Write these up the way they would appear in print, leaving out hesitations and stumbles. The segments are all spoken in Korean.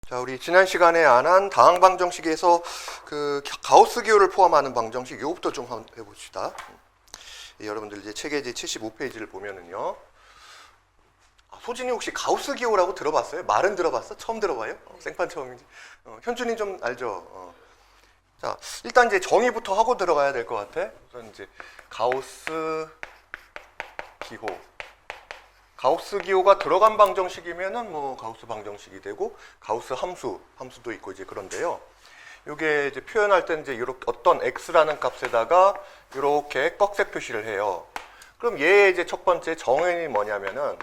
자, 우리 지난 시간에 안 한 다항 방정식에서 그 가우스 기호를 포함하는 방정식 이거부터 좀 한번 해봅시다. 여러분들 이제 책의 이제 75페이지를 보면은요. 소진이 혹시 가우스 기호라고 들어봤어요? 말은 들어봤어? 처음 들어봐요? 생판 처음이지. 현준이 좀 알죠? 자, 일단 이제 정의부터 하고 들어가야 될 것 같아. 우선 이제 가우스 기호. 가우스 기호가 들어간 방정식이면은 뭐 가우스 방정식이 되고 가우스 함수도 있고 이제 그런데요. 요게 이제 표현할 때는 이제 이렇게 어떤 x라는 값에다가 이렇게 꺽쇠 표시를 해요. 그럼 얘의 이제 첫 번째 정의는 뭐냐면은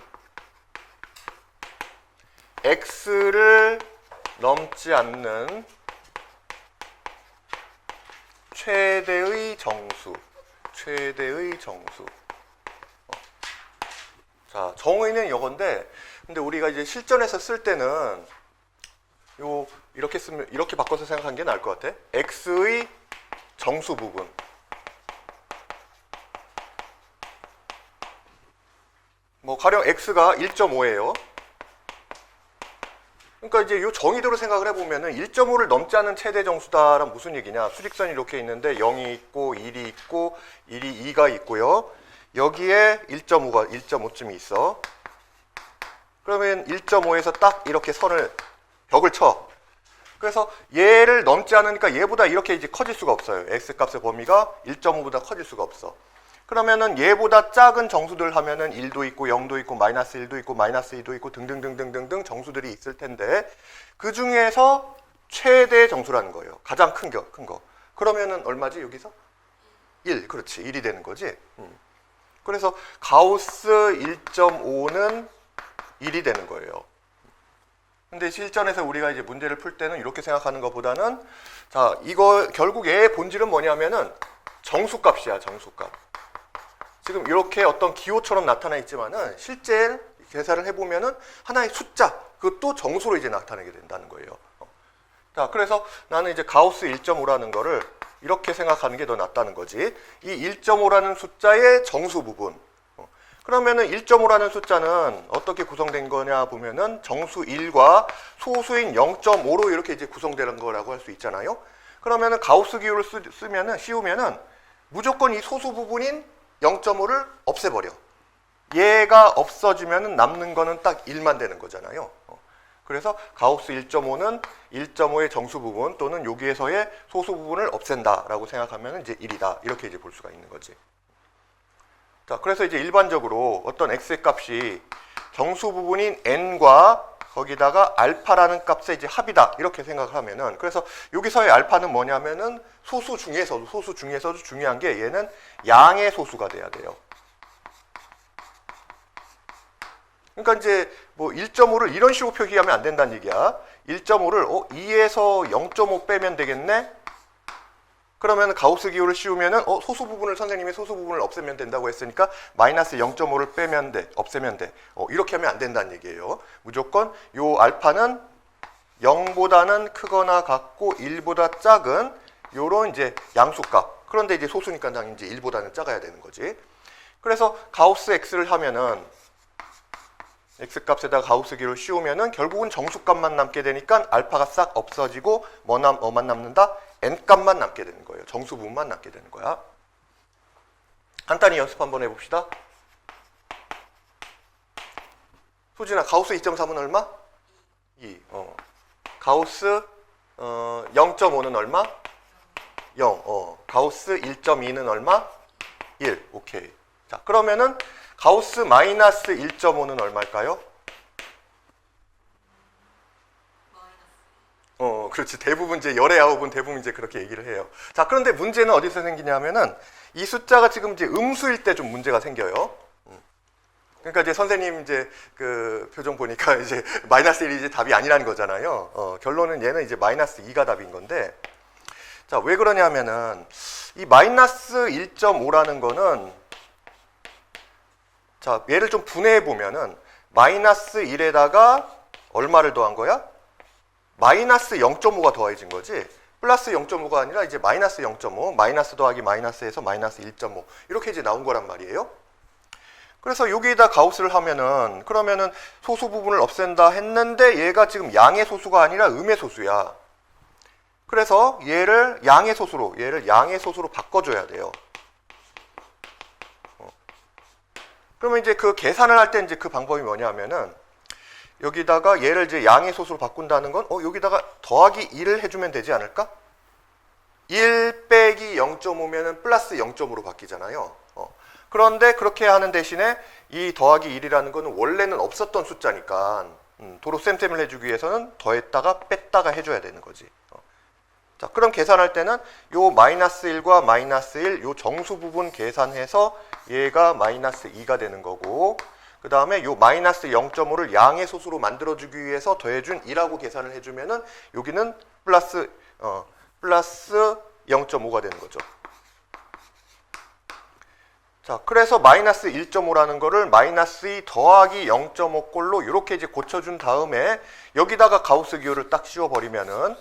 x를 넘지 않는 최대의 정수. 자, 정의는 이건데, 근데 우리가 이제 실전에서 쓸 때는 이렇게 쓰면 이렇게 바꿔서 생각하는 게 나을 것 같아. x의 정수 부분. 뭐 가령 x가 1.5예요. 그러니까 이제 이 정의대로 생각을 해보면은 1.5를 넘지 않은 최대 정수다란 무슨 얘기냐? 수직선이 이렇게 있는데 0이 있고 1이 있고 1이 2가 있고요. 여기에 1.5가 1.5쯤이 있어. 그러면 1.5에서 딱 이렇게 벽을 쳐. 그래서 얘를 넘지 않으니까 얘보다 이렇게 이제 커질 수가 없어요. x 값의 범위가 1.5보다 커질 수가 없어. 그러면은 얘보다 작은 정수들 하면은 1도 있고 0도 있고 마이너스 1도 있고 마이너스 2도 있고 등등등등등등 정수들이 있을 텐데 그 중에서 최대 정수라는 거예요. 가장 큰 거. 그러면은 얼마지 여기서? 1. 그렇지. 1이 되는 거지. 그래서 가우스 1.5는 1이 되는 거예요. 근데 실전에서 우리가 이제 문제를 풀 때는 이렇게 생각하는 것보다는 자, 이거 결국 얘의 본질은 뭐냐면은 정수값이야, 정수값. 지금 이렇게 어떤 기호처럼 나타나 있지만은 실제 계산을 해보면은 하나의 숫자, 그것도 정수로 이제 나타내게 된다는 거예요. 자, 그래서 나는 이제 가우스 1.5라는 거를 이렇게 생각하는 게 더 낫다는 거지. 이 1.5라는 숫자의 정수 부분. 그러면은 1.5라는 숫자는 어떻게 구성된 거냐 보면은 정수 1과 소수인 0.5로 이렇게 이제 구성되는 거라고 할 수 있잖아요. 그러면은 가우스 기호를 씌우면은 무조건 이 소수 부분인 0.5를 없애버려. 얘가 없어지면은 남는 거는 딱 1만 되는 거잖아요. 그래서 가우스 1.5는 1.5의 정수 부분 또는 여기에서의 소수 부분을 없앤다라고 생각하면 이제 1이다. 이렇게 이제 볼 수가 있는 거지. 자, 그래서 이제 일반적으로 어떤 x의 값이 정수 부분인 n과 거기다가 알파라는 값의 이제 합이다. 이렇게 생각을 하면은 그래서 여기서의 알파는 뭐냐면은 소수 중에서도 중요한 게 얘는 양의 소수가 돼야 돼요. 그러니까 이제 뭐 1.5를 이런 식으로 표기하면 안 된다는 얘기야. 1.5를 2에서 0.5 빼면 되겠네? 그러면 가우스 기호를 씌우면은 소수 부분을 선생님이 소수 부분을 없애면 된다고 했으니까 마이너스 0.5를 빼면 돼. 없애면 돼. 이렇게 하면 안 된다는 얘기예요. 무조건 요 알파는 0보다는 크거나 같고 1보다 작은 요런 이제 양수값. 그런데 이제 소수니까 당연히 이제 1보다는 작아야 되는 거지. 그래서 가우스 x를 하면은 x값에다가 가우스 기호를 씌우면은 결국은 정수값만 남게 되니까 알파가 싹 없어지고 뭐만 남는다? n값만 남게 되는 거예요. 정수 부분만 남게 되는 거야. 간단히 연습 한번 해봅시다. 소진아, 가우스 2.3은 얼마? 2. 가우스 0.5는 얼마? 0. 가우스 1.2는 얼마? 1. 오케이. 자, 그러면은 가우스 마이너스 1.5는 얼마일까요? 그렇지. 대부분 이제 열의 아홉은 대부분 이제 그렇게 얘기를 해요. 자, 그런데 문제는 어디서 생기냐면은 이 숫자가 지금 이제 음수일 때 좀 문제가 생겨요. 그러니까 이제 선생님 이제 그 표정 보니까 이제 마이너스 1이 이제 답이 아니라는 거잖아요. 결론은 얘는 이제 마이너스 2가 답인 건데, 자, 왜 그러냐면은 이 마이너스 1.5라는 거는 자, 얘를 좀 분해해 보면은 마이너스 1에다가 얼마를 더한 거야? 마이너스 0.5가 더해진 거지. 플러스 0.5가 아니라 이제 마이너스 0.5, 마이너스 더하기 마이너스에서 마이너스 1.5 이렇게 이제 나온 거란 말이에요. 그래서 여기에다 가우스를 하면은 그러면은 소수 부분을 없앤다 했는데 얘가 지금 양의 소수가 아니라 음의 소수야. 그래서 얘를 양의 소수로 바꿔줘야 돼요. 그러면 이제 그 계산을 할 때 이제 그 방법이 뭐냐면은 여기다가 얘를 이제 양의 소수로 바꾼다는 건 여기다가 더하기 1을 해주면 되지 않을까? 1 빼기 0.5면은 플러스 0.5로 바뀌잖아요. 그런데 그렇게 하는 대신에 이 더하기 1이라는 거는 원래는 없었던 숫자니까 도로 쌤쌤을 해주기 위해서는 더했다가 뺐다가 해줘야 되는 거지. 자, 그럼 계산할 때는 요 마이너스 1과 마이너스 1, 요 정수 부분 계산해서 얘가 마이너스 2가 되는 거고, 그 다음에 요 마이너스 0.5를 양의 소수로 만들어주기 위해서 더해준 2라고 계산을 해주면은 여기는 플러스 0.5가 되는 거죠. 자, 그래서 마이너스 1.5라는 거를 마이너스 2 더하기 0.5 꼴로 이렇게 이제 고쳐준 다음에 여기다가 가우스 기호를 딱 씌워버리면은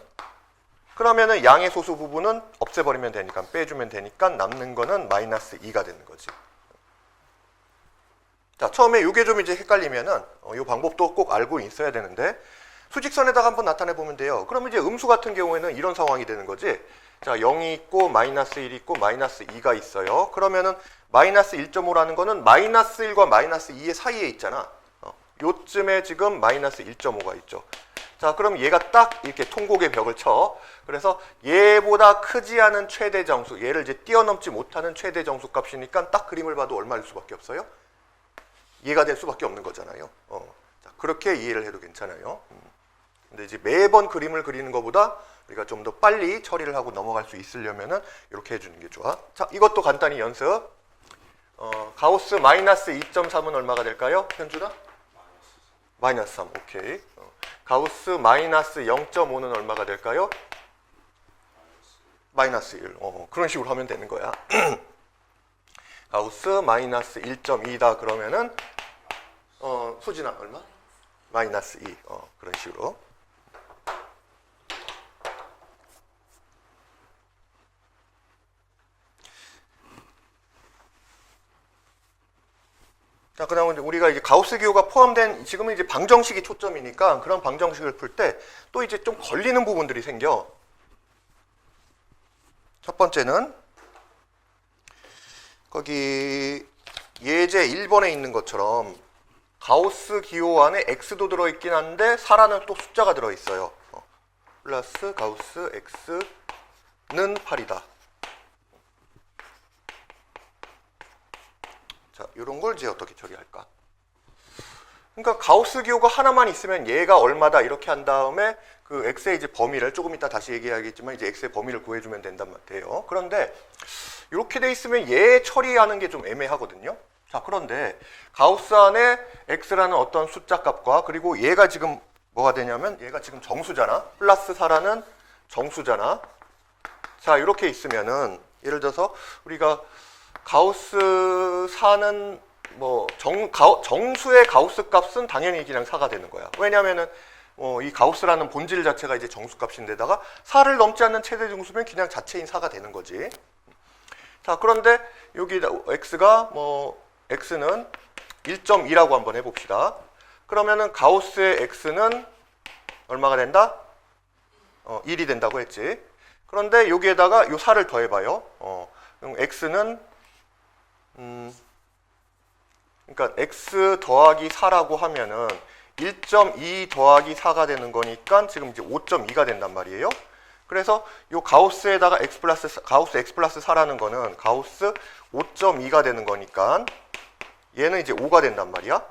그러면은 양의 소수 부분은 없애버리면 되니까 빼주면 되니까 남는 거는 마이너스 2가 되는 거지. 자, 처음에 이게 좀 이제 헷갈리면은 이 방법도 꼭 알고 있어야 되는데 수직선에다가 한번 나타내 보면 돼요. 그러면 이제 음수 같은 경우에는 이런 상황이 되는 거지. 자, 0이 있고 마이너스 1이 있고 마이너스 2가 있어요. 그러면은 마이너스 1.5라는 거는 마이너스 1과 마이너스 2의 사이에 있잖아. 요쯤에 지금 마이너스 1.5가 있죠. 자, 그럼 얘가 딱 이렇게 통곡의 벽을 쳐. 그래서 얘보다 크지 않은 최대 정수, 얘를 이제 뛰어넘지 못하는 최대 정수 값이니까 딱 그림을 봐도 얼마일 수밖에 없어요? 얘가 될 수밖에 없는 거잖아요. 자, 그렇게 이해를 해도 괜찮아요. 근데 이제 매번 그림을 그리는 것보다 우리가 좀 더 빨리 처리를 하고 넘어갈 수 있으려면은 이렇게 해주는 게 좋아. 자, 이것도 간단히 연습. 가우스 마이너스 2.3은 얼마가 될까요? 현준아? 마이너스 3, 오케이. 가우스 마이너스 0.5는 얼마가 될까요? 마이너스 1. 그런 식으로 하면 되는 거야. 가우스 마이너스 1.2다 그러면은 수진아 얼마? 마이너스 2. 그런 식으로. 자, 그다음에 우리가 이제 가우스 기호가 포함된 지금은 이제 방정식이 초점이니까 그런 방정식을 풀 때 또 이제 좀 걸리는 부분들이 생겨. 첫 번째는 거기 예제 1번에 있는 것처럼 가우스 기호 안에 x도 들어있긴 한데 4라는 또 숫자가 들어있어요. 플러스 가우스 x는 8이다. 자, 이런 걸 이제 어떻게 처리할까? 그러니까 가우스 기호가 하나만 있으면 얘가 얼마다 이렇게 한 다음에 그 x의 이제 범위를 조금 이따 다시 얘기하겠지만 이제 x의 범위를 구해주면 된단 말이에요. 그런데 이렇게 돼 있으면 얘 처리하는 게 좀 애매하거든요. 자, 그런데 가우스 안에 x라는 어떤 숫자 값과 그리고 얘가 지금 뭐가 되냐면 얘가 지금 정수잖아. 플러스 4라는 정수잖아. 자, 이렇게 있으면은 예를 들어서 우리가 가우스 4는 뭐 정수의 가우스 값은 당연히 그냥 4가 되는 거야. 왜냐면은 이 가우스라는 본질 자체가 이제 정수 값인데다가 4를 넘지 않는 최대 정수면 그냥 자체인 4가 되는 거지. 자, 그런데 여기 x가 x는 1.2라고 한번 해봅시다. 그러면은 가우스의 x는 얼마가 된다? 1이 된다고 했지. 그런데 여기에다가 요 4를 더해봐요. 그럼 x는 그러니까 x 더하기 4라고 하면은 1.2 더하기 4가 되는 거니까 지금 이제 5.2가 된단 말이에요. 그래서 요 가우스에다가 가우스 x 플러스 4라는 거는 가우스 5.2가 되는 거니까 얘는 이제 5가 된단 말이야.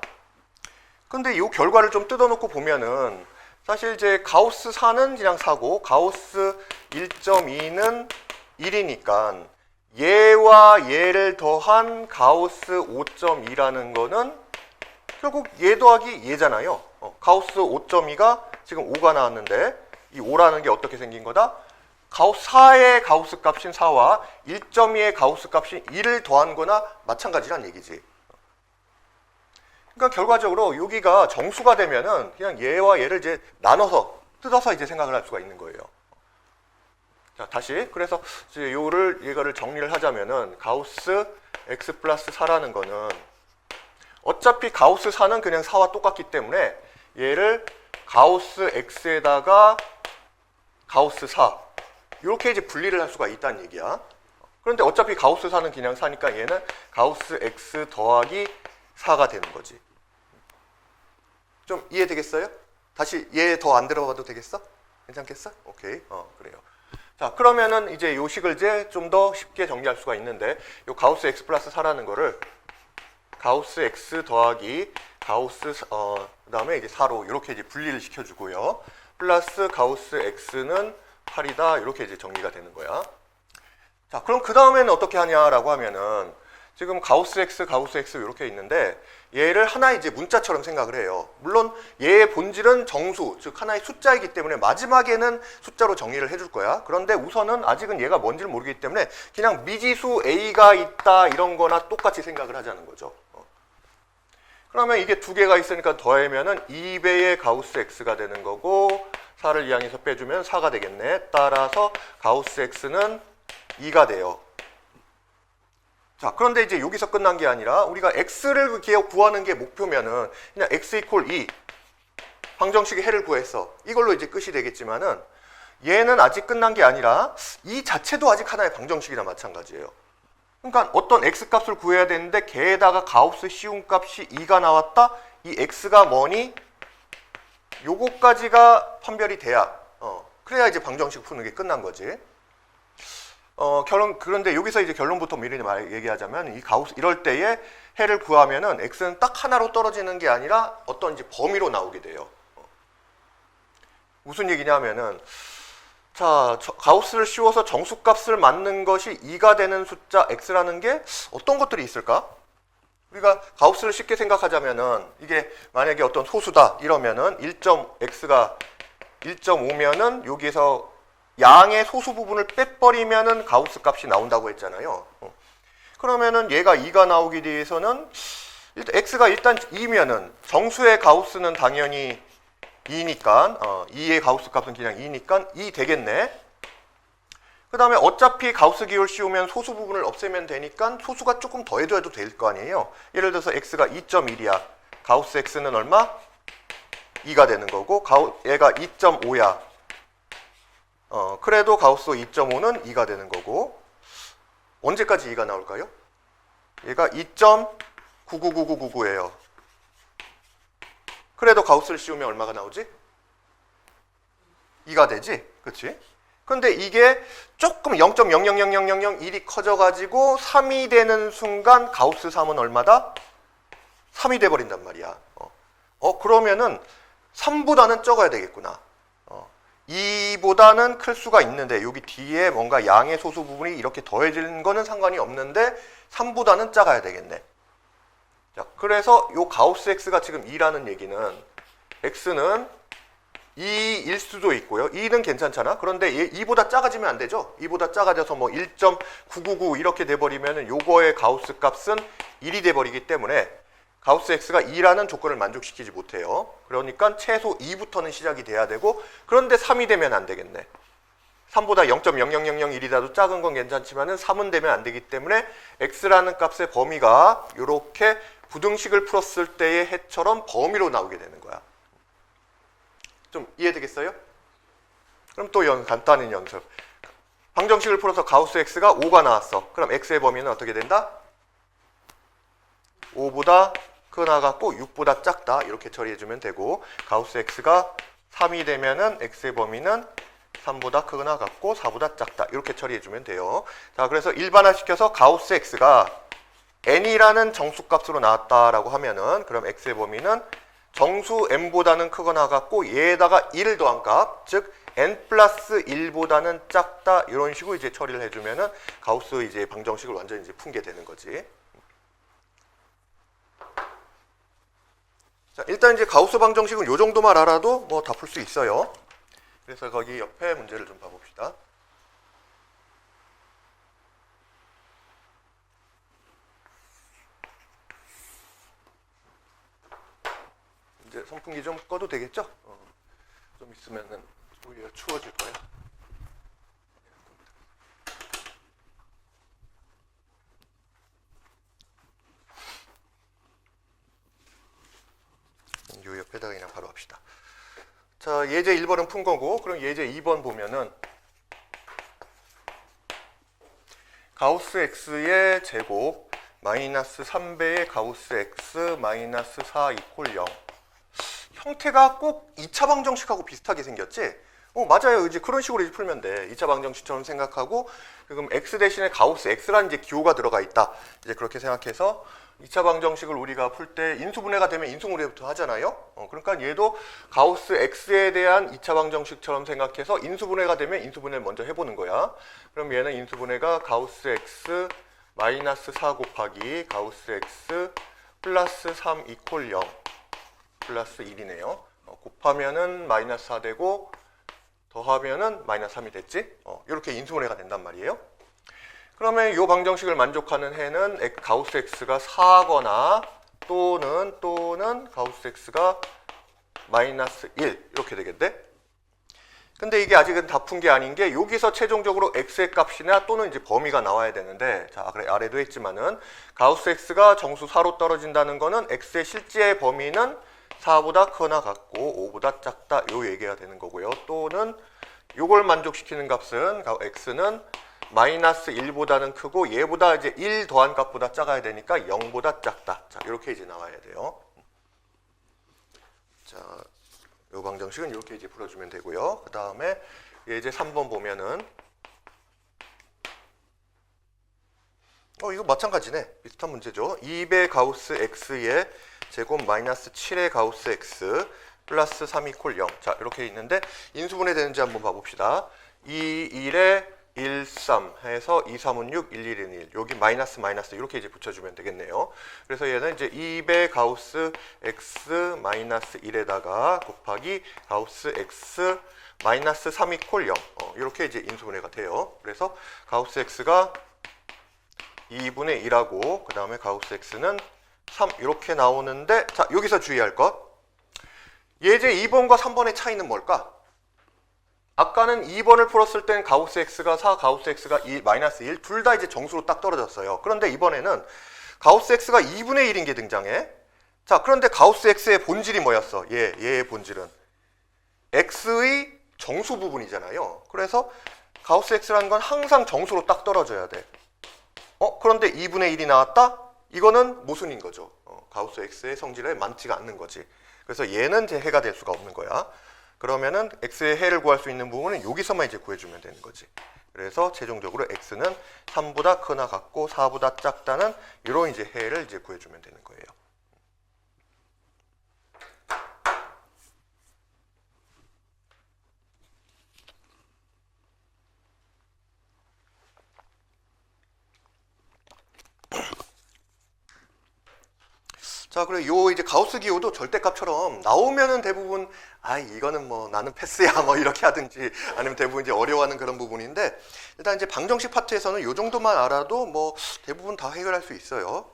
근데 요 결과를 좀 뜯어놓고 보면은 사실 이제 가우스 4는 그냥 4고 가우스 1.2는 1이니까 얘와 얘를 더한 가우스 5.2라는 거는 결국 얘 더하기 얘잖아요. 가우스 5.2가 지금 5가 나왔는데 이 5라는 게 어떻게 생긴 거다? 4의 가우스 값인 4와 1.2의 가우스 값인 1을 더한 거나 마찬가지란 얘기지. 그러니까 결과적으로 여기가 정수가 되면은 그냥 얘와 얘를 이제 나눠서 뜯어서 이제 생각을 할 수가 있는 거예요. 자, 다시 그래서 이제 이거를 정리를 하자면은 가우스 x 플러스 4라는 거는 어차피 가우스 4는 그냥 4와 똑같기 때문에 얘를 가우스 x에다가 가우스 4 이렇게 이제 분리를 할 수가 있다는 얘기야. 그런데 어차피 가우스 4는 그냥 4니까 얘는 가우스 x 더하기 4가 되는 거지. 좀 이해되겠어요? 다시 얘 더 안 들어가도 되겠어? 괜찮겠어? 오케이. 그래요. 자, 그러면은 이제 요 식을 이제 좀 더 쉽게 정리할 수가 있는데, 요 가우스 x 플러스 4라는 거를 가우스 x 더하기 가우스 그다음에 이제 4로 이렇게 이제 분리를 시켜주고요. 플러스 가우스 x는 8이다 이렇게 이제 정리가 되는 거야. 자, 그럼 그 다음에는 어떻게 하냐라고 하면은 지금 가우스 x 이렇게 있는데 얘를 하나의 이제 문자처럼 생각을 해요. 물론 얘의 본질은 정수, 즉 하나의 숫자이기 때문에 마지막에는 숫자로 정리를 해줄 거야. 그런데 우선은 아직은 얘가 뭔지를 모르기 때문에 그냥 미지수 a가 있다 이런 거나 똑같이 생각을 하자는 거죠. 그러면 이게 두 개가 있으니까 더하면은 2배의 가우스 x가 되는 거고 4를 이 항에서 빼주면 4가 되겠네. 따라서 가우스 x는 2가 돼요. 자, 그런데 이제 여기서 끝난 게 아니라 우리가 x를 구하는 게 목표면은 그냥 x 이퀄 2 방정식의 해를 구했어. 이걸로 이제 끝이 되겠지만은 얘는 아직 끝난 게 아니라 이 자체도 아직 하나의 방정식이나 마찬가지예요. 그러니까 어떤 x 값을 구해야 되는데 걔에다가 가우스 시운 값이 2가 나왔다. 이 x가 뭐니? 요거까지가 판별이 돼야 그래야 이제 방정식 푸는 게 끝난 거지. 그런데 여기서 이제 결론부터 미리 얘기하자면 이 가우스 이럴 때에 해를 구하면은 x는 딱 하나로 떨어지는 게 아니라 어떤 이제 범위로 나오게 돼요. 무슨 얘기냐면은 자, 가우스를 씌워서 정수값을 맞는 것이 2가 되는 숫자 x라는 게 어떤 것들이 있을까? 우리가 가우스를 쉽게 생각하자면은 이게 만약에 어떤 소수다 이러면은 x가 1.5면은 여기에서 양의 소수 부분을 빼버리면은 가우스 값이 나온다고 했잖아요. 그러면은 얘가 2가 나오기 위해서는 일단 x가 일단 2면은 정수의 가우스는 당연히 2니까 2의 가우스 값은 그냥 2니까 2 되겠네. 그 다음에 어차피 가우스 기호를 씌우면 소수 부분을 없애면 되니까 소수가 조금 더해줘도 될 거 아니에요. 예를 들어서 x가 2.1이야. 가우스 x는 얼마? 2가 되는 거고 얘가 2.5야. 그래도 가우스 2.5는 2가 되는 거고 언제까지 2가 나올까요? 얘가 2.999999예요. 그래도 가우스를 씌우면 얼마가 나오지? 2가 되지? 그치? 근데 이게 조금 0.000001이 커져가지고 3이 되는 순간 가우스 3은 얼마다? 3이 돼버린단 말이야. 그러면은 3보다는 적어야 되겠구나. 2보다는 클 수가 있는데 여기 뒤에 뭔가 양의 소수 부분이 이렇게 더해지는 거는 상관이 없는데 3보다는 작아야 되겠네. 자, 그래서 요 가우스 x가 지금 2라는 얘기는 x는 2일 수도 있고요. 2는 괜찮잖아. 그런데 얘 2보다 작아지면 안 되죠. 2보다 작아져서 뭐 1.999 이렇게 돼버리면 요거의 가우스 값은 1이 돼버리기 때문에 가우스 x가 2라는 조건을 만족시키지 못해요. 그러니까 최소 2부터는 시작이 돼야 되고 그런데 3이 되면 안 되겠네. 3보다 0.00001이라도 작은 건 괜찮지만은 3은 되면 안 되기 때문에 x라는 값의 범위가 이렇게 부등식을 풀었을 때의 해처럼 범위로 나오게 되는 거야. 좀 이해되겠어요? 그럼 또 간단한 연습. 방정식을 풀어서 가우스 x가 5가 나왔어. 그럼 x의 범위는 어떻게 된다? 5보다 크나 같고 6보다 작다. 이렇게 처리해주면 되고 가우스 x가 3이 되면은 x의 범위는 3보다 크거나 같고 4보다 작다. 이렇게 처리해주면 돼요. 자, 그래서 일반화시켜서 가우스 x가 n이라는 정수값으로 나왔다라고 하면은 그럼 x의 범위는 정수 n보다는 크거나 같고 얘에다가 1을 더한 값, 즉 n 플러스 1보다는 작다. 이런 식으로 이제 처리를 해주면은 가우스 이제 방정식을 완전히 이제 푼 게 되는 거지. 자, 일단 이제 가우스 방정식은 요 정도만 알아도 뭐 다 풀 수 있어요. 그래서 거기 옆에 문제를 좀 봐봅시다. 이제 선풍기 좀 꺼도 되겠죠? 좀 있으면은 오히려 추워질 거야. 옆에다가 그냥 바로 합시다. 자, 예제 1번은 푼 거고, 그럼 예제 2번 보면은 가우스 x의 제곱 마이너스 3배의 가우스 x 마이너스 4 이퀄 0. 형태가 꼭 2차 방정식하고 비슷하게 생겼지? 맞아요. 이제 그런 식으로 이제 풀면 돼. 2차 방정식처럼 생각하고, 그럼 x 대신에 가우스 x라는 이제 기호가 들어가 있다. 이제 그렇게 생각해서 2차 방정식을 우리가 풀 때 인수분해가 되면 인수분해부터 하잖아요. 그러니까 얘도 가우스 x에 대한 2차 방정식처럼 생각해서 인수분해가 되면 인수분해를 먼저 해보는 거야. 그럼 얘는 인수분해가 가우스 x 마이너스 4 곱하기 가우스 x 플러스 3 이퀄 0 플러스 1이네요. 곱하면은 마이너스 4 되고 더하면은 마이너스 3이 됐지? 이렇게 인수분해가 된단 말이에요. 그러면 이 방정식을 만족하는 해는 가우스 x가 4거나 또는 가우스 x가 마이너스 1 이렇게 되겠네. 근데 이게 아직은 다 푼 게 아닌 게 여기서 최종적으로 x의 값이나 또는 이제 범위가 나와야 되는데, 자, 그래 아래도 했지만은 가우스 x가 정수 4로 떨어진다는 거는 x의 실제 범위는 4보다 크거나 같고 5보다 작다 요 얘기가 되는 거고요. 또는 요걸 만족시키는 값은 x는 마이너스 1보다는 크고 얘보다 이제 1 더한 값보다 작아야 되니까 0보다 작다. 자, 이렇게 이제 나와야 돼요. 자, 요 방정식은 이렇게 이제 풀어주면 되고요. 그 다음에 예제 3번 보면은 이거 마찬가지네. 비슷한 문제죠. 2배 가우스 x의 제곱 마이너스 7의 가우스 x 플러스 3 이퀄 0. 자, 이렇게 있는데 인수분해 되는지 한번 봐봅시다. 2, 1에 1, 3 해서 2, 3은 6, 1, 1은 1. 여기 마이너스 이렇게 이제 붙여주면 되겠네요. 그래서 얘는 이제 2배 가우스 x 마이너스 1에다가 곱하기 가우스 x 마이너스 3 이퀄 0. 이렇게 이제 인수분해가 돼요. 그래서 가우스 x가 2분의 1하고 그 다음에 가우스 x는 3 이렇게 나오는데, 자, 여기서 주의할 것. 예제 2번과 3번의 차이는 뭘까? 아까는 2번을 풀었을 땐 가우스 x가 4, 가우스 x가 2, 마이너스 1 둘 다 이제 정수로 딱 떨어졌어요. 그런데 이번에는 가우스 x가 2분의 1인 게 등장해. 자, 그런데 가우스 x의 본질이 뭐였어? 얘의 본질은 x의 정수 부분이잖아요. 그래서 가우스 x라는 건 항상 정수로 딱 떨어져야 돼. 그런데 2분의 1이 나왔다? 이거는 모순인 거죠. 가우스 x의 성질에 맞지가 않는 거지. 그래서 얘는 제 해가 될 수가 없는 거야. 그러면은 x의 해를 구할 수 있는 부분은 여기서만 이제 구해주면 되는 거지. 그래서 최종적으로 x는 3보다 크나 같고 4보다 작다는 이런 이제 해를 이제 구해주면 되는 거예요. 자, 그리고 요 이제 가우스 기호도 절대값처럼 나오면은 대부분 이거는 뭐 나는 패스야 뭐 이렇게 하든지 아니면 대부분 이제 어려워하는 그런 부분인데, 일단 이제 방정식 파트에서는 요 정도만 알아도 뭐 대부분 다 해결할 수 있어요.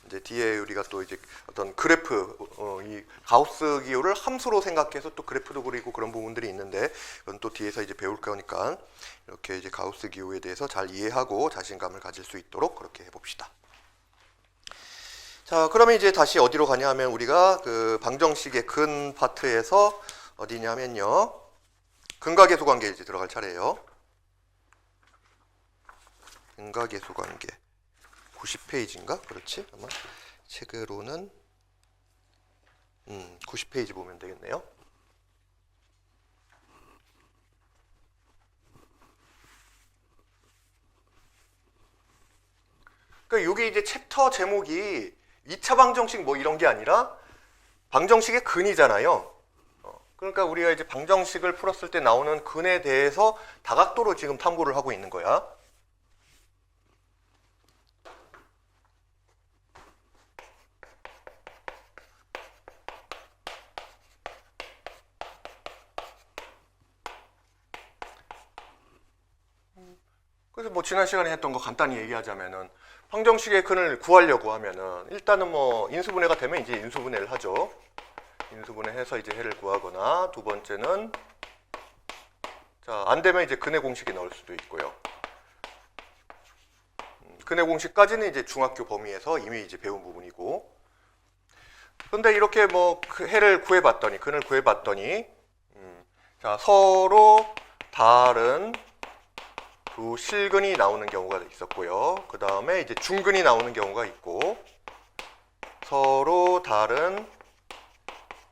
이제 뒤에 우리가 또 이제 어떤 그래프, 이 가우스 기호를 함수로 생각해서 또 그래프도 그리고 그런 부분들이 있는데, 그건 또 뒤에서 이제 배울 거니까 이렇게 이제 가우스 기호에 대해서 잘 이해하고 자신감을 가질 수 있도록 그렇게 해봅시다. 자, 그러면 이제 다시 어디로 가냐 하면 우리가 그 방정식의 근 파트에서 어디냐면요. 근각계수 관계 이제 들어갈 차례예요. 근각계수 관계 90페이지인가? 그렇지? 아마 책으로는 90페이지 보면 되겠네요. 그러니까 여기 이제 챕터 제목이 2차 방정식 뭐 이런 게 아니라 방정식의 근이잖아요. 그러니까 우리가 이제 방정식을 풀었을 때 나오는 근에 대해서 다각도로 지금 탐구를 하고 있는 거야. 그래서 뭐 지난 시간에 했던 거 간단히 얘기하자면은 방정식의 근을 구하려고 하면은 일단은 뭐 인수분해가 되면 이제 인수분해를 하죠. 인수분해해서 이제 해를 구하거나, 두 번째는 자, 안 되면 이제 근의 공식이 나올 수도 있고요. 근의 공식까지는 이제 중학교 범위에서 이미 이제 배운 부분이고, 근데 이렇게 뭐 해를 구해봤더니, 근을 구해봤더니, 자, 서로 다른 두 실근이 나오는 경우가 있었고요. 그 다음에 이제 중근이 나오는 경우가 있고, 서로 다른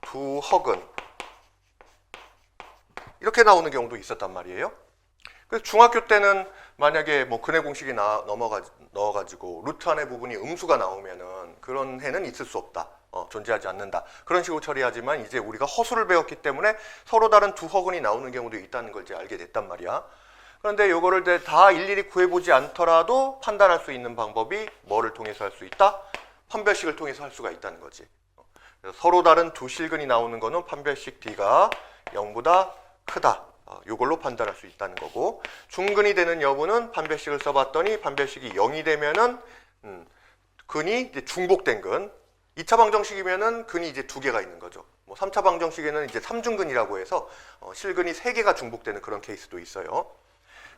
두 허근. 이렇게 나오는 경우도 있었단 말이에요. 그래서 중학교 때는 만약에 뭐 근해 공식이 넣어가지고 루트 안의 부분이 음수가 나오면은 그런 해는 있을 수 없다. 존재하지 않는다. 그런 식으로 처리하지만 이제 우리가 허수를 배웠기 때문에 서로 다른 두 허근이 나오는 경우도 있다는 걸 이제 알게 됐단 말이야. 그런데 이거를 다 일일이 구해보지 않더라도 판단할 수 있는 방법이 뭐를 통해서 할 수 있다? 판별식을 통해서 할 수가 있다는 거지. 그래서 서로 다른 두 실근이 나오는 거는 판별식 D가 0보다 크다. 이걸로 판단할 수 있다는 거고, 중근이 되는 여부는 판별식을 써봤더니 판별식이 0이 되면은 근이 이제 중복된 근, 2차 방정식이면은 근이 이제 2개가 있는 거죠. 뭐 3차 방정식에는 이제 3중근이라고 해서 실근이 3개가 중복되는 그런 케이스도 있어요.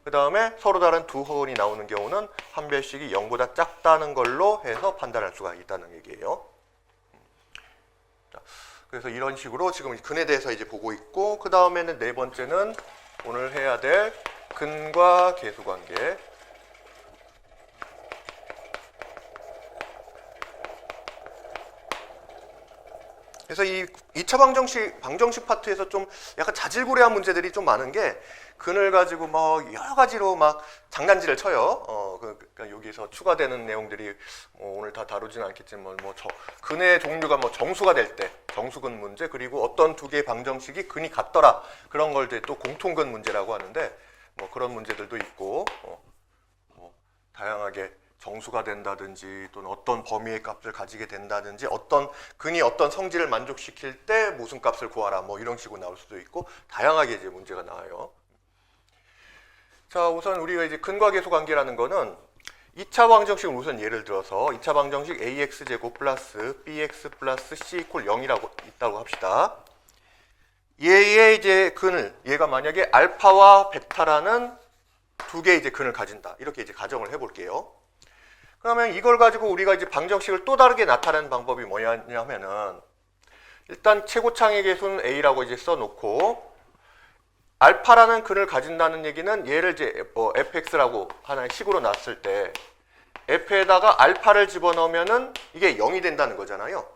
그 다음에 서로 다른 두 허근이 나오는 경우는 판별식이 0보다 작다는 걸로 해서 판단할 수가 있다는 얘기예요. 자, 그래서 이런 식으로 지금 근에 대해서 이제 보고 있고, 그 다음에는 네 번째는 오늘 해야 될 근과 계수관계. 그래서 이 2차 방정식 파트에서 좀 약간 자질구레한 문제들이 좀 많은 게, 근을 가지고 뭐 여러 가지로 막 장난질을 쳐요. 그러니까 여기서 추가되는 내용들이 오늘 다 다루진 않겠지만 근의 종류가 뭐 정수가 될 때 정수근 문제, 그리고 어떤 두 개의 방정식이 근이 같더라, 그런 걸 또 공통근 문제라고 하는데, 뭐 그런 문제들도 있고, 뭐 다양하게 정수가 된다든지 또는 어떤 범위의 값을 가지게 된다든지, 어떤 근이 어떤 성질을 만족시킬 때 무슨 값을 구하라, 뭐 이런 식으로 나올 수도 있고, 다양하게 이제 문제가 나와요. 자, 우선 우리가 이제 근과 계수 관계라는 거는 2차 방정식을 우선 예를 들어서 2차 방정식 ax제곱 플러스 bx 플러스 c 이퀄 0이라고 있다고 합시다. 얘의 이제 근을, 얘가 만약에 알파와 베타라는 두 개의 이제 근을 가진다, 이렇게 이제 가정을 해볼게요. 그러면 이걸 가지고 우리가 이제 방정식을 또 다르게 나타내는 방법이 뭐냐면은, 일단 최고창의 계수는 a라고 이제 써놓고, 알파라는 근을 가진다는 얘기는 얘를 이제 fx라고 하나의 식으로 놨을 때 f에다가 알파를 집어넣으면은 이게 0이 된다는 거잖아요.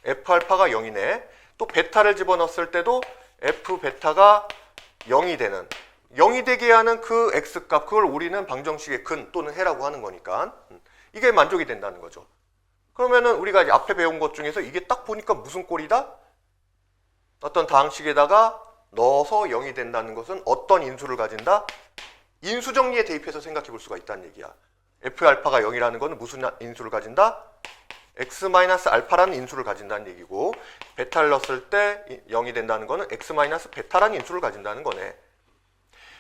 f알파가 0이네. 또 베타를 집어넣었을 때도 f 베타가 0이 되는, 0이 되게 하는 그 x값, 그걸 우리는 방정식의 근 또는 해라고 하는 거니까 이게 만족이 된다는 거죠. 그러면은 우리가 이제 앞에 배운 것 중에서 이게 딱 보니까 무슨 꼴이다? 어떤 다항식에다가 넣어서 0이 된다는 것은 어떤 인수를 가진다? 인수정리에 대입해서 생각해 볼 수가 있다는 얘기야. f알파가 0이라는 것은 무슨 인수를 가진다? x-알파라는 인수를 가진다는 얘기고, 베타를 넣었을 때 0이 된다는 것은 x-베타라는 인수를 가진다는 거네.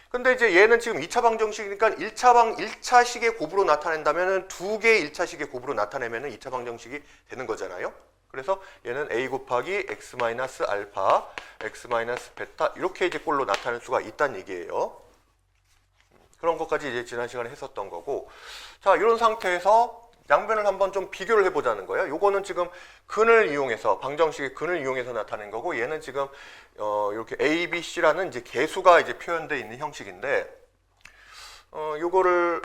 근데 이제 얘는 지금 2차 방정식이니까 1차식의 곱으로 나타낸다면 두 개의 1차식의 곱으로 나타내면 2차 방정식이 되는 거잖아요. 그래서 얘는 a 곱하기 x-알파, x-베타 이렇게 이제 꼴로 나타낼 수가 있다는 얘기예요. 그런 것까지 이제 지난 시간에 했었던 거고, 자, 이런 상태에서 양변을 한번 좀 비교를 해보자는 거예요. 요거는 지금 근을 이용해서, 방정식의 근을 이용해서 나타낸 거고, 얘는 지금 이렇게 a, b, c라는 이제 계수가 이제 표현되어 있는 형식인데, 요거를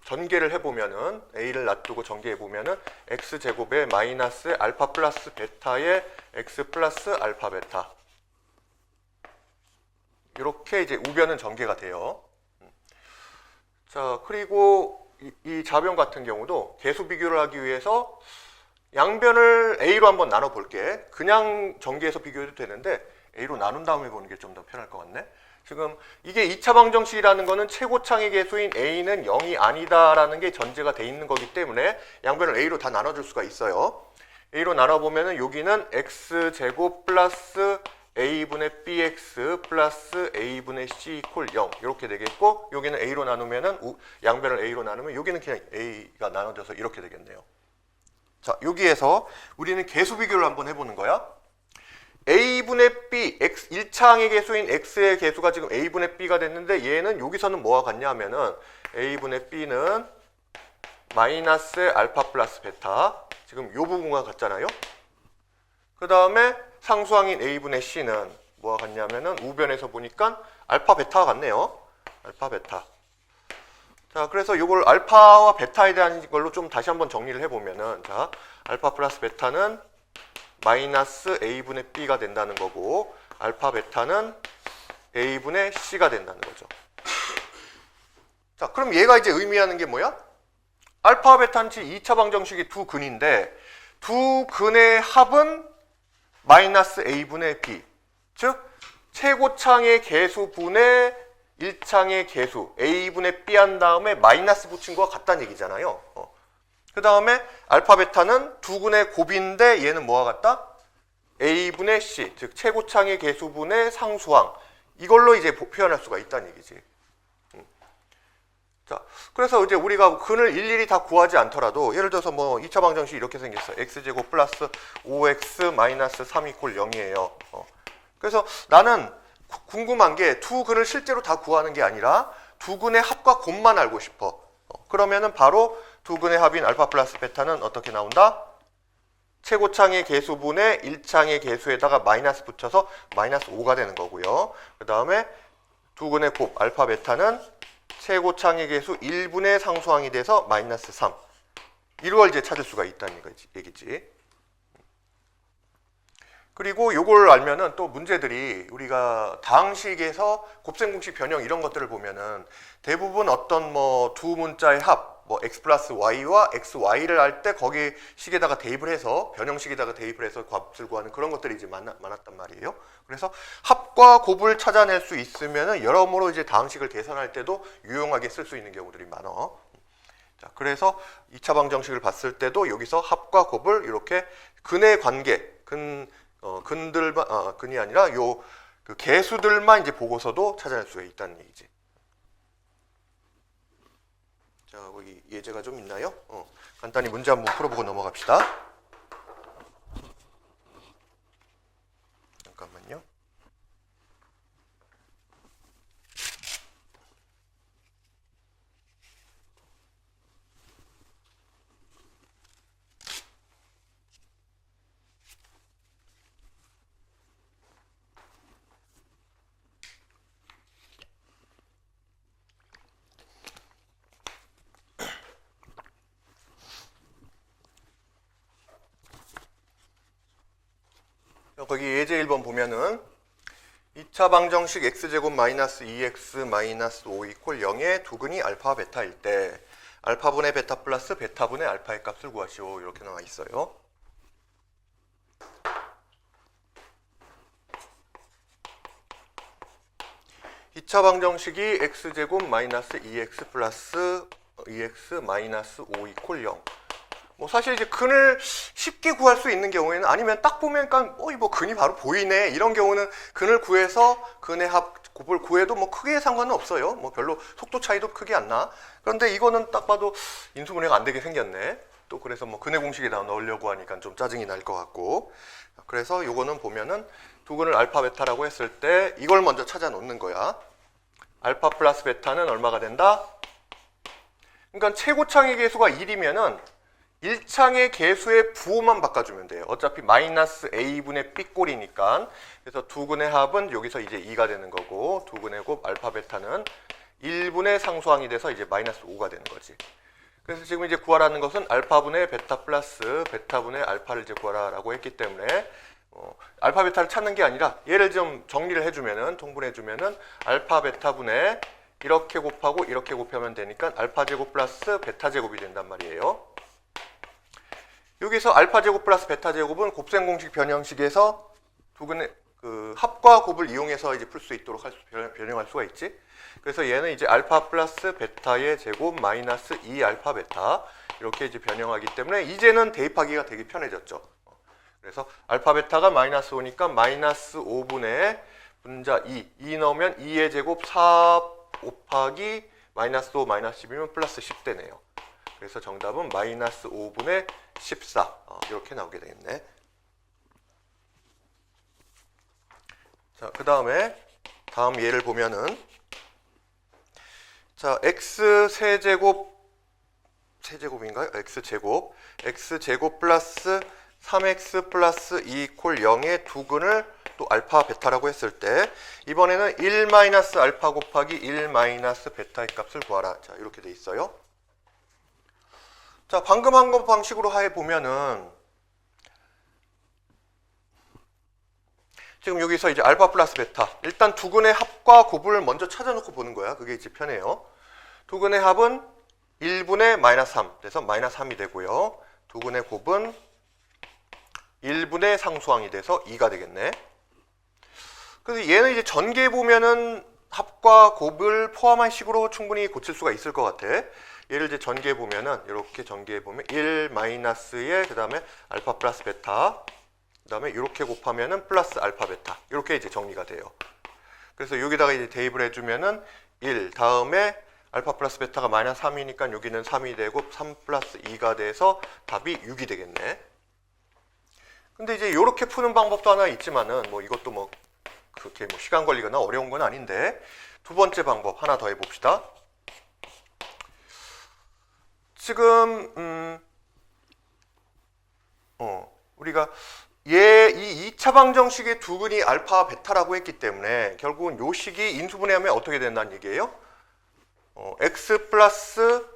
전개를 해보면은, a를 놔두고 전개해보면은 x제곱에 마이너스 알파 플러스 베타의 x 플러스 알파 베타, 이렇게 이제 우변은 전개가 돼요. 자, 그리고 이 좌변 같은 경우도 계수 비교를 하기 위해서 양변을 a로 한번 나눠 볼게. 그냥 전개해서 비교해도 되는데 a로 나눈 다음에 보는 게 좀 더 편할 것 같네. 지금 이게 2차 방정식이라는 거는 최고창의 계수인 a는 0이 아니다라는 게 전제가 돼 있는 거기 때문에 양변을 a로 다 나눠줄 수가 있어요. a로 나눠보면은 여기는 x제곱 플러스 a분의 bx 플러스 a분의 c 이퀄 0 이렇게 되겠고, 여기는 a로 나누면은 양변을 a로 나누면 여기는 그냥 a가 나눠져서 이렇게 되겠네요. 자, 여기에서 우리는 계수 비교를 한번 해보는 거야. a분의 b, 1차항의 계수인 x의 계수가 지금 a분의 b가 됐는데, 얘는 여기서는 뭐와 같냐 하면은 a분의 b는 마이너스 알파 플러스 베타, 지금 요 부분과 같잖아요. 그 다음에 상수항인 a분의 c는 뭐가 같냐면은 우변에서 보니까 알파 베타가 같네요. 알파 베타. 자, 그래서 이걸 알파와 베타에 대한 걸로 좀 다시 한번 정리를 해보면은, 자, 알파 플러스 베타는 마이너스 a분의 b가 된다는 거고, 알파 베타는 a분의 c가 된다는 거죠. 자, 그럼 얘가 이제 의미하는 게 뭐야? 알파 베타는 2차 방정식이 두 근인데, 두 근의 합은 마이너스 a분의 b. 즉, 최고창의 개수분의 1창의 개수 a분의 b 한 다음에 마이너스 붙인 거와 같다는 얘기잖아요. 그 다음에 알파 베타는 두 근의 곱인데 얘는 뭐와 같다? a분의 c, 즉 최고창의 개수분의 상수항. 이걸로 이제 표현할 수가 있다는 얘기지. 자, 그래서 이제 우리가 근을 일일이 다 구하지 않더라도 예를 들어서 뭐 2차 방정식이 이렇게 생겼어. x제곱 플러스 5x 마이너스 3 이퀄 0이에요. 그래서 나는 궁금한 게 두 근을 실제로 다 구하는 게 아니라 두 근의 합과 곱만 알고 싶어. 그러면은 바로 두 근의 합인 알파 플러스 베타는 어떻게 나온다? 최고창의 개수분의 1창의 개수에다가 마이너스 붙여서 마이너스 5가 되는 거고요. 그 다음에 두 근의 곱 알파 베타는 최고창의 개수 1분의 상수항이 돼서 마이너스 3. 이걸 이제 찾을 수가 있다는 얘기지. 그리고 요걸 알면은 또 문제들이 우리가 다항식에서 곱셈공식 변형 이런 것들을 보면은 대부분 어떤 뭐 두 문자의 합, 뭐 x 플러스 y와 xy를 할 때 거기 식에다가 대입을 해서 변형식에다가 대입을 해서 값을 구하는 그런 것들이 이제 많았단 말이에요. 그래서 합과 곱을 찾아낼 수 있으면은 여러모로 이제 다항식을 계산할 때도 유용하게 쓸 수 있는 경우들이 많아. 자, 그래서 2차 방정식을 봤을 때도 여기서 합과 곱을 이렇게 근의 관계, 근이 아니라 요 그 개수들만 이제 보고서도 찾아낼 수가 있다는 얘기지. 자, 거기 예제가 좀 있나요? 간단히 문제 한번 풀어보고 넘어갑시다. 잠깐만요. 거기 예제 1번 보면은 2차 방정식 x제곱 마이너스 2x 마이너스 5 이퀄 0의 두 근이 알파 베타일 때 알파분의 베타 플러스 베타분의 알파의 값을 구하시오. 이렇게 나와 있어요. 이 차 방정식이 x제곱 마이너스 2x 플러스 2x 마이너스 5 이퀄 0. 뭐 사실 이제 근을 쉽게 구할 수 있는 경우에는 아니면 딱 보면 뭐 근이 바로 보이네 이런 경우는 근을 구해서 근의 합 곱을 구해도 뭐 크게 상관은 없어요. 뭐 별로 속도 차이도 크게 안 나. 그런데 이거는 딱 봐도 인수분해가 안 되게 생겼네. 또 그래서 뭐 근의 공식에다 넣으려고 하니까 좀 짜증이 날 것 같고. 그래서 요거는 보면은 두 근을 알파 베타라고 했을 때 이걸 먼저 찾아 놓는 거야. 알파 플러스 베타는 얼마가 된다? 그러니까 최고창의 개수가 1이면은 1창의 개수의 부호만 바꿔주면 돼요. 어차피 마이너스 a분의 b꼴이니까. 그래서 두 근의 합은 여기서 이제 2가 되는 거고, 두 근의 곱 알파 베타는 1분의 상수항이 돼서 이제 마이너스 5가 되는 거지. 그래서 지금 이제 구하라는 것은 알파분의 베타 플러스 베타분의 알파를 이제 구하라라고 했기 때문에 알파 베타를 찾는 게 아니라 얘를 좀 정리를 해주면은, 통분해주면은 알파 베타분의 이렇게 곱하고 이렇게 곱하면 되니까 알파 제곱 플러스 베타 제곱이 된단 말이에요. 여기서 알파 제곱 플러스 베타 제곱은 곱셈 공식 변형식에서 두 근의 그 합과 곱을 이용해서 이제 풀 수 있도록 변형할 수가 있지. 그래서 얘는 이제 알파 플러스 베타의 제곱 마이너스 2 알파 베타 이렇게 이제 변형하기 때문에 이제는 대입하기가 되게 편해졌죠. 그래서 알파 베타가 마이너스 5니까 마이너스 5분의 분자 2 넣으면 2의 제곱 4 곱하기 마이너스 5 마이너스 10이면 플러스 10 되네요. 그래서 정답은 마이너스 5분의 14 이렇게 나오게 되겠네. 자, 그 다음에 다음 예를 보면은 자, x 세제곱인가요? x제곱 플러스 3x 플러스 2 이퀄 0의 두근을 또 알파 베타라고 했을 때 이번에는 1 마이너스 알파 곱하기 1 마이너스 베타의 값을 구하라. 자, 이렇게 돼 있어요. 자, 방금 한 거 방식으로 해 보면은 지금 여기서 이제 알파 플러스 베타, 일단 두근의 합과 곱을 먼저 찾아놓고 보는 거야. 그게 이제 편해요. 두근의 합은 1분의 마이너스 3, 그래서 마이너스 3이 되고요. 두근의 곱은 1분의 상수항이 돼서 2가 되겠네. 그래서 얘는 이제 전개해 보면은 합과 곱을 포함한 식으로 충분히 고칠 수가 있을 것 같아. 얘를 이제 전개해 보면은 이렇게 전개해 보면 1 마이너스에 그 다음에 알파 플러스 베타, 그 다음에 이렇게 곱하면은 플러스 알파 베타, 이렇게 이제 정리가 돼요. 그래서 여기다가 이제 대입을 해주면은 1 다음에 알파 플러스 베타가 마이너스 3이니까 여기는 3이 되고 3 플러스 2가 돼서 답이 6이 되겠네. 근데 이제 이렇게 푸는 방법도 하나 있지만은 뭐 이것도 뭐 그렇게 뭐 시간 걸리거나 어려운 건 아닌데, 두 번째 방법 하나 더 해봅시다. 지금 우리가 이 2차 방정식의 두근이 알파 베타라고 했기 때문에 결국은 요 식이 인수분해하면 어떻게 된다는 얘기예요? x 플러스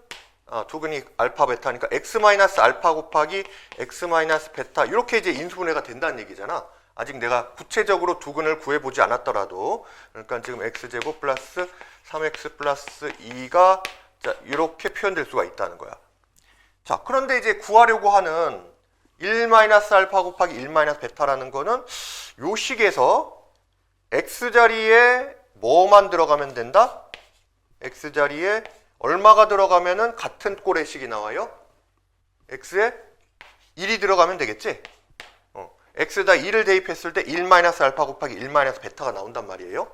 두근이 알파 베타니까 x 마이너스 알파 곱하기 x 마이너스 베타, 이렇게 이제 인수분해가 된다는 얘기잖아. 아직 내가 구체적으로 두근을 구해보지 않았더라도. 그러니까 지금 x제곱 플러스 3x 플러스 2가 자, 이렇게 표현될 수가 있다는 거야. 자, 그런데 이제 구하려고 하는 1 마이너스 알파 곱하기 1 마이너스 베타라는 거는 요 식에서 x자리에 뭐만 들어가면 된다? x자리에 얼마가 들어가면은 같은 꼴의 식이 나와요? x에 1이 들어가면 되겠지? x에다 1을 대입했을 때 1 마이너스 알파 곱하기 1 마이너스 베타가 나온단 말이에요.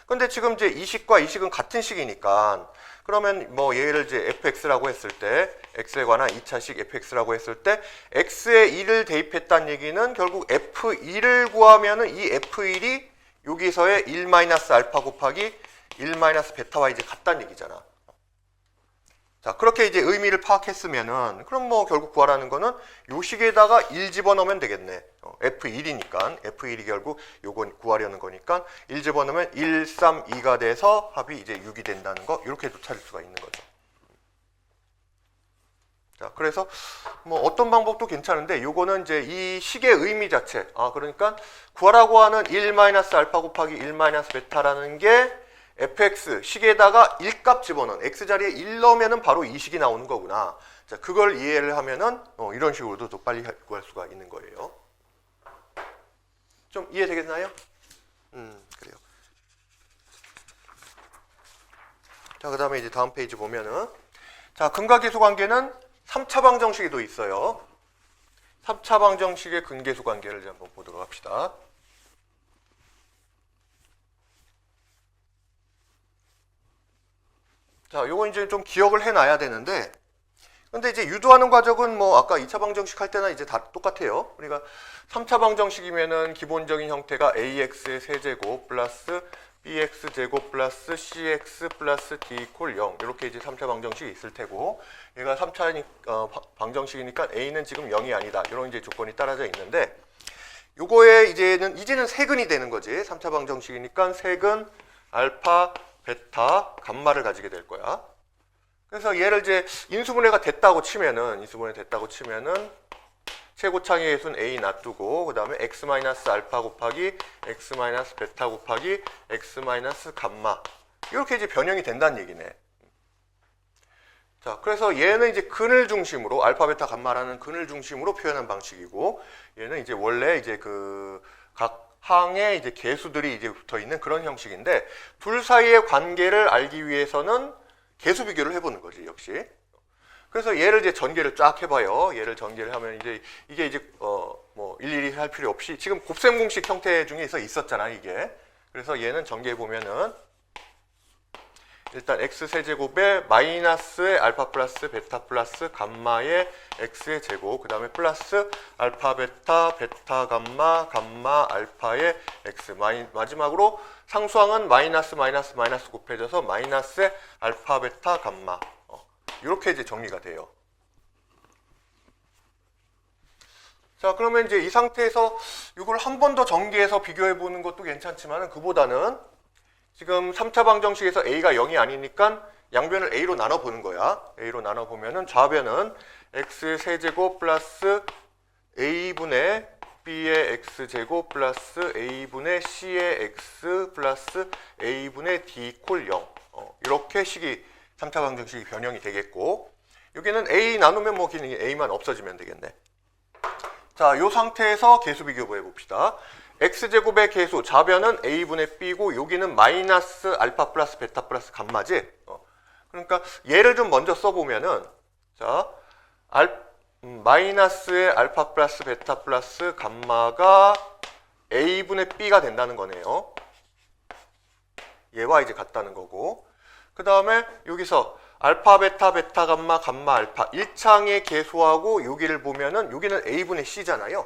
근데 지금 이제 이 식과 이 식은 같은 식이니까, 그러면 뭐 얘를 이제 fx라고 했을 때, x에 관한 2차식 fx라고 했을 때 x에 1을 대입했다는 얘기는 결국 f1을 구하면은 이 f1이 여기서의 1 마이너스 알파 곱하기 1 마이너스 베타와 이제 같다는 얘기잖아. 자, 그렇게 이제 의미를 파악했으면은 그럼 뭐 결국 구하라는 거는 요 식에다가 1 집어넣으면 되겠네. F1이니까 F1이 결국 요건 구하려는 거니까 1 집어넣으면 1, 3, 2가 돼서 합이 이제 6이 된다는 거, 이렇게도 찾을 수가 있는 거죠. 자, 그래서 뭐 어떤 방법도 괜찮은데 요거는 이제 이 식의 의미 자체, 그러니까 구하라고 하는 1 마이너스 알파 곱하기 1 마이너스 베타라는 게 fx 식에다가 1값 집어넣은 x자리에 1 넣으면은 바로 이 식이 나오는 거구나. 자, 그걸 이해를 하면은 이런 식으로도 더 빨리 구할 수가 있는 거예요. 좀 이해되겠나요? 그래요. 자, 그 다음에 이제 다음 페이지 보면은, 자, 근각계수 관계는 3차 방정식에도 있어요. 3차 방정식의 근계수 관계를 이제 한번 보도록 합시다. 자, 요거 이제 좀 기억을 해놔야 되는데, 근데 이제 유도하는 과정은 뭐 아까 2차 방정식 할 때나 이제 다 똑같아요. 그러니까 3차 방정식이면은 기본적인 형태가 ax의 세제곱 플러스 bx제곱 플러스 cx 플러스 d 이퀄 0, 이렇게 이제 3차 방정식이 있을 테고, 얘가 3차 방정식이니까 a는 지금 0이 아니다, 이런 이제 조건이 따라져 있는데, 요거에 이제는 세근이 되는 거지. 3차 방정식이니까 세근 알파 베타 감마를 가지게 될 거야. 그래서 얘를 이제 인수분해가 됐다고 치면은 최고창의 개수는 a 놔두고 그 다음에 x 마이너스 알파 곱하기 x 마이너스 베타 곱하기 x 마이너스 감마, 이렇게 이제 변형이 된다는 얘기네. 자, 그래서 얘는 이제 근을 중심으로 알파 베타 감마라는 근을 중심으로 표현한 방식이고, 얘는 이제 원래 이제 그 각 항에 이제 개수들이 이제 붙어 있는 그런 형식인데, 둘 사이의 관계를 알기 위해서는 개수 비교를 해보는 거지, 역시. 그래서 얘를 이제 전개를 쫙 해봐요. 얘를 전개를 하면 이게 이제 뭐 일일이 할 필요 없이 지금 곱셈 공식 형태 중에서 있었잖아, 이게. 그래서 얘는 전개해 보면은 일단 x 세제곱에 마이너스의 알파 플러스 베타 플러스 감마의 x의 제곱, 그 다음에 플러스 알파 베타 베타 감마 감마 알파의 x, 마지막으로 상수항은 마이너스 마이너스 마이너스 곱해져서 마이너스의 알파 베타 감마, 이렇게 이제 정리가 돼요. 자, 그러면 이제 이 상태에서 이걸 한 번 더 전개해서 비교해 보는 것도 괜찮지만 그보다는 지금 3차 방정식에서 a가 0이 아니니까 양변을 a로 나눠 보는 거야. a로 나눠 보면은 좌변은 x 세제곱 플러스 a분의 b의 x제곱 플러스 a분의 c의 x 플러스 a분의 d 이퀄 0. 이렇게 식이 3차 방정식이 변형이 되겠고, 여기는 a 나누면 뭐 기능이 a만 없어지면 되겠네. 자, 이 상태에서 계수 비교해 봅시다. x제곱의 계수, 좌변은 a분의 b고 여기는 마이너스 알파 플러스 베타 플러스 감마지. 그러니까 얘를 좀 먼저 써보면은, 자, 마이너스의 알파 플러스 베타 플러스 감마가 a분의 b가 된다는 거네요. 얘와 이제 같다는 거고, 그 다음에 여기서 알파 베타 베타 감마 감마 알파 1창의 계수하고 여기를 보면은 여기는 a분의 c잖아요.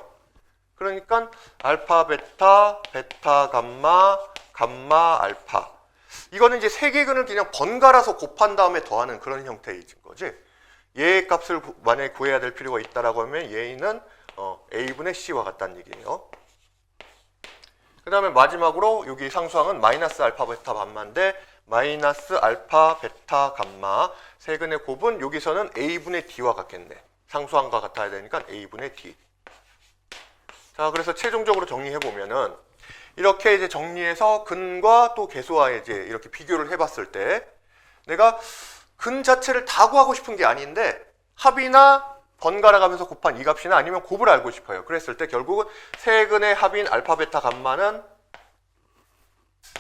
그러니까 알파 베타 베타 감마 감마 알파, 이거는 이제 세개근을 그냥 번갈아서 곱한 다음에 더하는 그런 형태인 거지. 얘의 값을 만약에 구해야 될 필요가 있다라고 하면 얘는 a분의 c와 같다는 얘기예요. 그 다음에 마지막으로 여기 상수항은 마이너스 알파 베타 감마인데 마이너스 알파 베타 감마 세근의 곱은 여기서는 a분의 d와 같겠네. 상수항과 같아야 되니까 a분의 d. 자, 그래서 최종적으로 정리해 보면은 이렇게 이제 정리해서 근과 또 계수와 이제 이렇게 비교를 해봤을 때 내가 근 자체를 다 구하고 싶은 게 아닌데 합이나 번갈아 가면서 곱한 이 값이나 아니면 곱을 알고 싶어요. 그랬을 때 결국은 세근의 합인 알파 베타 감마는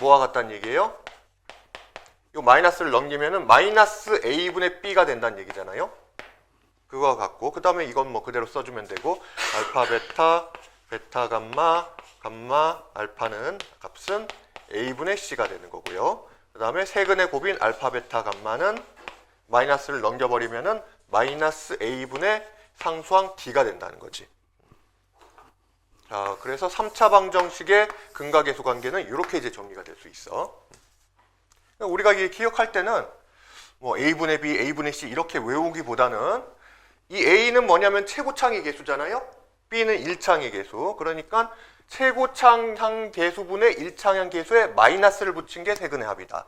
뭐와 같다는 얘기예요? 이 마이너스를 넘기면은 마이너스 a분의 b가 된다는 얘기잖아요. 그거와 같고, 그 다음에 이건 뭐 그대로 써주면 되고, 알파 베타 베타 감마 감마 알파는 값은 a분의 c가 되는 거고요. 그 다음에 세근의 곱인 알파 베타 감마는 마이너스를 넘겨버리면은 마이너스 a분의 상수항 d가 된다는 거지. 자, 그래서 3차 방정식의 근과 계수 관계는 이렇게 이제 정리가 될 수 있어. 우리가 이게 기억할 때는 뭐 a분의 b, a분의 c 이렇게 외우기보다는 이 a는 뭐냐면 최고창의 계수잖아요. b는 1창의 계수. 그러니까 최고창항 계수분의 1창항 계수에 마이너스를 붙인 게 세근의 합이다.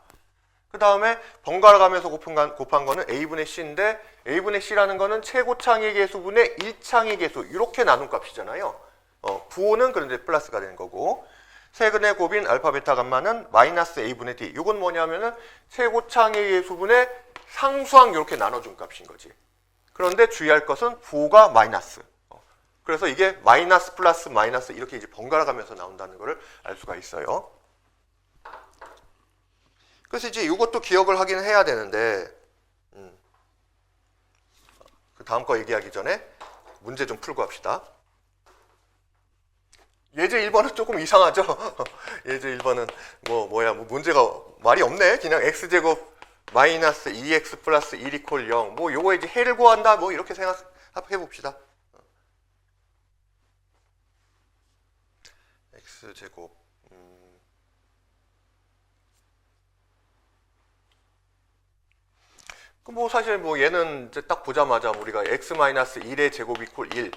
그 다음에 번갈아 가면서 곱한 거는 a분의 c인데 a분의 c라는 거는 최고창의 계수분의 1창의 계수, 이렇게 나눈 값이잖아요. 부호는 그런데 플러스가 되는 거고, 세근의 곱인 알파 베타 감마는 마이너스 a분의 d. 이건 뭐냐면은 최고창의 계수분의 상수항 이렇게 나눠준 값인 거지. 그런데 주의할 것은 부호가 마이너스. 그래서 이게 마이너스 플러스 마이너스 이렇게 이제 번갈아 가면서 나온다는 것을 알 수가 있어요. 그래서 이제 이것도 기억을 하긴 해야 되는데, 그 다음 거 얘기하기 전에 문제 좀 풀고 합시다. 예제 1번은 조금 이상하죠? 예제 1번은 뭐야, 문제가 말이 없네. 그냥 x제곱 마이너스 2x 플러스 1 이퀄 0. 뭐 요거 이제 해를 구한다. 뭐 이렇게 생각해 봅시다. x제곱 뭐 사실 뭐 얘는 이제 딱 보자마자 우리가 x-1의 제곱 이퀄 1,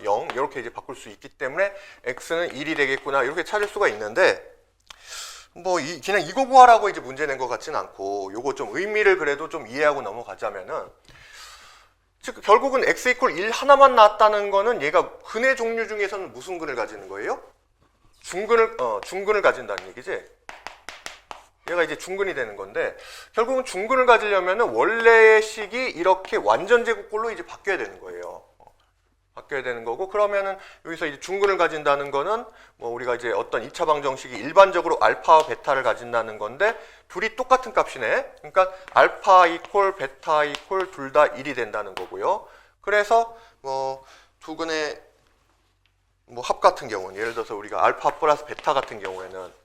0 이렇게 이제 바꿀 수 있기 때문에 x는 1이 되겠구나 이렇게 찾을 수가 있는데, 뭐 그냥 이거 구하라고 이제 문제 낸 것 같진 않고, 요거 좀 의미를 그래도 좀 이해하고 넘어가자면은, 즉 결국은 x 이퀄 1 하나만 나왔다는 거는 얘가 근의 종류 중에서는 무슨 근을 가지는 거예요? 중근을 가진다는 얘기지. 얘가 이제 중근이 되는 건데, 결국은 중근을 가지려면은 원래의 식이 이렇게 완전 제곱꼴로 이제 바뀌어야 되는 거예요. 바뀌어야 되는 거고, 그러면은 여기서 이제 중근을 가진다는 거는 뭐 우리가 이제 어떤 2차 방정식이 일반적으로 알파와 베타를 가진다는 건데 둘이 똑같은 값이네. 그러니까 알파 이퀄 베타 이퀄 둘 다 1이 된다는 거고요. 그래서 뭐 두 근의 뭐 합 같은 경우는 예를 들어서 우리가 알파 플러스 베타 같은 경우에는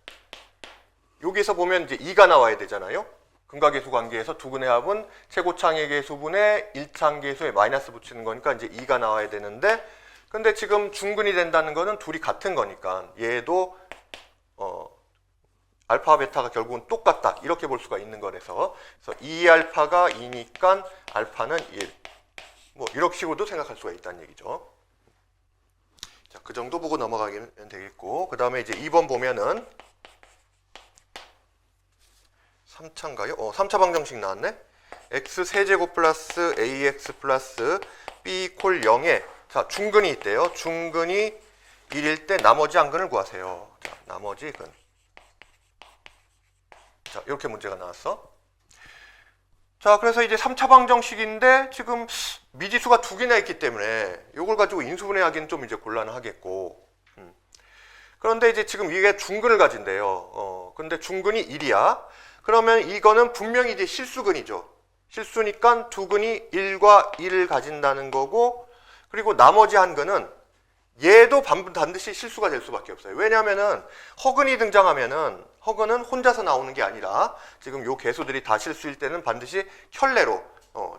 여기서 보면 이제 2가 나와야 되잖아요. 근과 계수 관계에서 두 근의 합은 최고창의 계수분의 1창 계수에 마이너스 붙이는 거니까 이제 2가 나와야 되는데, 근데 지금 중근이 된다는 거는 둘이 같은 거니까 얘도 알파 베타가 결국은 똑같다 이렇게 볼 수가 있는 거라서, 그래서 2알파가 2니까 알파는 1, 뭐 이렇게 식으로도 생각할 수가 있다는 얘기죠. 자, 그 정도 보고 넘어가면 되겠고, 그 다음에 이제 2번 보면은 3차인가요? 3차 방정식 나왔네. x 세제곱 플러스 ax 플러스 b 콜 0에 자, 중근이 있대요. 중근이 1일 때 나머지 한 근을 구하세요. 자, 나머지 근. 자, 이렇게 문제가 나왔어. 자, 그래서 이제 3차 방정식인데 지금 미지수가 두 개나 있기 때문에 이걸 가지고 인수분해하기는 좀 이제 곤란하겠고. 그런데 이제 지금 이게 중근을 가진대요. 근데 중근이 1이야. 그러면 이거는 분명히 이제 실수근이죠. 실수니까 두 근이 1과 1을 가진다는 거고, 그리고 나머지 한 근은 얘도 반드시 실수가 될 수밖에 없어요. 왜냐하면은 허근이 등장하면은 허근은 혼자서 나오는 게 아니라 지금 요 개수들이 다 실수일 때는 반드시 켤레로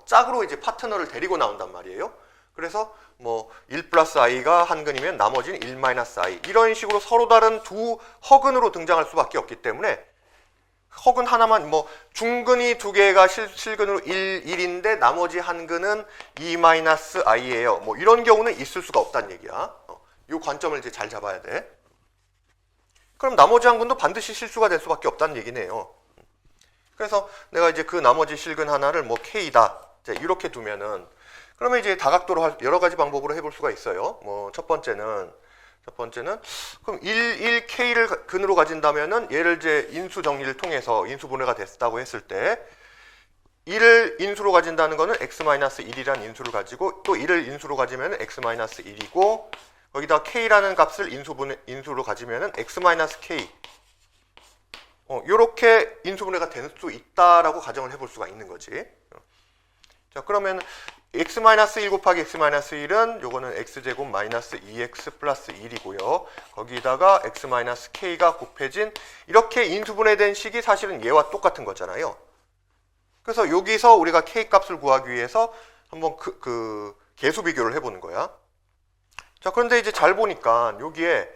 짝으로 이제 파트너를 데리고 나온단 말이에요. 그래서 뭐 1 플러스 i가 한 근이면 나머지는 1 마이너스 i 이런 식으로 서로 다른 두 허근으로 등장할 수밖에 없기 때문에 허근 하나만 뭐 중근이 두 개가 실근으로 1인데 나머지 한 근은 2 마이너스 i예요. 뭐 이런 경우는 있을 수가 없다는 얘기야. 이 관점을 이제 잘 잡아야 돼. 그럼 나머지 한 근도 반드시 실수가 될 수밖에 없다는 얘기네요. 그래서 내가 이제 그 나머지 실근 하나를 뭐 k다 이렇게 두면은 그러면 이제 다각도로 여러 가지 방법으로 해볼 수가 있어요. 뭐 첫 번째는 그럼 1k를 근으로 가진다면은 얘를 이제 인수 정리를 통해서 인수 분해가 됐다고 했을 때 1을 인수로 가진다는 거는 x-1이라는 인수를 가지고 또 1을 인수로 가지면 x-1이고 거기다 k라는 값을 인수로 가지면 x-k 요렇게 인수분해가 될 수 있다라고 가정을 해볼 수가 있는 거지. 자, 그러면 x-1 곱하기 x-1은 요거는 x제곱 마이너스 2x 플러스 1이고요. 거기다가 x-k가 곱해진 이렇게 인수분해된 식이 사실은 얘와 똑같은 거잖아요. 그래서 여기서 우리가 k 값을 구하기 위해서 한번 그 계수 비교를 해보는 거야. 자, 그런데 이제 잘 보니까 여기에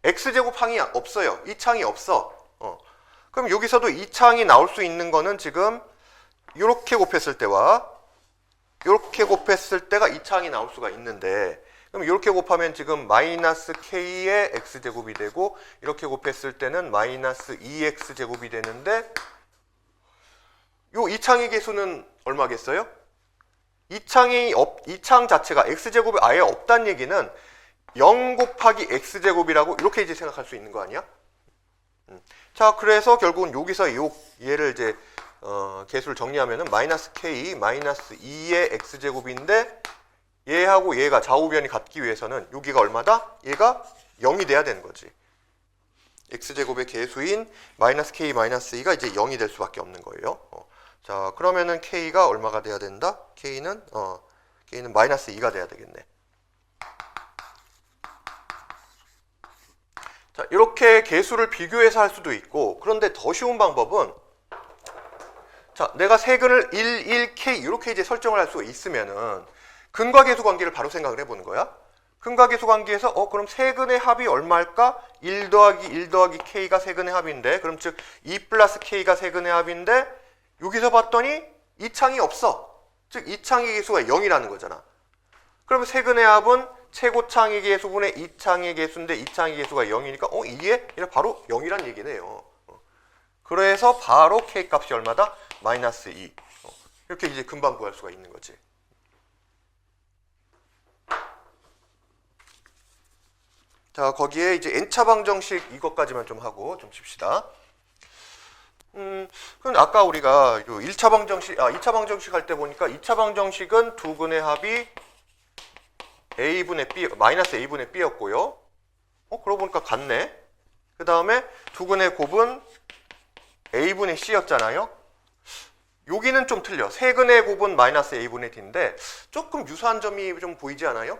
x제곱 항이 없어요. 이 창이 없어. 그럼 여기서도 이 창이 나올 수 있는 거는 지금 이렇게 곱했을 때와 이렇게 곱했을 때가 이 창이 나올 수가 있는데 그럼 이렇게 곱하면 지금 마이너스 k의 x제곱이 되고 이렇게 곱했을 때는 마이너스 2x제곱이 되는데 요 이 창의 개수는 얼마겠어요? 이 창 자체가 x제곱이 아예 없다는 얘기는 0 곱하기 x제곱이라고 이렇게 이제 생각할 수 있는 거 아니야? 자, 그래서 결국은 여기서 얘를 이제 개수를 정리하면은 마이너스 k 마이너스 2의 x제곱인데 얘하고 얘가 좌우변이 같기 위해서는 여기가 얼마다? 얘가 0이 돼야 되는 거지. x제곱의 개수인 마이너스 k 마이너스 2가 이제 0이 될 수밖에 없는 거예요. 자, 그러면은 k가 얼마가 돼야 된다? k는 마이너스 2가 돼야 되겠네. 자, 이렇게 개수를 비교해서 할 수도 있고, 그런데 더 쉬운 방법은 자, 내가 세근을 1, 1k 이렇게 이제 설정을 할 수 있으면은 근과 계수 관계를 바로 생각을 해보는 거야. 근과 계수 관계에서 그럼 세근의 합이 얼마일까? 1 더하기 1 더하기 k가 세근의 합인데 그럼 즉 2 플러스 k가 세근의 합인데 여기서 봤더니 이 창이 없어. 즉 이 창의 개수가 0이라는 거잖아. 그러면 세근의 합은 최고창의 개수분의 이 창의 개수인데 이 창의 개수가 0이니까 이게 바로 0이란 얘기네요. 그래서 바로 k 값이 얼마다? 마이너스 2. 이렇게 이제 금방 구할 수가 있는 거지. 자, 거기에 이제 n차 방정식 이것까지만 좀 하고 좀 칩시다. 그럼 아까 우리가 1차 방정식, 2차 방정식 할 때 보니까 2차 방정식은 두 근의 합이 a분의 b, 마이너스 a분의 b였고요. 그러고 보니까 같네. 그 다음에 두 근의 곱은 a분의 c였잖아요. 여기는 좀 틀려. 세 근의 곱은 마이너스 a분의 d인데 조금 유사한 점이 좀 보이지 않아요?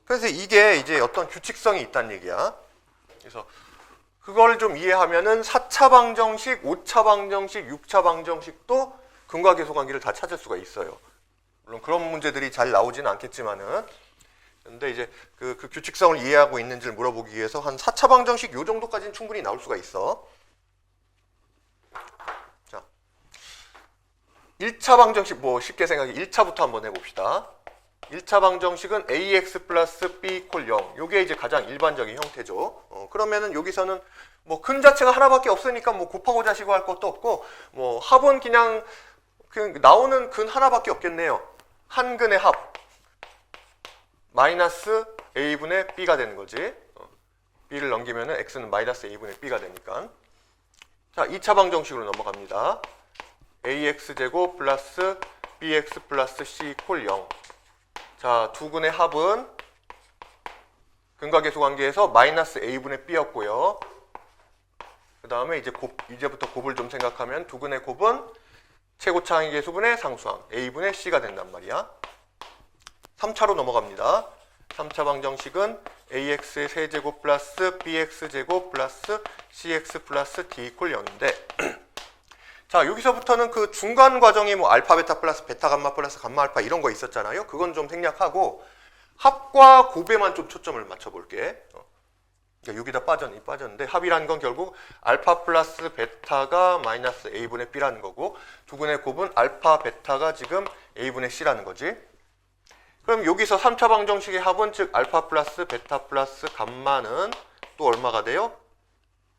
그래서 이게 이제 어떤 규칙성이 있다는 얘기야. 그래서 그걸 좀 이해하면은 4차 방정식, 5차 방정식, 6차 방정식도 근과 계수 관계를 다 찾을 수가 있어요. 물론 그런 문제들이 잘 나오지는 않겠지만은 근데 이제 그 규칙성을 이해하고 있는지를 물어보기 위해서 한 4차 방정식 요 정도까지는 충분히 나올 수가 있어. 자, 1차 방정식 뭐 쉽게 생각해 1차부터 한번 해봅시다. 1차 방정식은 ax 플러스 b 이퀄 0. 요게 이제 가장 일반적인 형태죠. 그러면은 여기서는 뭐 근 자체가 하나밖에 없으니까 뭐 곱하고 자시고 할 것도 없고, 뭐 합은 그냥 나오는 근 하나밖에 없겠네요. 한 근의 합 마이너스 a분의 b가 되는 거지. b를 넘기면은 x는 마이너스 a분의 b가 되니까. 자, 2차 방정식으로 넘어갑니다. ax제곱 플러스 bx 플러스 c 이퀄 0. 자, 두 근의 합은 근과계수 관계에서 마이너스 a분의 b였고요. 그 다음에 이제부터 곱을 좀 생각하면 두 근의 곱은 최고차항의 계수분의 상수항 a분의 c가 된단 말이야. 3차로 넘어갑니다. 3차 방정식은 ax의 세제곱 플러스 bx제곱 플러스 cx 플러스 d 이퀄 0인데 자, 여기서부터는 그 중간 과정이 뭐 알파 베타 플러스 베타 감마 플러스 감마 알파 이런 거 있었잖아요. 그건 좀 생략하고 합과 곱에만 좀 초점을 맞춰 볼게. 그러니까 여기다 빠졌는데 합이라는 건 결국 알파 플러스 베타가 마이너스 a분의 b라는 거고 두 근의 곱은 알파 베타가 지금 a분의 c라는 거지. 그럼 여기서 3차 방정식의 합은 즉 알파 플러스 베타 플러스 감마는 또 얼마가 돼요?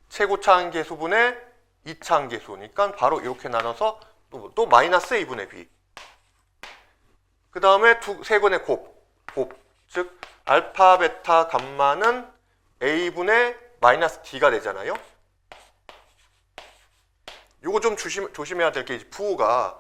최고차항 계수분의 2차항 계수니까 바로 이렇게 나눠서 또 마이너스 a분의 b. 그 다음에 세 근의 곱. 즉 알파 베타 감마는 a분의 마이너스 d가 되잖아요. 요거 좀 조심해야 될 게 부호가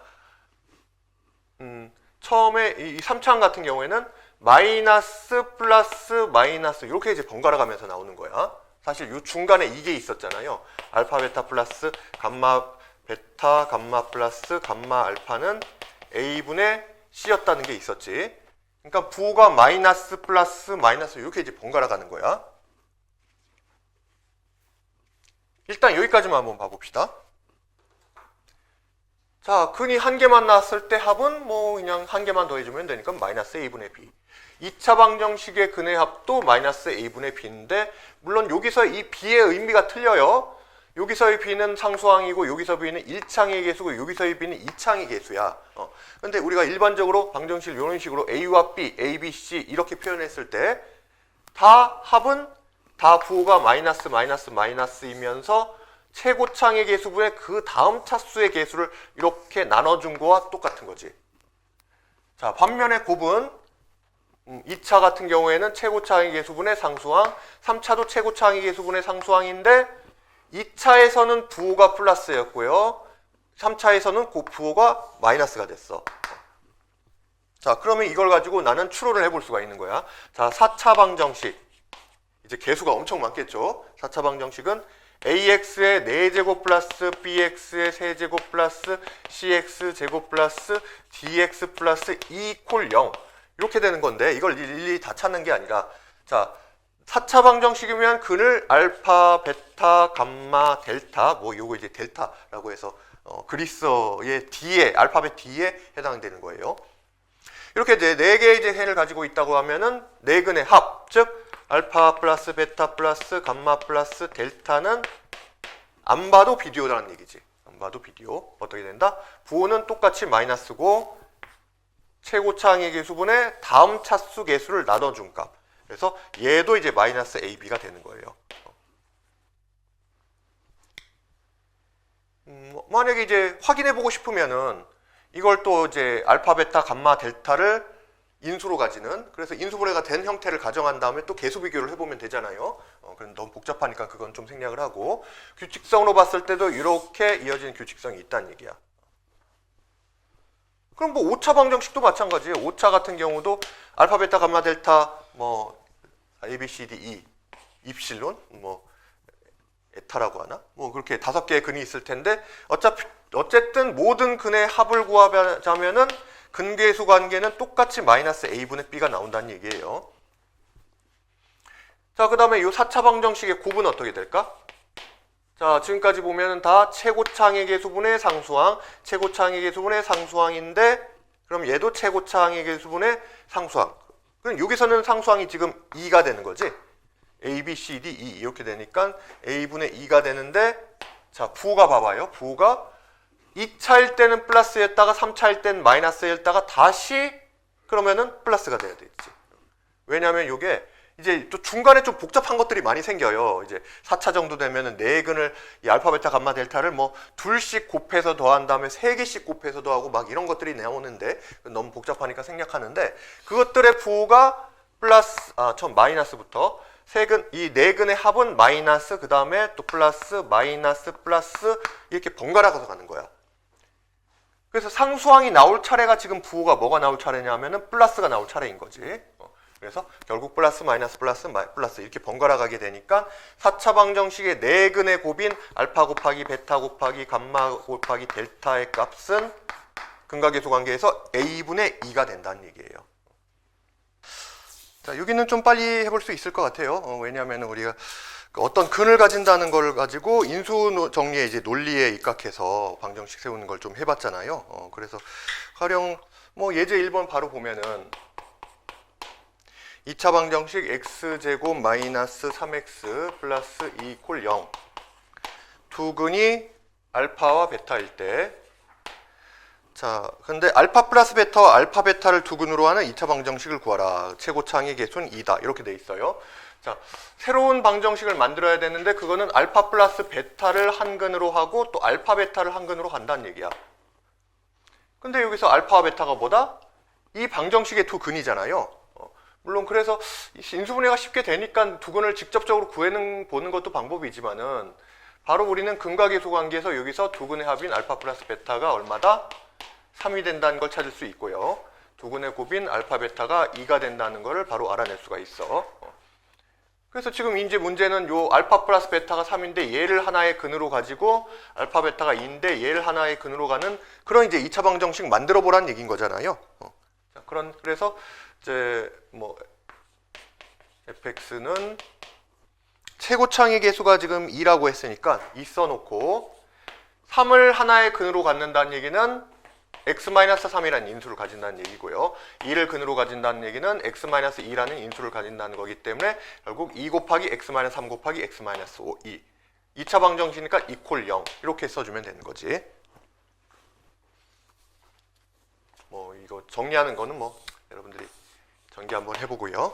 처음에 이 3차항 같은 경우에는 마이너스 플러스 마이너스 이렇게 이제 번갈아 가면서 나오는 거야. 사실 요 중간에 이게 있었잖아요. 알파 베타 플러스 감마 베타 감마 플러스 감마 알파는 a분의 c였다는 게 있었지. 그러니까 부호가 마이너스 플러스 마이너스 이렇게 이제 번갈아 가는 거야. 일단 여기까지만 한번 봐봅시다. 자, 근이 한 개만 나왔을 때 합은 뭐 그냥 한 개만 더해주면 되니까 마이너스 a분의 b. 2차 방정식의 근의 합도 마이너스 a분의 b인데 물론 여기서 이 b의 의미가 틀려요. 여기서의 b는 상수항이고 여기서 b는 1차항의 계수고 여기서의 b는 2차항의 계수야. 근데 우리가 일반적으로 방정식을 이런 식으로 a와 b, a, b, c 이렇게 표현했을 때 다 합은 다 부호가 마이너스 마이너스 마이너스이면서 최고차항의 계수분의 그 다음 차수의 계수를 이렇게 나눠준 거와 똑같은 거지. 자, 반면에 곱은 2차 같은 경우에는 최고차항의 계수분의 상수항, 3차도 최고차항의 계수분의 상수항인데 2차에서는 부호가 플러스였고요. 3차에서는 그 부호가 마이너스가 됐어. 자, 그러면 이걸 가지고 나는 추론을 해볼 수가 있는 거야. 자, 4차 방정식. 이제 계수가 엄청 많겠죠. 4차 방정식은 ax의 4제곱 플러스 bx의 세제곱 플러스 cx제곱 플러스 dx 플러스 2 이퀄 0 이렇게 되는 건데 이걸 일일이 다 찾는 게 아니라 자, 4차 방정식이면 근을 알파, 베타, 감마, 델타 뭐 요거 이제 델타라고 해서 그리스어의 D에 알파벳 D에 해당되는 거예요. 이렇게 이제 4개의 이제 해를 가지고 있다고 하면은 4근의 합, 즉 알파 플러스 베타 플러스 감마 플러스 델타는 안 봐도 비디오라는 얘기지. 안 봐도 비디오. 어떻게 된다? 부호는 똑같이 마이너스고 최고차항의 계수분의 다음 차수 계수를 나눠준 값. 그래서 얘도 이제 마이너스 AB가 되는 거예요. 만약에 이제 확인해 보고 싶으면은 이걸 또 이제 알파, 베타, 감마, 델타를 인수로 가지는 그래서 인수분해가 된 형태를 가정한 다음에 또 계수 비교를 해보면 되잖아요. 그럼 너무 복잡하니까 그건 좀 생략을 하고 규칙성으로 봤을 때도 이렇게 이어지는 규칙성이 있다는 얘기야. 그럼 뭐 5차 방정식도 마찬가지예요. 5차 같은 경우도 알파, 베타, 감마, 델타 뭐 A, B, C, D, E, 입실론 뭐 에타라고 하나? 뭐 그렇게 5개의 근이 있을 텐데 어쨌든 모든 근의 합을 구하자면은 근계수 관계는 똑같이 마이너스 a분의 b가 나온다는 얘기예요. 자, 그 다음에 이 4차 방정식의 곱은 어떻게 될까? 자, 지금까지 보면은 다 최고차항의 계수분의 상수항, 최고차항의 계수분의 상수항인데 그럼 얘도 최고차항의 계수분의 상수항. 그럼 여기서는 상수항이 지금 2가 되는 거지. A, B, C, D, E 이렇게 되니까 A분의 2가 되는데 자, 부호가 봐봐요. 부호가 2차일 때는 플러스였다가 3차일 때는 마이너스였다가 다시 그러면은 플러스가 돼야 되지. 왜냐하면 이게 이제 또 중간에 좀 복잡한 것들이 많이 생겨요. 이제 4차 정도 되면은 네근을 이 알파, 베타, 감마, 델타를 뭐 둘씩 곱해서 더한 다음에 3개씩 곱해서 더하고 막 이런 것들이 나오는데 너무 복잡하니까 생략하는데 그것들의 부호가 플러스 처음 마이너스부터 이 네근의 합은 마이너스 그 다음에 또 플러스 마이너스 플러스 이렇게 번갈아 가서 가는 거야. 그래서 상수항이 나올 차례가 지금 부호가 뭐가 나올 차례냐면은 플러스가 나올 차례인 거지. 그래서 결국 플러스 마이너스 플러스 플러스 이렇게 번갈아 가게 되니까 4차 방정식의 네근의 곱인 알파 곱하기 베타 곱하기 감마 곱하기 델타의 값은 근각계수 관계에서 a분의 2가 된다는 얘기예요. 자, 여기는 좀 빨리 해볼 수 있을 것 같아요. 왜냐하면 우리가 어떤 근을 가진다는 걸 가지고 인수 정리의 이제 논리에 입각해서 방정식 세우는 걸 좀 해봤잖아요. 그래서 가령 뭐 예제 1번 바로 보면은 2차 방정식 x제곱 마이너스 3x 플러스 2 콜 0 두 근이 알파와 베타일 때 자, 근데 알파 플러스 베타와 알파 베타를 두 근으로 하는 2차 방정식을 구하라. 최고차항의 개수는 2다. 이렇게 돼 있어요. 자, 새로운 방정식을 만들어야 되는데 그거는 알파 플러스 베타를 한 근으로 하고 또 알파 베타를 한 근으로 한다는 얘기야. 근데 여기서 알파와 베타가 뭐다? 이 방정식의 두 근이잖아요. 물론 그래서 인수분해가 쉽게 되니까 두 근을 직접적으로 보는 것도 방법이지만은 바로 우리는 근각계수 관계에서 여기서 두 근의 합인 알파 플러스 베타가 얼마다? 3이 된다는 걸 찾을 수 있고요. 두 근의 곱인 알파 베타가 2가 된다는 걸 바로 알아낼 수가 있어. 그래서 지금 이제 문제는 요 알파 플러스 베타가 3인데 얘를 하나의 근으로 가지고 알파 베타가 2인데 얘를 하나의 근으로 가는 그런 이제 2차 방정식 만들어 보라는 얘기인 거잖아요. 자, 그래서 이제 뭐 fx는 최고차항의 개수가 지금 2라고 했으니까 2 써놓고 3을 하나의 근으로 갖는다는 얘기는 x-3이라는 인수를 가진다는 얘기고요. 2를 근으로 가진다는 얘기는 x-2라는 인수를 가진다는 거기 때문에 결국 2 곱하기 x-3 곱하기 x-5 2 2차 방정식이니까 2 콜 0 이렇게 써주면 되는 거지. 뭐 이거 정리하는 거는 뭐 여러분들이 전개 한번 해보고요.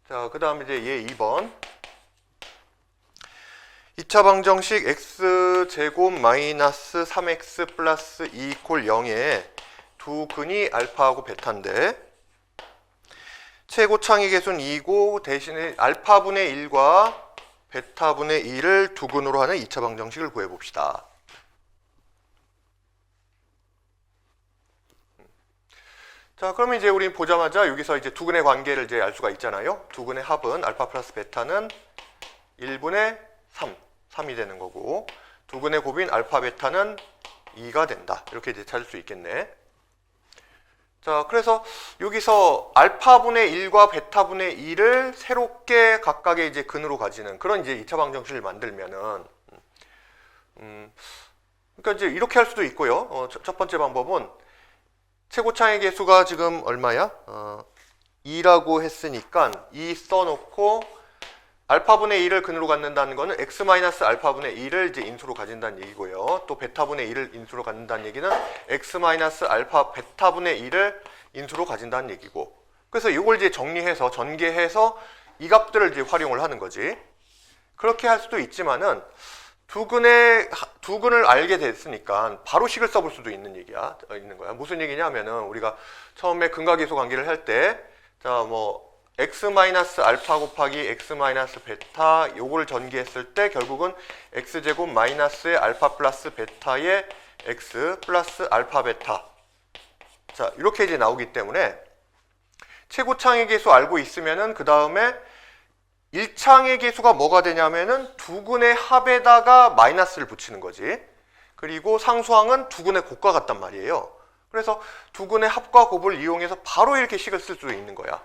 자, 그 다음에 이제 얘 2번 2차 방정식 x제곱 마이너스 3x 플러스 2 콜 0에 두 근이 알파하고 베타인데 최고차항의 개수는 2고 대신에 알파분의 1과 베타분의 2를 두 근으로 하는 2차 방정식을 구해봅시다. 자, 그러면 이제 우리 보자마자 여기서 이제 두 근의 관계를 이제 알 수가 있잖아요. 두 근의 합은 알파 플러스 베타는 1분의 3이 되는 거고 두 근의 곱인 알파 베타는 2가 된다. 이렇게 이제 찾을 수 있겠네. 자, 그래서 여기서 알파분의 1과 베타분의 2를 새롭게 각각의 이제 근으로 가지는 그런 이제 2차 방정식을 만들면은 그러니까 이제 이렇게 할 수도 있고요. 첫 번째 방법은 최고차항의 개수가 지금 얼마야? 2라고 했으니까 2 써놓고 알파분의 2를 근으로 갖는다는 거는 x-알파분의 2를 이제 인수로 가진다는 얘기고요. 또 베타분의 2를 인수로 갖는다는 얘기는 x-알파 베타분의 2를 인수로 가진다는 얘기고. 그래서 이걸 이제 정리해서 전개해서 이 값들을 이제 활용을 하는 거지. 그렇게 할 수도 있지만은 두 근을 알게 됐으니까 바로 식을 써볼 수도 있는 거야. 무슨 얘기냐면은 우리가 처음에 근각계수 관계를 할 때 자, 뭐 x-알파 곱하기 x-베타 요걸 전개했을 때 결국은 x제곱 마이너스의 알파 플러스 베타의 x 플러스 알파 베타 자 이렇게 이제 나오기 때문에 최고차항의 개수 알고 있으면은 그 다음에 1차항의 개수가 뭐가 되냐면은 두 근의 합에다가 마이너스를 붙이는 거지. 그리고 상수항은 두 근의 곱과 같단 말이에요. 그래서 두 근의 합과 곱을 이용해서 바로 이렇게 식을 쓸 수 있는 거야.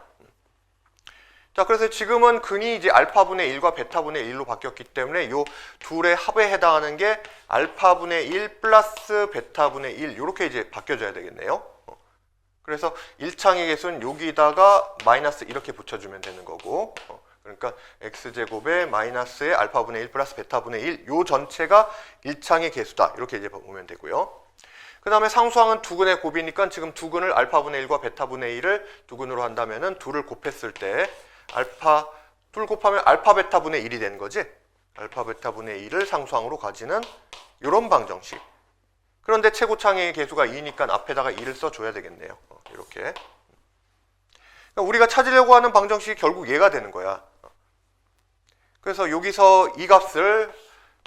자, 그래서 지금은 근이 이제 알파분의 1과 베타분의 1로 바뀌었기 때문에 요 둘의 합에 해당하는 게 알파분의 1 플러스 베타분의 1 이렇게 이제 바뀌어져야 되겠네요. 그래서 1차항의 개수는 여기다가 마이너스 이렇게 붙여주면 되는 거고 그러니까 x제곱에 마이너스의 알파분의 1 플러스 베타분의 1 요 전체가 1차항의 개수다 이렇게 이제 보면 되고요. 그 다음에 상수항은 두근의 곱이니까 지금 두근을 알파분의 1과 베타분의 1을 두근으로 한다면은 둘을 곱했을 때 둘 곱하면 알파 베타분의 1이 되는 거지. 알파 베타분의 1을 상수항으로 가지는 이런 방정식. 그런데 최고창의 개수가 2니까 앞에다가 2를 써줘야 되겠네요. 이렇게. 그러니까 우리가 찾으려고 하는 방정식이 결국 얘가 되는 거야. 그래서 여기서 이 값을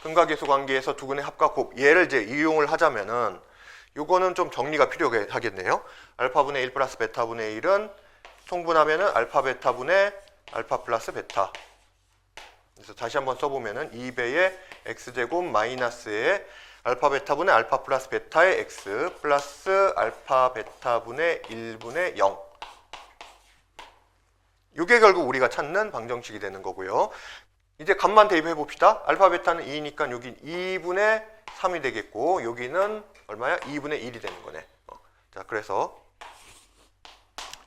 근과계수 관계에서 두근의 합과 곱 얘를 이제 이용을 하자면은 요거는 좀 정리가 필요하겠네요. 알파분의 1 플러스 베타분의 1은 통분하면은 알파 베타분의 알파 플러스 베타. 그래서 다시 한번 써보면은 2배의 x제곱 마이너스의 알파 베타분의 알파 플러스 베타의 x 플러스 알파 베타분의 1분의 0. 이게 결국 우리가 찾는 방정식이 되는 거고요. 이제 값만 대입해 봅시다. 알파 베타는 2니까 여기 2분의 3이 되겠고 여기는 얼마야? 2분의 1이 되는 거네. 자, 그래서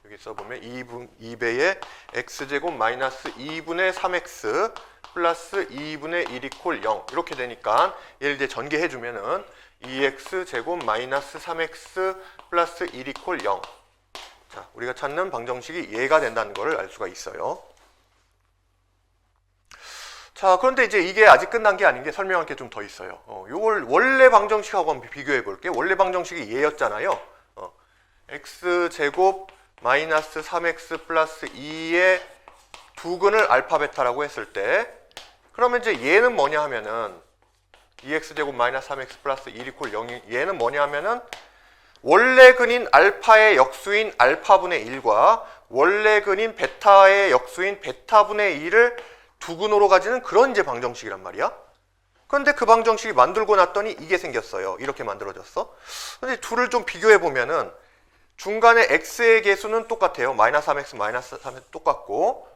여기 써보면 2배의 x제곱 마이너스 2분의 3x 플러스 2분의 1 이퀄 0 이렇게 되니까 얘를 이제 전개해주면은 2x제곱 마이너스 3x 플러스 1 이퀄 0. 자, 우리가 찾는 방정식이 얘가 된다는 것을 알 수가 있어요. 자, 그런데 이제 이게 아직 끝난 게 아닌 게 설명할 게 좀 더 있어요. 요걸 원래 방정식하고 한번 비교해 볼게요. 원래 방정식이 얘였잖아요. x제곱 마이너스 3x 플러스 2의 두근을 알파 베타라고 했을 때 그러면 이제 얘는 뭐냐 하면은 2x제곱 마이너스 3x 플러스 1 이퀄 0이 얘는 뭐냐 하면은 원래 근인 알파의 역수인 알파분의 1과 원래 근인 베타의 역수인 베타분의 1을 두근으로 가지는 그런 이제 방정식이란 말이야. 그런데 그 방정식이 만들고 났더니 이게 생겼어요. 이렇게 만들어졌어. 근데 둘을 좀 비교해 보면은 중간에 x의 개수는 똑같아요. 마이너스 3x 마이너스 3x 똑같고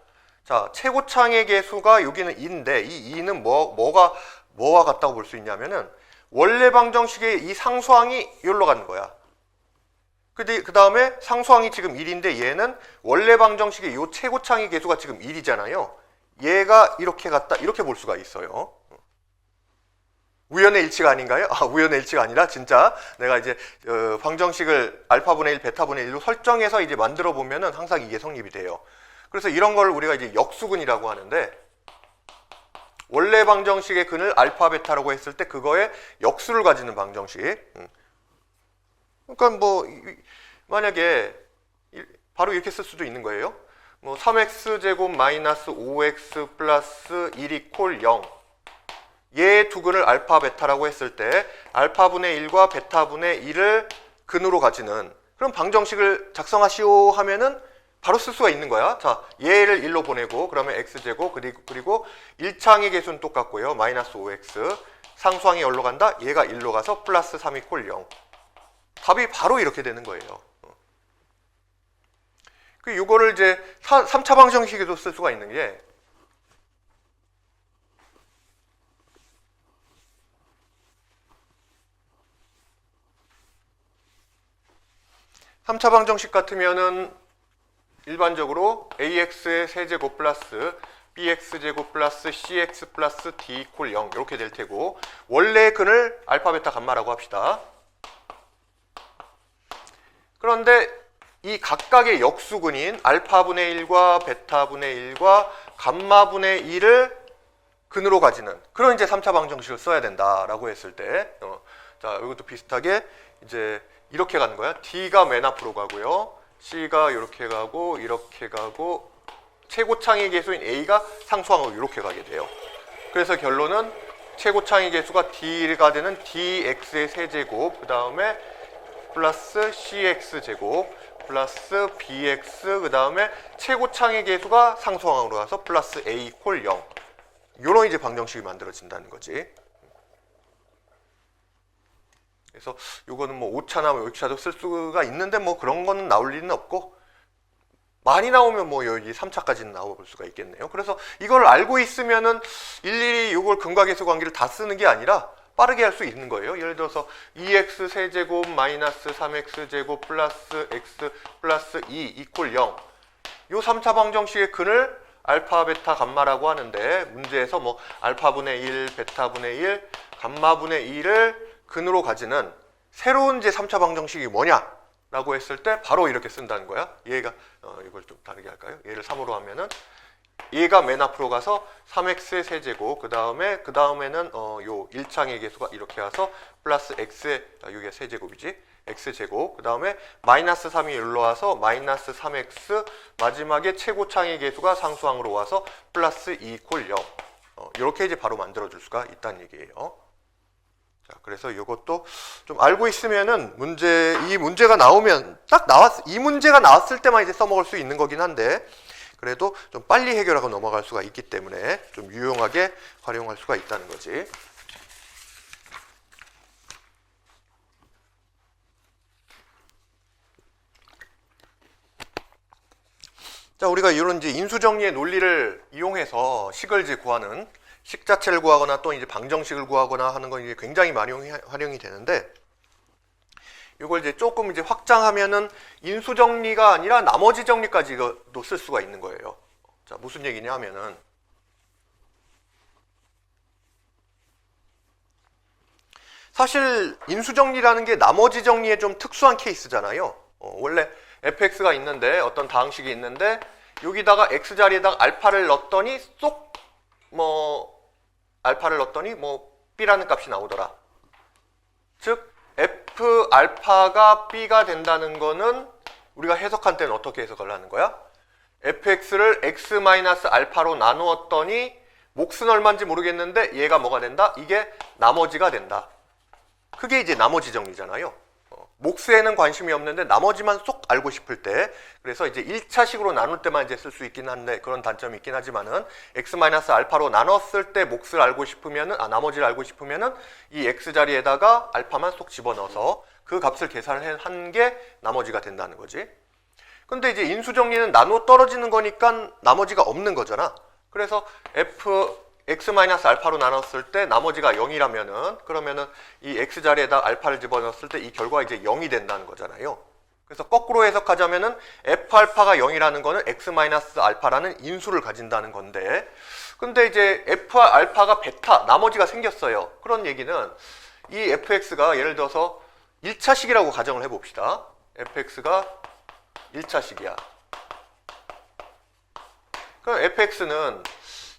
자, 최고창의 개수가 여기는 2인데 이 2는 뭐와 같다고 볼 수 있냐면은 원래 방정식의 이 상수항이 여기로 가는 거야. 그 다음에 상수항이 지금 1인데 얘는 원래 방정식의 이 최고창의 개수가 지금 1이잖아요. 얘가 이렇게 갔다 이렇게 볼 수가 있어요. 우연의 일치가 아닌가요? 우연의 일치가 아니라 진짜 내가 이제 방정식을 알파분의 1, 베타분의 1로 설정해서 이제 만들어 보면은 항상 이게 성립이 돼요. 그래서 이런 걸 우리가 이제 역수근이라고 하는데 원래 방정식의 근을 알파 베타라고 했을 때 그거에 역수를 가지는 방정식. 그러니까 뭐 만약에 바로 이렇게 쓸 수도 있는 거예요. 뭐 3x 제곱 마이너스 5x 플러스 1 이퀄 0. 얘 두 근을 알파 베타라고 했을 때 알파분의 1과 베타분의 1을 근으로 가지는 그런 방정식을 작성하시오 하면은 바로 쓸 수가 있는 거야. 자, 얘를 1로 보내고 그러면 x제곱 그리고 1창의 개수는 똑같고요. 마이너스 5x 상수항이 어디로 간다? 얘가 1로 가서 플러스 3 이퀄 0. 답이 바로 이렇게 되는 거예요. 이거를 이제 3차 방정식에도 쓸 수가 있는 게 3차 방정식 같으면은 일반적으로 ax의 세제곱 플러스 bx제곱 플러스 cx 플러스 d 이퀄 0 이렇게 될 테고 원래 근을 알파 베타 감마라고 합시다. 그런데 이 각각의 역수근인 알파분의 1과 베타분의 1과 감마분의 1을 근으로 가지는 그런 이제 3차 방정식을 써야 된다라고 했을 때 자, 이것도 비슷하게 이제 이렇게 가는 거야. d가 맨 앞으로 가고요. c가 이렇게 가고 이렇게 가고 최고창의 개수인 a가 상수항으로 이렇게 가게 돼요. 그래서 결론은 최고창의 개수가 d가 되는 dx의 세제곱 그 다음에 플러스 cx제곱 플러스 bx 그 다음에 최고창의 개수가 상수항으로 가서 플러스 a 이퀄 0 요런 이제 방정식이 만들어진다는 거지. 그래서 요거는 뭐 5차나 뭐 6차도 쓸 수가 있는데 뭐 그런 거는 나올 리는 없고 많이 나오면 뭐 여기 3차까지는 나와볼 수가 있겠네요. 그래서 이걸 알고 있으면은 일일이 요걸 근과계수 관계를 다 쓰는 게 아니라 빠르게 할 수 있는 거예요. 예를 들어서 2x 세제곱 마이너스 3x 제곱 플러스 x 플러스 2 이퀄 0 요 3차 방정식의 근을 알파 베타 감마라고 하는데 문제에서 뭐 알파분의 1 베타분의 1 감마분의 2를 근으로 가지는 새로운 이제 3차 방정식이 뭐냐? 라고 했을 때 바로 이렇게 쓴다는 거야. 얘가 이걸 좀 다르게 할까요? 얘를 3으로 하면은 얘가 맨 앞으로 가서 3x의 세제곱, 그 다음에는 요 1창의 계수가 이렇게 와서 플러스 x의 이게 세제곱이지, x제곱, 그 다음에 마이너스 3이 여기로 와서 마이너스 3x, 마지막에 최고창의 계수가 상수항으로 와서 플러스 2 이퀄 0. 이렇게 이제 바로 만들어줄 수가 있다는 얘기예요. 자, 그래서 이것도 좀 알고 있으면은 이 문제가 나오면 이 문제가 나왔을 때만 이제 써먹을 수 있는 거긴 한데, 그래도 좀 빨리 해결하고 넘어갈 수가 있기 때문에 좀 유용하게 활용할 수가 있다는 거지. 자, 우리가 이런 이제 인수정리의 논리를 이용해서 식을 이제 구하는, 식 자체를 구하거나 또 이제 방정식을 구하거나 하는 건 이제 굉장히 많이 활용이 되는데, 이걸 이제 조금 이제 확장하면은 인수정리가 아니라 나머지 정리까지도 쓸 수가 있는 거예요. 자, 무슨 얘기냐 하면은, 사실 인수정리라는 게 나머지 정리의 좀 특수한 케이스잖아요. 원래 fx가 있는데, 어떤 다항식이 있는데 여기다가 x 자리에다가 알파를 넣었더니 알파를 넣었더니 b라는 값이 나오더라. 즉 f 알파가 b가 된다는 거는 우리가 해석할 때는 어떻게 해석을 하는 거야? fx를 x 마이너스 알파로 나누었더니 몫은 얼마인지 모르겠는데 얘가 뭐가 된다? 이게 나머지가 된다. 그게 이제 나머지 정리잖아요. 몫에는 관심이 없는데 나머지만 쏙 알고 싶을 때, 그래서 이제 1차식으로 나눌 때만 이제 쓸 수 있긴 한데, 그런 단점이 있긴 하지만은 x 마이너스 알파로 나눴을 때 몫을 알고 싶으면은, 나머지를 알고 싶으면은 이 x 자리에다가 알파만 쏙 집어넣어서 그 값을 계산을 한 게 나머지가 된다는 거지. 근데 이제 인수정리는 나누어 떨어지는 거니까 나머지가 없는 거잖아. 그래서 x-알파로 나눴을 때 나머지가 0이라면은, 그러면은 이 x 자리에다 알파를 집어넣었을 때 이 결과가 이제 0이 된다는 거잖아요. 그래서 거꾸로 해석하자면은 f알파가 0이라는 거는 x-알파라는 인수를 가진다는 건데, 근데 이제 f알파가 베타, 나머지가 생겼어요. 그런 얘기는 이 fx가 예를 들어서 1차식이라고 가정을 해봅시다. fx가 1차식이야. 그럼 fx는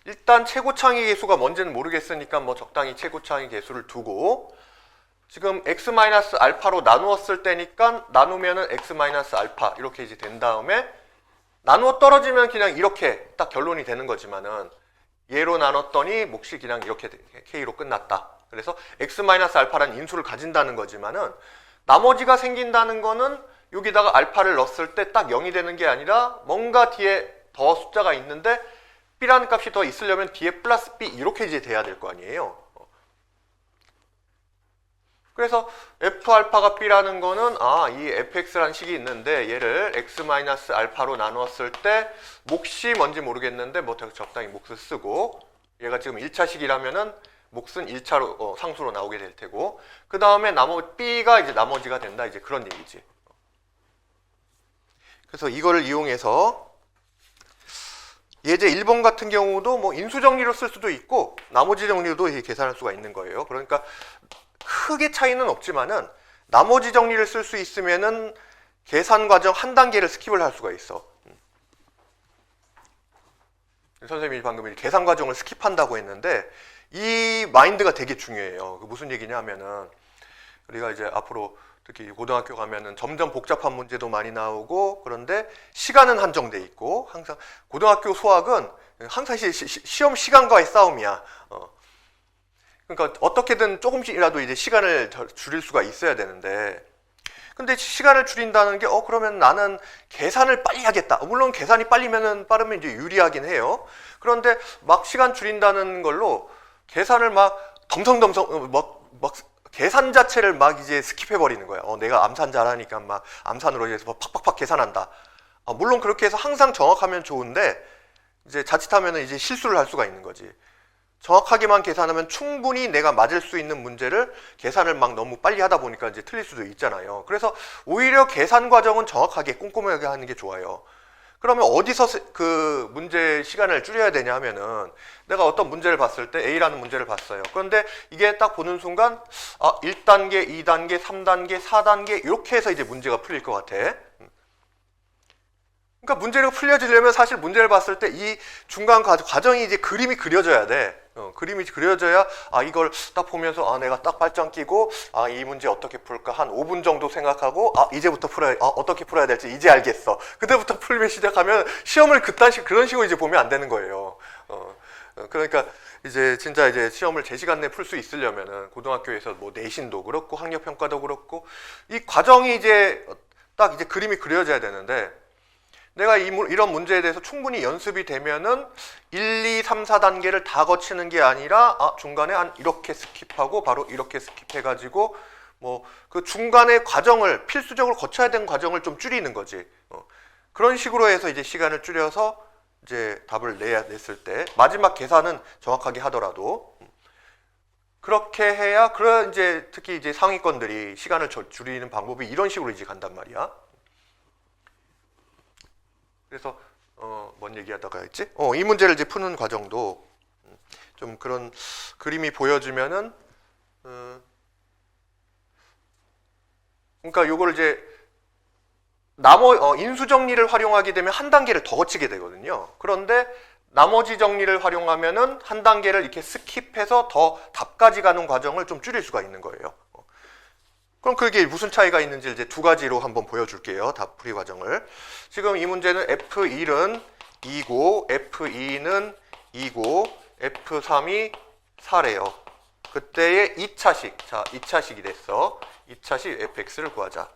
일단 최고창의 계수가 뭔지는 모르겠으니까 적당히 최고창의 계수를 두고, 지금 x-알파로 나누었을 때니까 나누면은 x-알파 이렇게 이제 된 다음에, 나누어 떨어지면 그냥 이렇게 딱 결론이 되는 거지만은 얘로 나눴더니 몫이 그냥 이렇게 k로 끝났다. 그래서 x-알파라는 인수를 가진다는 거지만은 나머지가 생긴다는 거는 여기다가 알파를 넣었을 때 딱 0이 되는 게 아니라 뭔가 뒤에 더 숫자가 있는데 b라는 값이 더 있으려면 뒤에 플러스 b 이렇게 이제 돼야 될 거 아니에요. 그래서 f알파가 b라는 거는 이 fx라는 식이 있는데 얘를 x-알파로 나누었을 때 몫이 뭔지 모르겠는데 적당히 몫을 쓰고, 얘가 지금 1차식이라면은 몫은 1차로 상수로 나오게 될 테고, 그 다음에 b가 이제 나머지가 된다, 이제 그런 얘기지. 그래서 이거를 이용해서 예제 1번 같은 경우도 인수정리로 쓸 수도 있고 나머지 정리로도 계산할 수가 있는 거예요. 그러니까 크게 차이는 없지만은 나머지 정리를 쓸 수 있으면은 계산 과정 한 단계를 스킵을 할 수가 있어. 선생님이 방금 계산 과정을 스킵한다고 했는데 이 마인드가 되게 중요해요. 무슨 얘기냐 하면은, 우리가 이제 앞으로 특히 고등학교 가면은 점점 복잡한 문제도 많이 나오고, 그런데 시간은 한정돼 있고, 항상 고등학교 수학은 항상 시험 시간과의 싸움이야. 그러니까 어떻게든 조금씩이라도 이제 시간을 줄일 수가 있어야 되는데, 근데 시간을 줄인다는 게 그러면 나는 계산을 빨리 하겠다. 물론 계산이 빠르면 이제 유리하긴 해요. 그런데 막 시간 줄인다는 걸로 계산을 덩성덩성 계산 자체를 이제 스킵해 버리는 거야. 내가 암산 잘하니까 암산으로 해서 팍팍팍 계산한다. 물론 그렇게 해서 항상 정확하면 좋은데 이제 자칫하면 이제 실수를 할 수가 있는 거지. 정확하게만 계산하면 충분히 내가 맞을 수 있는 문제를 계산을 너무 빨리 하다 보니까 이제 틀릴 수도 있잖아요. 그래서 오히려 계산 과정은 정확하게 꼼꼼하게 하는 게 좋아요. 그러면 어디서 그 문제 시간을 줄여야 되냐 하면은 내가 어떤 문제를 봤을 때 A라는 문제를 봤어요. 그런데 이게 딱 보는 순간 1단계, 2단계, 3단계, 4단계 이렇게 해서 이제 문제가 풀릴 것 같아. 그러니까 문제가 풀려지려면 사실 문제를 봤을 때 이 중간 과정이 이제 그림이 그려져야 돼. 그림이 그려져야 이걸 딱 보면서 내가 딱 발전 끼고 이 문제 어떻게 풀까 한 5분 정도 생각하고 이제부터 어떻게 풀어야 될지 이제 알겠어. 그때부터 풀기 시작하면 시험을 그런 식으로 이제 보면 안 되는 거예요. 그러니까 이제 진짜 이제 시험을 제 시간 내에 풀 수 있으려면은 고등학교에서 뭐 내신도 그렇고 학력 평가도 그렇고 이 과정이 이제 딱 이제 그림이 그려져야 되는데 내가 이런 문제에 대해서 충분히 연습이 되면은 1, 2, 3, 4단계를 다 거치는 게 아니라 중간에 이렇게 스킵하고 바로 이렇게 스킵해가지고 뭐 그 중간의 과정을 필수적으로 거쳐야 되는 과정을 좀 줄이는 거지. 그런 식으로 해서 이제 시간을 줄여서 이제 답을 냈을 때 마지막 계산은 정확하게 하더라도 그렇게 해야 이제 특히 이제 상위권들이 시간을 줄이는 방법이 이런 식으로 이제 간단 말이야. 그래서 뭔 얘기하다가 했지? 이 문제를 이제 푸는 과정도 좀 그런 그림이 보여지면은 그러니까 요거를 이제 인수 정리를 활용하게 되면 한 단계를 더 거치게 되거든요. 그런데 나머지 정리를 활용하면은 한 단계를 이렇게 스킵해서 더 답까지 가는 과정을 좀 줄일 수가 있는 거예요. 그럼 그게 무슨 차이가 있는지 이제 두 가지로 한번 보여줄게요. 답풀이 과정을. 지금 이 문제는 F1은 2고 F2는 2고 F3이 4래요. 그때의 2차식. 자, 2차식이 됐어. 2차식 fx를 구하자.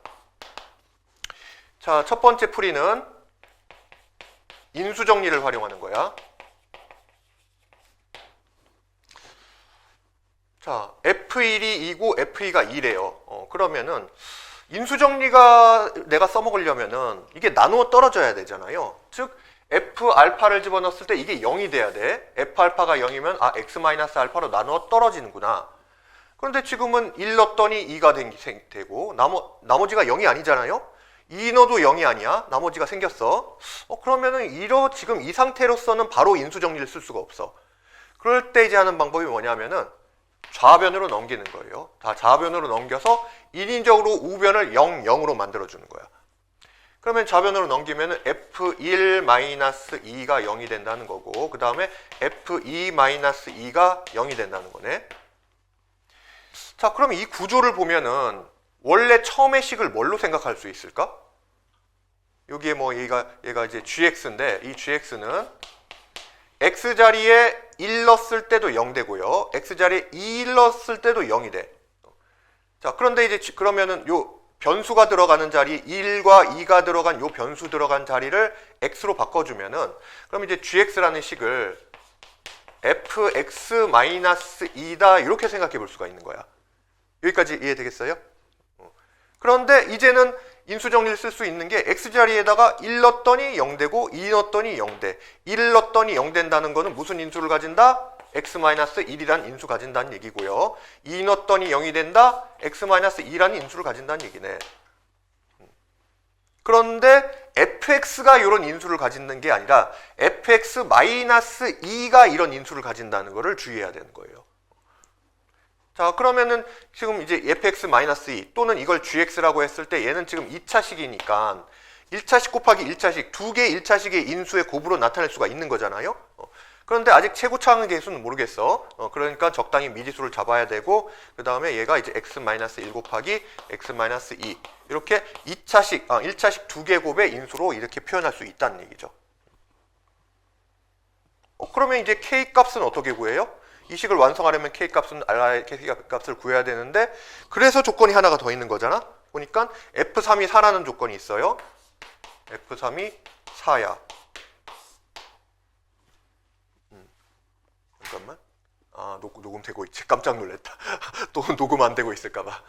자, 첫 번째 풀이는 인수 정리를 활용하는 거야. 자, F1이 2고 F2가 2래요. 그러면은 인수정리가 내가 써먹으려면은 이게 나누어 떨어져야 되잖아요. 즉 F 알파를 집어넣었을 때 이게 0이 돼야 돼. F 알파가 0이면 X 마이너스 알파로 나누어 떨어지는구나. 그런데 지금은 1 넣었더니 2가 되고 나머지가 0이 아니잖아요. 2 넣어도 0이 아니야. 나머지가 생겼어. 그러면은 지금 이 상태로서는 바로 인수정리를 쓸 수가 없어. 그럴 때 이제 하는 방법이 뭐냐면은 좌변으로 넘기는 거예요. 다 좌변으로 넘겨서 인위적으로 우변을 0, 0으로 만들어주는 거야. 그러면 좌변으로 넘기면 F1-2가 0이 된다는 거고 그 다음에 F2-2가 0이 된다는 거네. 자, 그럼 이 구조를 보면은 원래 처음의 식을 뭘로 생각할 수 있을까? 여기에 뭐 얘가 이제 gx인데 이 gx는 x자리에 1 넣었을 때도 0 되고요. x자리에 2 넣었을 때도 0이 돼. 자, 그런데 이제 그러면은 요 변수가 들어가는 자리 1과 2가 들어간 요 변수 들어간 자리를 x로 바꿔주면은 그럼 이제 gx라는 식을 fx-2다 이렇게 생각해 볼 수가 있는 거야. 여기까지 이해되겠어요? 그런데 이제는 인수정리를 쓸 수 있는 게 x자리에다가 1 넣었더니 0 되고 2 넣었더니 0 돼. 1 넣었더니 0 된다는 거는 무슨 인수를 가진다? x-1이라는 인수 가진다는 얘기고요. 2 넣었더니 0이 된다? x-2라는 인수를 가진다는 얘기네. 그런데 fx가 이런 인수를 가지는 게 아니라 fx-2가 이런 인수를 가진다는 거를 주의해야 되는 거예요. 자, 그러면은 지금 이제 fx-2 또는 이걸 gx라고 했을 때 얘는 지금 2차식이니까 1차식 곱하기 1차식 두 개의 1차식의 인수의 곱으로 나타낼 수가 있는 거잖아요. 그런데 아직 최고차항의 개수는 모르겠어. 그러니까 적당히 미지수를 잡아야 되고 그 다음에 얘가 이제 x-1 곱하기 x-2 이렇게 1차식 두 개 곱의 인수로 이렇게 표현할 수 있다는 얘기죠. 그러면 이제 k 값은 어떻게 구해요? 이 식을 완성하려면 k 값은 k 값을 구해야 되는데 그래서 조건이 하나가 더 있는 거잖아. 보니까 f3이 4라는 조건이 있어요. f3이 4야. 잠깐만. 녹음되고 있지. 깜짝 놀랐다. 또 녹음 안 되고 있을까봐.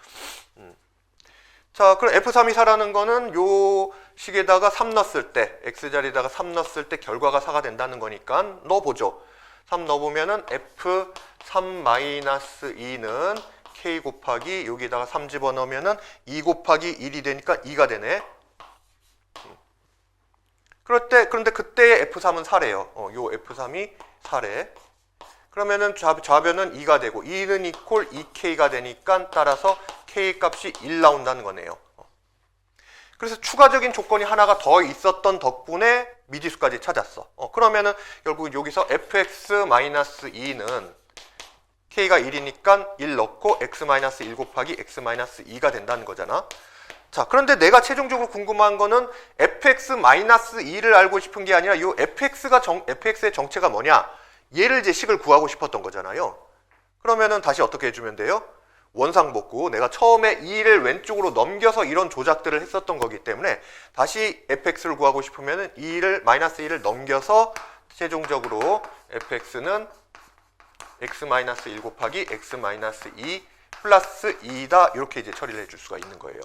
자, 그럼 F3이 4라는 거는 요 식에다가 3 넣었을 때, X자리에다가 3 넣었을 때 결과가 4가 된다는 거니까 넣어보죠. 3 넣어보면은 F3-2는 K 곱하기 여기다가 3 집어넣으면은 2 곱하기 1이 되니까 2가 되네. 그런데 그때의 F3은 4래요. 요 F3이 4래. 그러면은 좌변은 2가 되고 2는 이퀄 2K가 되니까 따라서 K 값이 1 나온다는 거네요. 그래서 추가적인 조건이 하나가 더 있었던 덕분에 미지수까지 찾았어. 그러면은 결국 여기서 fx-2는 K가 1이니까 1 넣고 x-1 곱하기 x-2가 된다는 거잖아. 자, 그런데 내가 최종적으로 궁금한 거는 fx-2를 알고 싶은 게 아니라 이 fx의 정체가 뭐냐? 얘를 제 식을 구하고 싶었던 거잖아요. 그러면은 다시 어떻게 해주면 돼요? 원상복구. 내가 처음에 2를 왼쪽으로 넘겨서 이런 조작들을 했었던 거기 때문에 다시 fx를 구하고 싶으면은 2를 넘겨서 최종적으로 fx는 x-1 곱하기 x-2 플러스 2다. 이렇게 이제 처리를 해줄 수가 있는 거예요.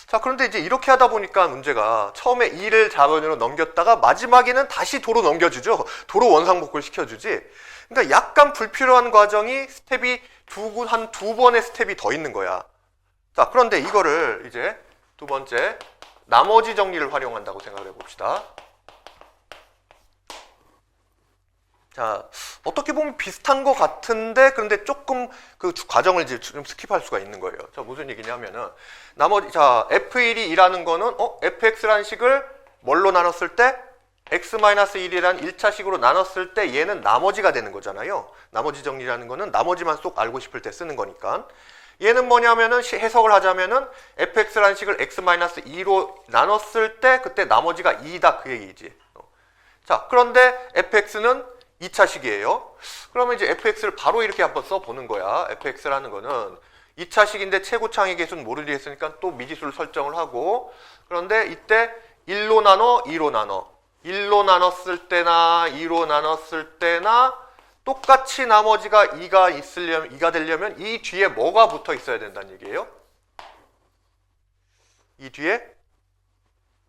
자, 그런데 이제 이렇게 하다 보니까 문제가 처음에 2를 좌변으로 넘겼다가 마지막에는 다시 도로 넘겨주죠. 도로 원상복구를 시켜주지. 그러니까 약간 불필요한 과정이 한 두 번의 스텝이 더 있는 거야. 자, 그런데 이거를 이제 두 번째 나머지 정리를 활용한다고 생각을 해봅시다. 자, 어떻게 보면 비슷한 것 같은데 그런데 조금 그 과정을 이제 좀 스킵할 수가 있는 거예요. 자, 무슨 얘기냐면은 자, F1이 2라는 거는 fx라는 식을 뭘로 나눴을 때 x-1이라는 1차식으로 나눴을 때 얘는 나머지가 되는 거잖아요. 나머지 정리라는 거는 나머지만 쏙 알고 싶을 때 쓰는 거니까. 얘는 뭐냐면은 해석을 하자면은 fx라는 식을 x-2로 나눴을 때 그때 나머지가 2다 그 얘기지. 자, 그런데 fx는 2차식이에요. 그러면 이제 fx를 바로 이렇게 한번 써보는 거야. fx라는 거는 2차식인데 최고창의 개수는 모르게 했으니까 또 미지수를 설정을 하고, 그런데 이때 1로 나눠, 2로 나눠. 1로 나눴을 때나 2로 나눴을 때나 똑같이 나머지가 2가 되려면 이 뒤에 뭐가 붙어 있어야 된다는 얘기예요? 이 뒤에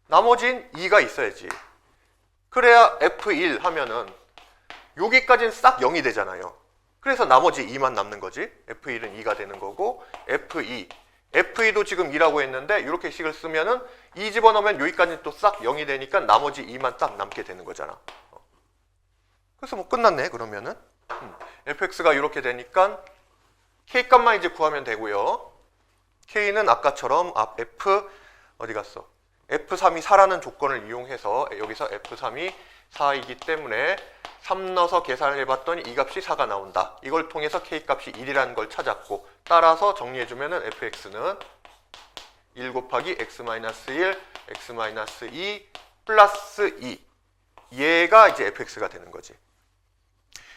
나머지인 2가 있어야지. 그래야 F1 하면은 여기까지는 싹 0이 되잖아요. 그래서 나머지 2만 남는 거지. F1은 2가 되는 거고, F2도 지금 2라고 했는데 이렇게 식을 쓰면은 2 집어넣으면 여기까지는 또 싹 0이 되니까 나머지 2만 딱 남게 되는 거잖아. 그래서 뭐 끝났네 그러면은. fx가 이렇게 되니까 k값만 이제 구하면 되고요. k는 아까처럼 f 어디 갔어? f3이 4라는 조건을 이용해서 여기서 f3이 4이기 때문에 3 넣어서 계산을 해봤더니 이 값이 4가 나온다. 이걸 통해서 k값이 1이라는 걸 찾았고, 따라서 정리해주면은 fx는 1 곱하기 x-1, x-2 플러스 2. 얘가 이제 fx가 되는 거지.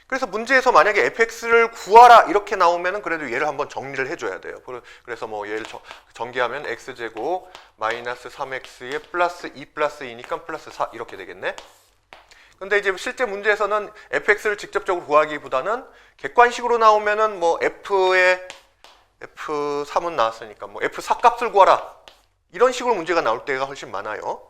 그래서 문제에서 만약에 fx를 구하라 이렇게 나오면은 그래도 얘를 한번 정리를 해줘야 돼요. 그래서 뭐 얘를 전개하면 x제곱 마이너스 3x에 플러스 2 플러스 2니까 플러스 4 이렇게 되겠네. 근데 이제 실제 문제에서는 fx를 직접적으로 구하기보다는 객관식으로 나오면은 뭐 f3은 나왔으니까 뭐 f4 값을 구하라 이런 식으로 문제가 나올 때가 훨씬 많아요.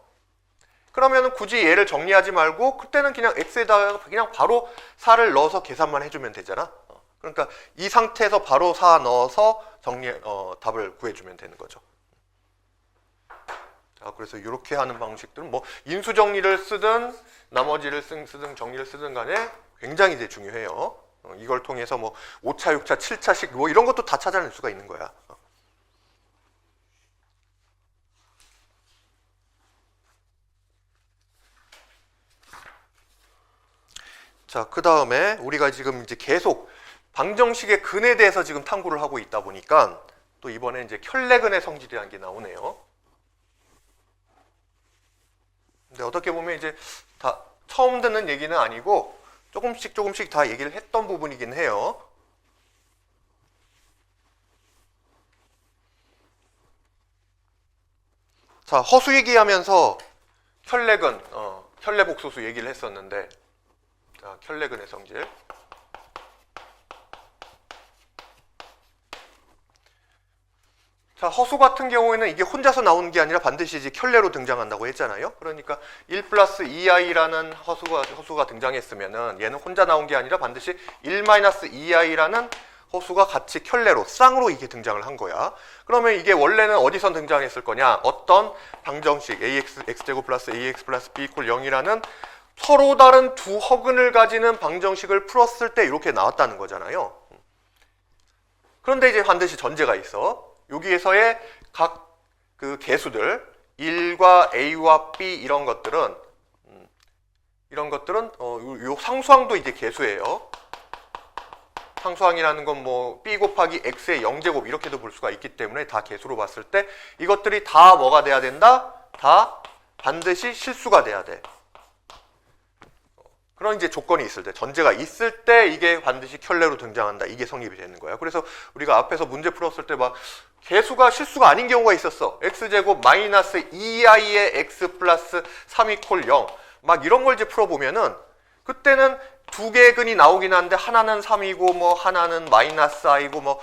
그러면은 굳이 얘를 정리하지 말고 그때는 그냥 x에다가 그냥 바로 4를 넣어서 계산만 해주면 되잖아. 그러니까 이 상태에서 바로 4 넣어서 답을 구해주면 되는 거죠. 자, 그래서 이렇게 하는 방식들은 뭐 인수 정리를 쓰든 나머지를 쓰든 정리를 쓰든 간에 굉장히 이제 중요해요. 이걸 통해서 뭐 5차, 6차, 7차식 뭐 이런 것도 다 찾아낼 수가 있는 거야. 자, 그 다음에 우리가 지금 이제 계속 방정식의 근에 대해서 지금 탐구를 하고 있다 보니까 또 이번에 이제 혈내근의 성질이라는 게 나오네요. 근데 어떻게 보면 이제 다 처음 듣는 얘기는 아니고 조금씩 다 얘기를 했던 부분이긴 해요. 자, 허수 얘기하면서 혈내근, 혈내복소수 얘기를 했었는데, 자, 혈내근의 성질. 자, 허수 같은 경우에는 이게 혼자서 나오는 게 아니라 반드시 이제 혈내로 등장한다고 했잖아요. 그러니까 1 플러스 2i라는 허수가 등장했으면은 얘는 혼자 나온 게 아니라 반드시 1 마이너스 2i라는 허수가 같이 켤레로 쌍으로 이게 등장을 한 거야. 그러면 이게 원래는 어디서 등장했을 거냐? 어떤 방정식 ax x제곱 플러스 ax 플러스 b 이퀄 0이라는 서로 다른 두 허근을 가지는 방정식을 풀었을 때 이렇게 나왔다는 거잖아요. 그런데 이제 반드시 전제가 있어. 여기에서의 각 그 개수들 1과 a와 b 이런 것들은 요 상수항도 이제 개수예요. 상수항이라는 건 뭐 b 곱하기 x의 0제곱 이렇게도 볼 수가 있기 때문에 다 개수로 봤을 때 이것들이 다 뭐가 돼야 된다? 다 반드시 실수가 돼야 돼. 그런 이제 조건이 있을 때, 전제가 있을 때 이게 반드시 켤레로 등장한다. 이게 성립이 되는 거야. 그래서 우리가 앞에서 문제 풀었을 때 막 개수가 실수가 아닌 경우가 있었어. x제곱 마이너스 2i의 x 플러스 3 이퀄 0. 막 이런 걸 이제 풀어보면은 그때는 두 개의 근이 나오긴 하는데 하나는 3이고 뭐 하나는 마이너스 i고 뭐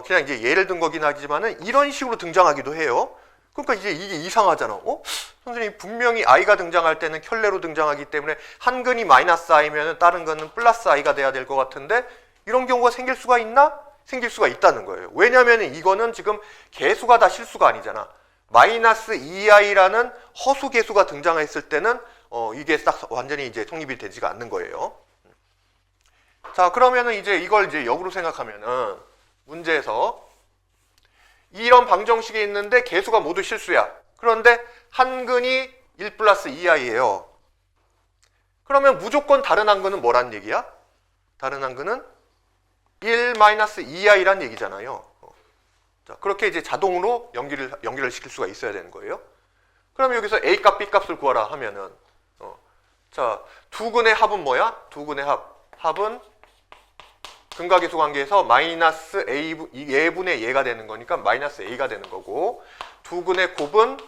그냥 이제 예를 든 거긴 하지만은 이런 식으로 등장하기도 해요. 그러니까 이제 이게 이상하잖아. 선생님 분명히 i가 등장할 때는 켤레로 등장하기 때문에 한 근이 마이너스 i면은 다른 근은 플러스 i가 돼야 될 것 같은데 이런 경우가 생길 수가 있나? 생길 수가 있다는 거예요. 왜냐면은 이거는 지금 개수가 다 실수가 아니잖아. 마이너스 2i라는 허수 개수가 등장했을 때는 이게 딱 완전히 이제 성립이 되지가 않는 거예요. 자, 그러면은 이제 이걸 이제 역으로 생각하면은 문제에서 이런 방정식이 있는데 개수가 모두 실수야. 그런데 한 근이 1 플러스 2i예요. 그러면 무조건 다른 한 근은 뭐란 얘기야? 다른 한 근은 1 마이너스 2i란 얘기잖아요. 자, 그렇게 이제 자동으로 연결을 시킬 수가 있어야 되는 거예요. 그러면 여기서 a 값, b 값을 구하라 하면은 자, 두 근의 합은 뭐야? 두 근의 합은 근각계수 관계에서 마이너스 예분의 예가 되는 거니까 마이너스 a가 되는 거고, 두 근의 곱은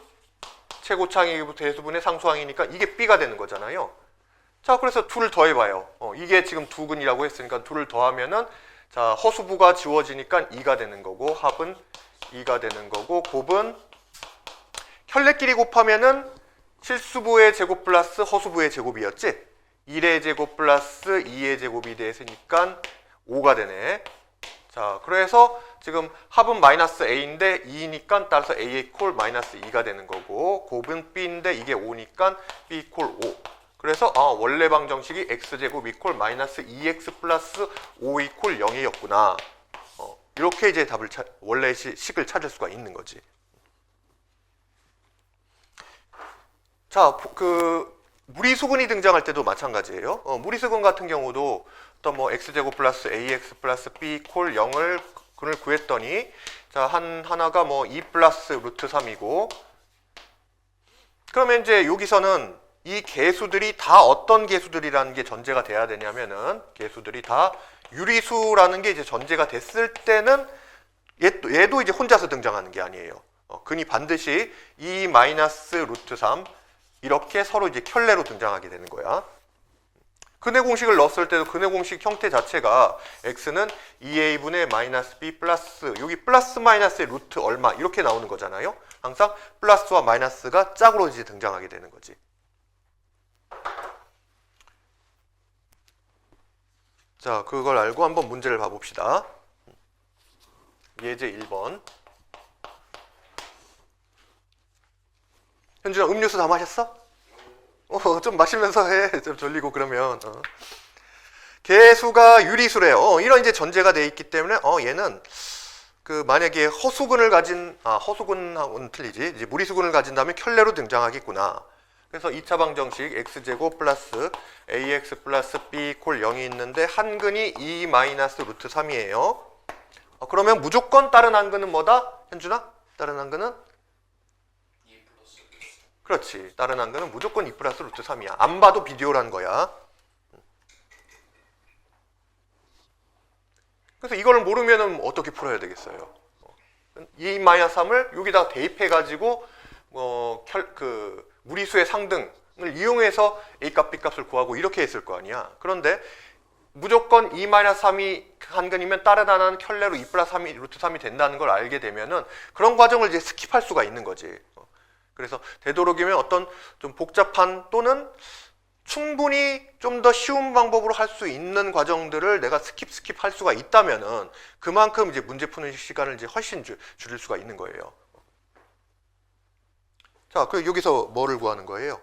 최고차항이부터 해수분의 상수항이니까 이게 b가 되는 거잖아요. 자, 그래서 둘을 더해봐요. 이게 지금 두 근이라고 했으니까 둘을 더하면은 자, 허수부가 지워지니까 2가 되는 거고, 합은 2가 되는 거고, 곱은 켤레끼리 곱하면은 실수부의 제곱 플러스 허수부의 제곱이었지? 1의 제곱 플러스 2의 제곱이 됐으니까 5가 되네. 자, 그래서 지금 합은 마이너스 a인데 2니까 따라서 a 이퀄 마이너스 2가 되는 거고, 곱은 b인데 이게 5니까 b 이퀄 5. 그래서 원래 방정식이 x제곱 이퀄 마이너스 2x 플러스 5 이퀄 0이었구나. 이렇게 이제 답을 원래 식을 찾을 수가 있는 거지. 자, 무리수근이 등장할 때도 마찬가지예요. 무리수근 같은 경우도 어떤 뭐 x제곱 플러스 ax 플러스 b 이퀄 0을 근을 구했더니 자, 하나가 뭐 2 플러스 루트 3이고, 그러면 이제 여기서는 이 개수들이 다 어떤 개수들이라는 게 전제가 돼야 되냐면은 개수들이 다 유리수라는 게 이제 전제가 됐을 때는 얘도 이제 혼자서 등장하는 게 아니에요. 근이 반드시 2 마이너스 루트 3 이렇게 서로 이제 켤레로 등장하게 되는 거야. 근의 공식을 넣었을 때도 근의 공식 형태 자체가 x는 2a분의 마이너스 b 플러스, 여기 플러스 마이너스의 루트 얼마 이렇게 나오는 거잖아요. 항상 플러스와 마이너스가 짝으로 이제 등장하게 되는 거지. 자, 그걸 알고 한번 문제를 봐봅시다. 예제 1번. 현준아, 음료수 다 마셨어? 좀 마시면서 해. 좀 졸리고 그러면. 개수가 유리수래요. 이런 이제 전제가 돼 있기 때문에 얘는 만약에 허수근을 가진 허수근하고는 틀리지. 이제 무리수근을 가진다면 켤레로 등장하겠구나. 그래서 2차 방정식 x제곱 플러스 ax 플러스 b 이퀄 0이 있는데 한 근이 2 마이너스 루트 3이에요. 그러면 무조건 다른 한 근은 뭐다? 현준아? 다른 한 근은? 그렇지. 다른 한 근은 무조건 2 플러스 루트 3이야. 안 봐도 비디오라는 거야. 그래서 이걸 모르면 어떻게 풀어야 되겠어요? 2 마이너스 3을 여기다가 대입해가지고 무리수의 상등을 이용해서 A값, B값을 구하고 이렇게 했을 거 아니야. 그런데 무조건 2-3이 한 근이면 다른 하나는 켤레로 2 플러스 3이 루트 3이 된다는 걸 알게 되면은 그런 과정을 이제 스킵할 수가 있는 거지. 그래서 되도록이면 어떤 좀 복잡한 또는 충분히 좀 더 쉬운 방법으로 할 수 있는 과정들을 내가 스킵할 수가 있다면은 그만큼 이제 문제 푸는 시간을 이제 훨씬 줄일 수가 있는 거예요. 자, 그 여기서 뭐를 구하는 거예요?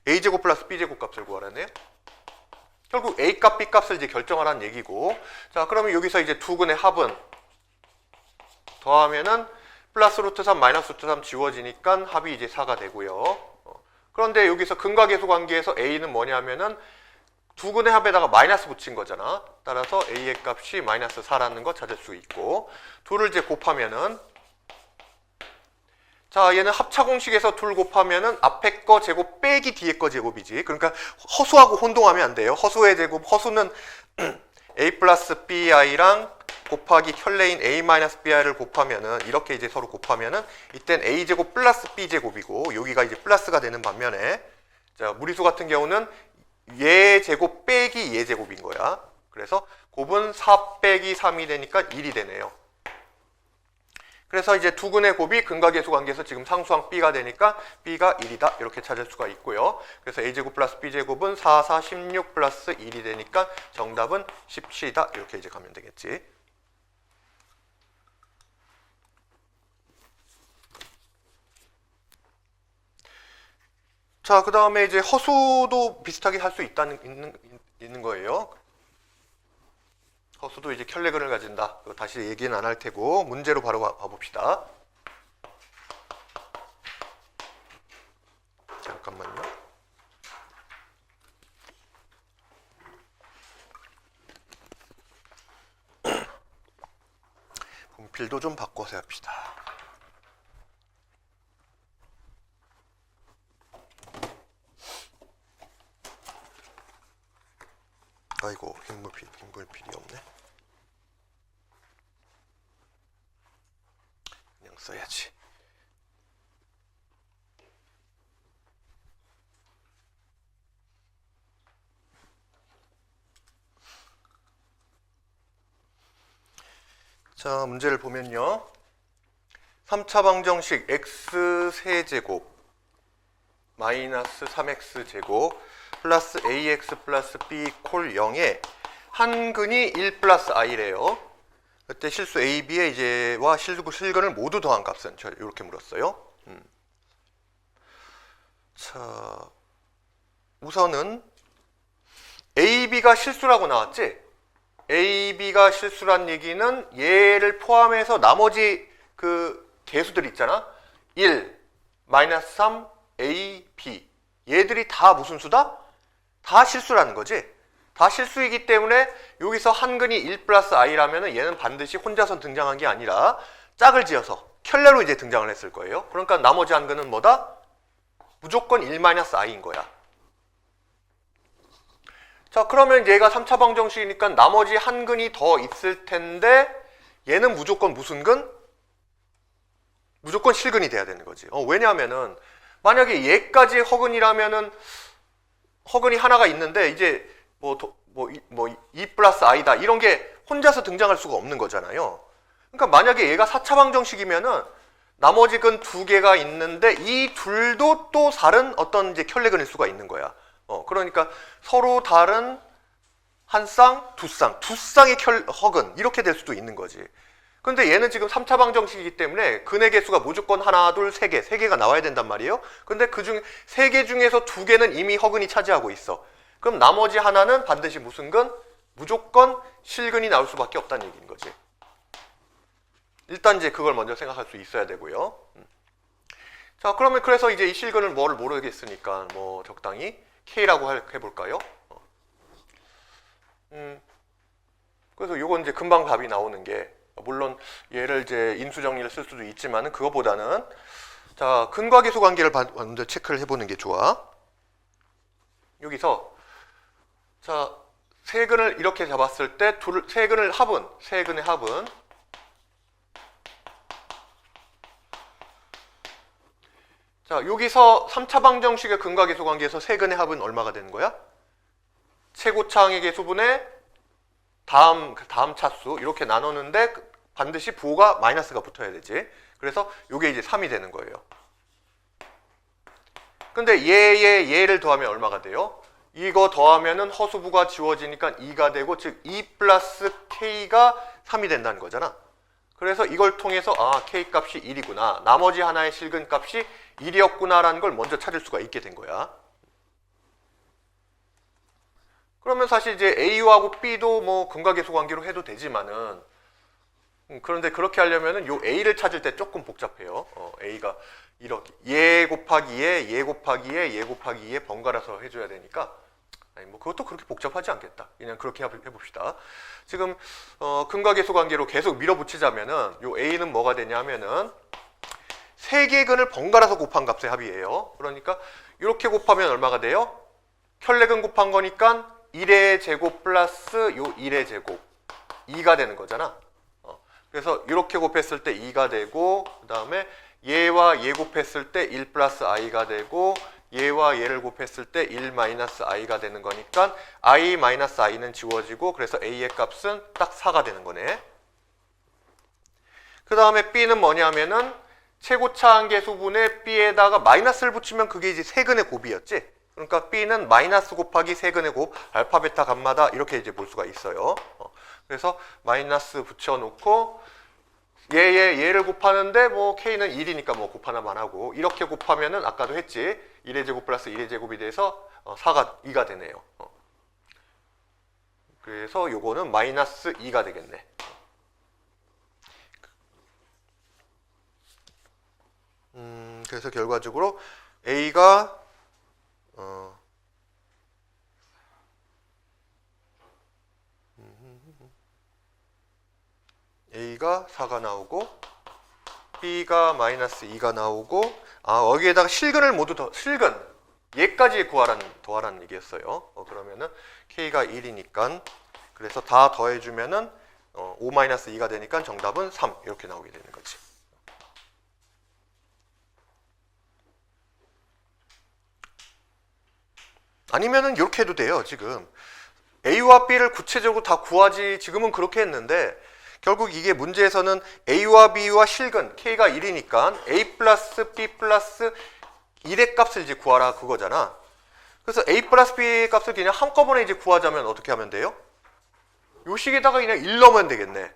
a제곱 플러스 b제곱 값을 구하라네요. 결국 a 값, b 값을 이제 결정하라는 얘기고, 자, 그러면 여기서 이제 두 근의 합은 더하면은 플러스 루트 3 마이너스 루트 3 지워지니까 합이 이제 4가 되고요. 그런데 여기서 근과계수 관계에서 a는 뭐냐면은 두 근의 합에다가 마이너스 붙인 거잖아. 따라서 a의 값이 마이너스 4라는 거 찾을 수 있고, 둘을 이제 곱하면은, 자, 얘는 합차 공식에서 둘 곱하면은 앞에 거 제곱 빼기 뒤에 거 제곱이지. 그러니까 허수하고 혼동하면 안 돼요. 허수의 제곱, 허수는 a 플러스 bi랑 곱하기 켤레인 a 마이너스 bi를 곱하면은 이렇게 이제 서로 곱하면은 이땐 a 제곱 플러스 b 제곱이고 여기가 이제 플러스가 되는 반면에, 자, 무리수 같은 경우는 얘 제곱 빼기 얘 제곱인 거야. 그래서 곱은 4 빼기 3이 되니까 1이 되네요. 그래서 이제 두 근의 곱이 근과계수 관계에서 지금 상수항 b가 되니까 b가 1이다 이렇게 찾을 수가 있고요. 그래서 a제곱 플러스 b제곱은 4, 4, 16 플러스 1이 되니까 정답은 17이다 이렇게 이제 가면 되겠지. 자, 그 다음에 이제 허수도 비슷하게 할 수 있는 거예요. 허수도 이제 켤레근을 가진다. 다시 얘기는 안 할 테고 문제로 바로 가봅시다. 잠깐만요. 분필도 좀 바꿔서 합시다. 아이고, 흰물필이 없네. 그냥 써야지. 자, 문제를 보면요. 3차 방정식 x 세제곱 마이너스 3x 제곱 플러스 ax 플러스 b 콜 0에 한 근이 1 플러스 i래요. 그때 실수 a, b의 이제와 실근을 모두 더한 값은 이렇게 물었어요. 자, 우선은 a, b가 실수라고 나왔지? a, b가 실수란 얘기는 얘를 포함해서 나머지 그 개수들 있잖아. 1, 마이너스 3, a, b 얘들이 다 무슨 수다? 다 실수라는 거지. 다 실수이기 때문에 여기서 한 근이 1 플러스 i라면 얘는 반드시 혼자서 등장한 게 아니라 짝을 지어서 켤레로 이제 등장을 했을 거예요. 그러니까 나머지 한 근은 뭐다? 무조건 1 마이너스 i인 거야. 자, 그러면 얘가 3차 방정식이니까 나머지 한 근이 더 있을 텐데 얘는 무조건 무슨 근? 무조건 실근이 돼야 되는 거지. 왜냐하면은 만약에 얘까지 허근이라면은 허근이 하나가 있는데 이제 뭐 2 플러스 i다 이런 게 혼자서 등장할 수가 없는 거잖아요. 그러니까 만약에 얘가 4차 방정식이면은 나머지 근 두 개가 있는데 이 둘도 또 다른 어떤 이제 켤레근일 수가 있는 거야. 그러니까 서로 다른 한 쌍, 두 쌍의 허근 이렇게 될 수도 있는 거지. 근데 얘는 지금 3차 방정식이기 때문에 근의 개수가 무조건 하나, 둘, 세 개가 나와야 된단 말이에요. 근데 그중 세 개 중에서 두 개는 이미 허근이 차지하고 있어. 그럼 나머지 하나는 반드시 무슨 근? 무조건 실근이 나올 수밖에 없다는 얘기인 거지. 일단 이제 그걸 먼저 생각할 수 있어야 되고요. 자, 그러면 그래서 이제 이 실근을 뭐를 모르겠으니까 뭐 적당히 K라고 해볼까요? 그래서 요건 이제 금방 답이 나오는 게, 물론 얘를 이제 인수 정리를 쓸 수도 있지만은 그거보다는 자, 근과 계수 관계를 먼저 체크를 해보는 게 좋아. 여기서 자, 세 근을 이렇게 잡았을 때 세 근의 합은 자, 여기서 3차 방정식의 근과 계수 관계에서 세 근의 합은 얼마가 되는 거야? 최고차항의 계수분의 다음 차수 이렇게 나누는데 반드시 부호가 마이너스가 붙어야 되지. 그래서 이게 이제 3이 되는 거예요. 근데 얘를 더하면 얼마가 돼요? 이거 더하면은 허수부가 지워지니까 2가 되고, 즉 2 플러스 K가 3이 된다는 거잖아. 그래서 이걸 통해서 K 값이 1이구나. 나머지 하나의 실근 값이 1이었구나라는 걸 먼저 찾을 수가 있게 된 거야. 그러면 사실 이제 A하고 B도 뭐 근각계수 관계로 해도 되지만은, 그런데 그렇게 하려면은 요 A를 찾을 때 조금 복잡해요. A가 이렇게 얘 곱하기 얘 곱하기 얘 곱하기 얘 번갈아서 해줘야 되니까, 아니 뭐 그것도 그렇게 복잡하지 않겠다. 그냥 그렇게 해봅시다. 지금 근각계수 관계로 계속 밀어붙이자면은 요 A는 뭐가 되냐면은 세 개의 근을 번갈아서 곱한 값의 합이에요. 그러니까 이렇게 곱하면 얼마가 돼요? 켤레근 곱한 거니까 1의 제곱 플러스 요 1의 제곱 2가 되는 거잖아. 그래서 이렇게 곱했을 때 2가 되고, 그 다음에 얘와 얘 곱했을 때 1 플러스 i가 되고, 얘와 얘를 곱했을 때 1 마이너스 i가 되는 거니까 i 마이너스 i는 지워지고, 그래서 a의 값은 딱 4가 되는 거네. 그 다음에 b는 뭐냐면은 최고차항계수분의 b에다가 마이너스를 붙이면 그게 이제 세근의 곱이었지. 그러니까 b는 마이너스 곱하기 세근의 곱, 알파, 베타, 감마다 이렇게 이제 볼 수가 있어요. 그래서 마이너스 붙여놓고 얘를 곱하는데 뭐 k는 1이니까 뭐 곱하나만 하고, 이렇게 곱하면은 아까도 했지. 1의 제곱 플러스 1의 제곱이 돼서 2가 되네요. 그래서 요거는 마이너스 2가 되겠네. 그래서 결과적으로 A가 A가 4가 나오고, B가 마이너스 2가 나오고, 여기에다가 실근을 모두 실근 얘까지 더하라는 얘기였어요. 그러면은 K가 1이니까, 그래서 다 더해주면은 5 마이너스 2가 되니까 정답은 3 이렇게 나오게 되는 거지. 아니면은 이렇게 해도 돼요. 지금 A와 B를 구체적으로 다 구하지, 지금은 그렇게 했는데 결국 이게 문제에서는 A와 B와 실근 K가 1이니까 A 플러스 B 플러스 1의 값을 이제 구하라 그거잖아. 그래서 A 플러스 B의 값을 그냥 한꺼번에 이제 구하자면 어떻게 하면 돼요? 요 식에다가 그냥 1 넣으면 되겠네.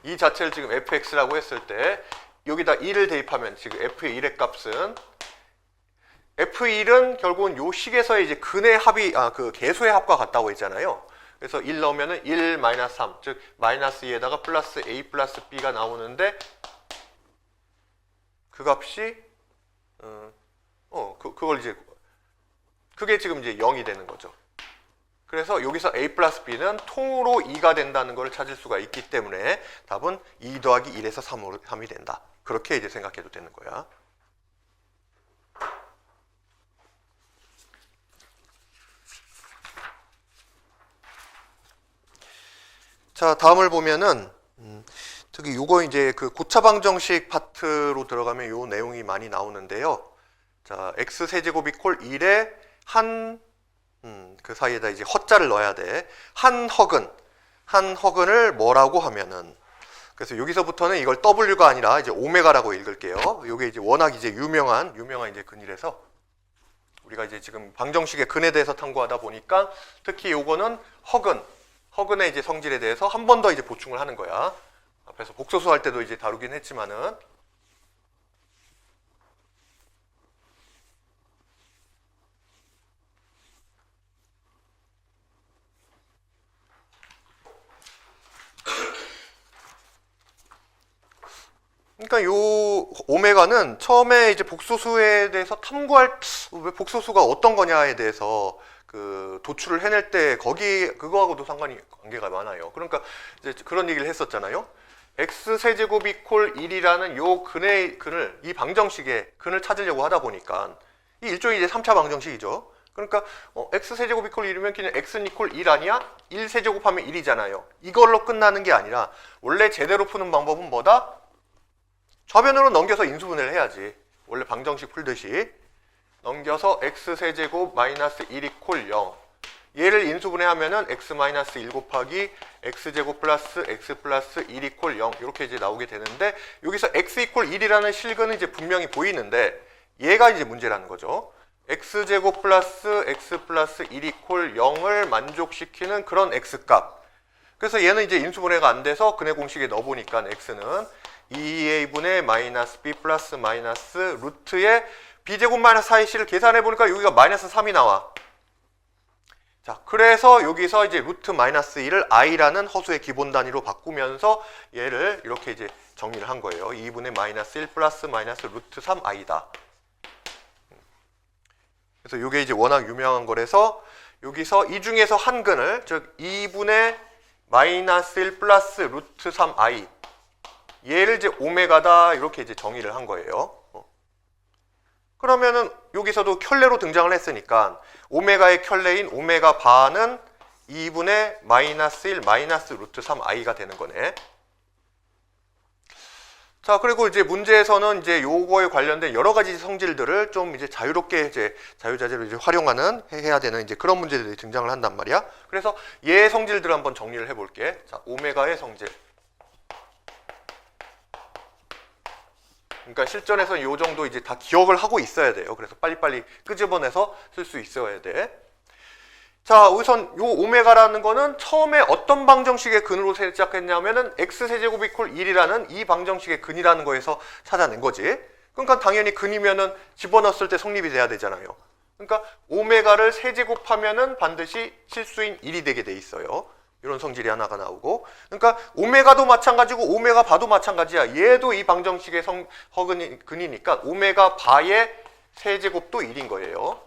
이 자체를 지금 fx라고 했을 때 여기다 1을 대입하면 지금 f의 1의 값은, F1은 결국은 요 식에서의 이제 근의 합이, 그 계수의 합과 같다고 했잖아요. 그래서 1 넣으면은 1 마이너스 3, 즉 마이너스 2에다가 플러스 A 플러스 B가 나오는데, 그 값이 그걸 이제 그게 지금 이제 0이 되는 거죠. 그래서 여기서 A 플러스 B는 통으로 2가 된다는 걸 찾을 수가 있기 때문에 답은 2 더하기 1에서 3이 된다. 그렇게 이제 생각해도 되는 거야. 자, 다음을 보면은 저기 요거 이제 그 고차방정식 파트로 들어가면 요 내용이 많이 나오는데요. 자, x 세제곱이 콜 1에 그 사이에다 이제 허자를 넣어야 돼. 한 허근을 뭐라고 하면은, 그래서 여기서부터는 이걸 W가 아니라 이제 오메가라고 읽을게요. 요게 이제 워낙 이제 유명한 이제 근이라서 우리가 이제 지금 방정식의 근에 대해서 탐구하다 보니까 특히 요거는 허근의 이제 성질에 대해서 한 번 더 이제 보충을 하는 거야. 앞에서 복소수 할 때도 이제 다루긴 했지만은, 그러니까 요 오메가는 처음에 이제 복소수에 대해서 탐구할, 왜 복소수가 어떤 거냐에 대해서 그 도출을 해낼 때 그거하고도 관계가 많아요. 그러니까 이제 그런 얘기를 했었잖아요. x 세제곱이 콜 1이라는 요 근을 이 방정식의 근을 찾으려고 하다 보니까 이 일종의 이제 3차 방정식이죠. 그러니까 x 세제곱이 콜 1이면 그냥 x는 이콜 1 아니야? 1 세제곱하면 1이잖아요. 이걸로 끝나는 게 아니라 원래 제대로 푸는 방법은 뭐다? 좌변으로 넘겨서 인수분해를 해야지. 원래 방정식 풀듯이 넘겨서 x 세제곱 마이너스 1이 콜 0, 얘를 인수분해하면은 x 마이너스 1 곱하기 x제곱 플러스 x 플러스 1이 콜 0 이렇게 이제 나오게 되는데, 여기서 x 이콜 1이라는 실근은 이제 분명히 보이는데 얘가 이제 문제라는 거죠. x제곱 플러스 x 플러스 1 이퀄 0을 만족시키는 그런 x값. 그래서 얘는 이제 인수분해가 안 돼서 근해 공식에 넣어보니까 x는 2a분의 마이너스 b 플러스 마이너스 루트의 b제곱 마이너스 4ac를 계산해보니까 여기가 마이너스 3이 나와. 자, 그래서 여기서 이제 루트 마이너스 1을 i라는 허수의 기본 단위로 바꾸면서 얘를 이렇게 이제 정리를 한 거예요. 2분의 마이너스 1 플러스 마이너스 루트 3i다. 그래서 이게 이제 워낙 유명한 거라서 여기서 이 중에서 한 근을, 즉 2분의 마이너스 1 플러스 루트 3i, 얘를 이제 오메가다 이렇게 이제 정의를 한 거예요. 그러면은 여기서도 켤레로 등장을 했으니까 오메가의 켤레인 오메가 바는 2분의 마이너스 1 마이너스 루트 3i가 되는 거네. 자, 그리고 이제 문제에서는 이제 요거에 관련된 여러 가지 성질들을 좀 이제 자유롭게 이제 자유자재로 이제 활용하는 해야 되는 이제 그런 문제들이 등장을 한단 말이야. 그래서 얘 성질들을 한번 정리를 해볼게. 자, 오메가의 성질. 그러니까 실전에서 요 정도 이제 다 기억을 하고 있어야 돼요. 그래서 빨리빨리 끄집어내서 쓸 수 있어야 돼. 자, 우선 요 오메가라는 거는 처음에 어떤 방정식의 근으로 시작했냐면은 x세제곱 이퀄 1이라는 이 방정식의 근이라는 거에서 찾아낸 거지. 그러니까 당연히 근이면은 집어넣었을 때 성립이 돼야 되잖아요. 그러니까 오메가를 세제곱하면은 반드시 실수인 1이 되게 돼 있어요. 이런 성질이 하나가 나오고, 그러니까 오메가도 마찬가지고 오메가 바도 마찬가지야. 얘도 이 방정식의 근이니까 오메가 바의 세제곱도 1인 거예요.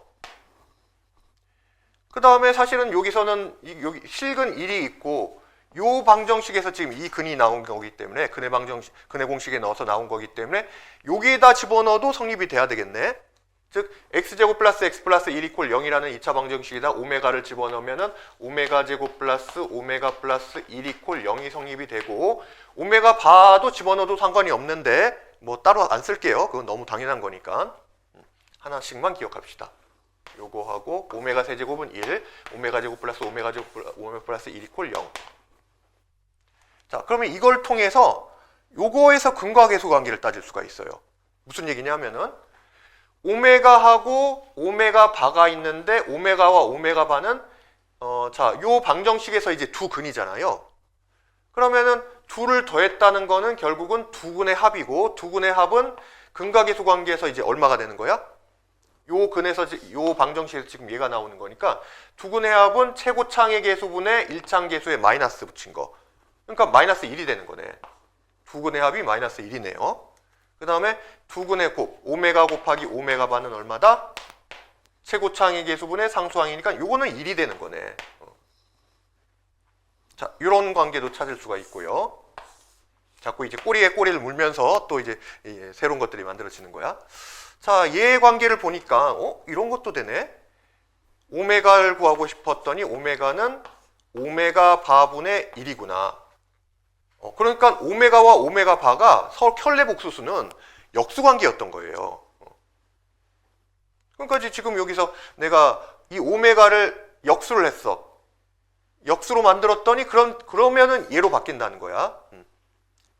그 다음에 사실은 여기서는 여기 실근 1이 있고 요 방정식에서 지금 이 근이 나온 거기 때문에 근해 공식에 넣어서 나온 거기 때문에 여기에다 집어넣어도 성립이 돼야 되겠네. 즉 x제곱 플러스 x 플러스 1 이퀄 0이라는 2차 방정식에다 오메가를 집어넣으면은 오메가 제곱 플러스 오메가 플러스 1 이퀄 0이 성립이 되고, 오메가 바도 집어넣어도 상관이 없는데 뭐 따로 안 쓸게요. 그건 너무 당연한 거니까 하나씩만 기억합시다. 요거하고 오메가 세제곱은 1, 오메가 제곱 플러스 오메가 플러스 1 이퀄 0. 자, 그러면 이걸 통해서 요거에서 근과 계수 관계를 따질 수가 있어요. 무슨 얘기냐면은 오메가하고 오메가 바가 있는데 오메가와 오메가 바는 자, 요 방정식에서 이제 두 근이잖아요. 그러면은 둘을 더했다는 거는 결국은 두 근의 합이고, 두 근의 합은 근과 계수 관계에서 이제 얼마가 되는 거야? 요 근에서 요 방정식에서 지금 얘가 나오는 거니까 두 근의 합은 최고창의 계수분의 1창 계수에 마이너스 붙인 거. 그러니까 마이너스 1이 되는 거네. 두 근의 합이 마이너스 1이네요. 그 다음에 두 근의 곱, 오메가 곱하기 오메가 바는 얼마다? 최고창의 계수분의 상수항이니까 요거는 1이 되는 거네. 자, 이런 관계도 찾을 수가 있고요. 자꾸 이제 꼬리에 꼬리를 물면서 또 이제 새로운 것들이 만들어지는 거야. 자, 얘 관계를 보니까 이런 것도 되네. 오메가를 구하고 싶었더니 오메가는 오메가 바분의 1이구나. 그러니까 오메가와 오메가 바가 서로 켤레 복수수는 역수관계였던 거예요. 그러니까 지금 여기서 내가 이 오메가를 역수를 했어. 역수로 만들었더니 그러면은 얘로 바뀐다는 거야.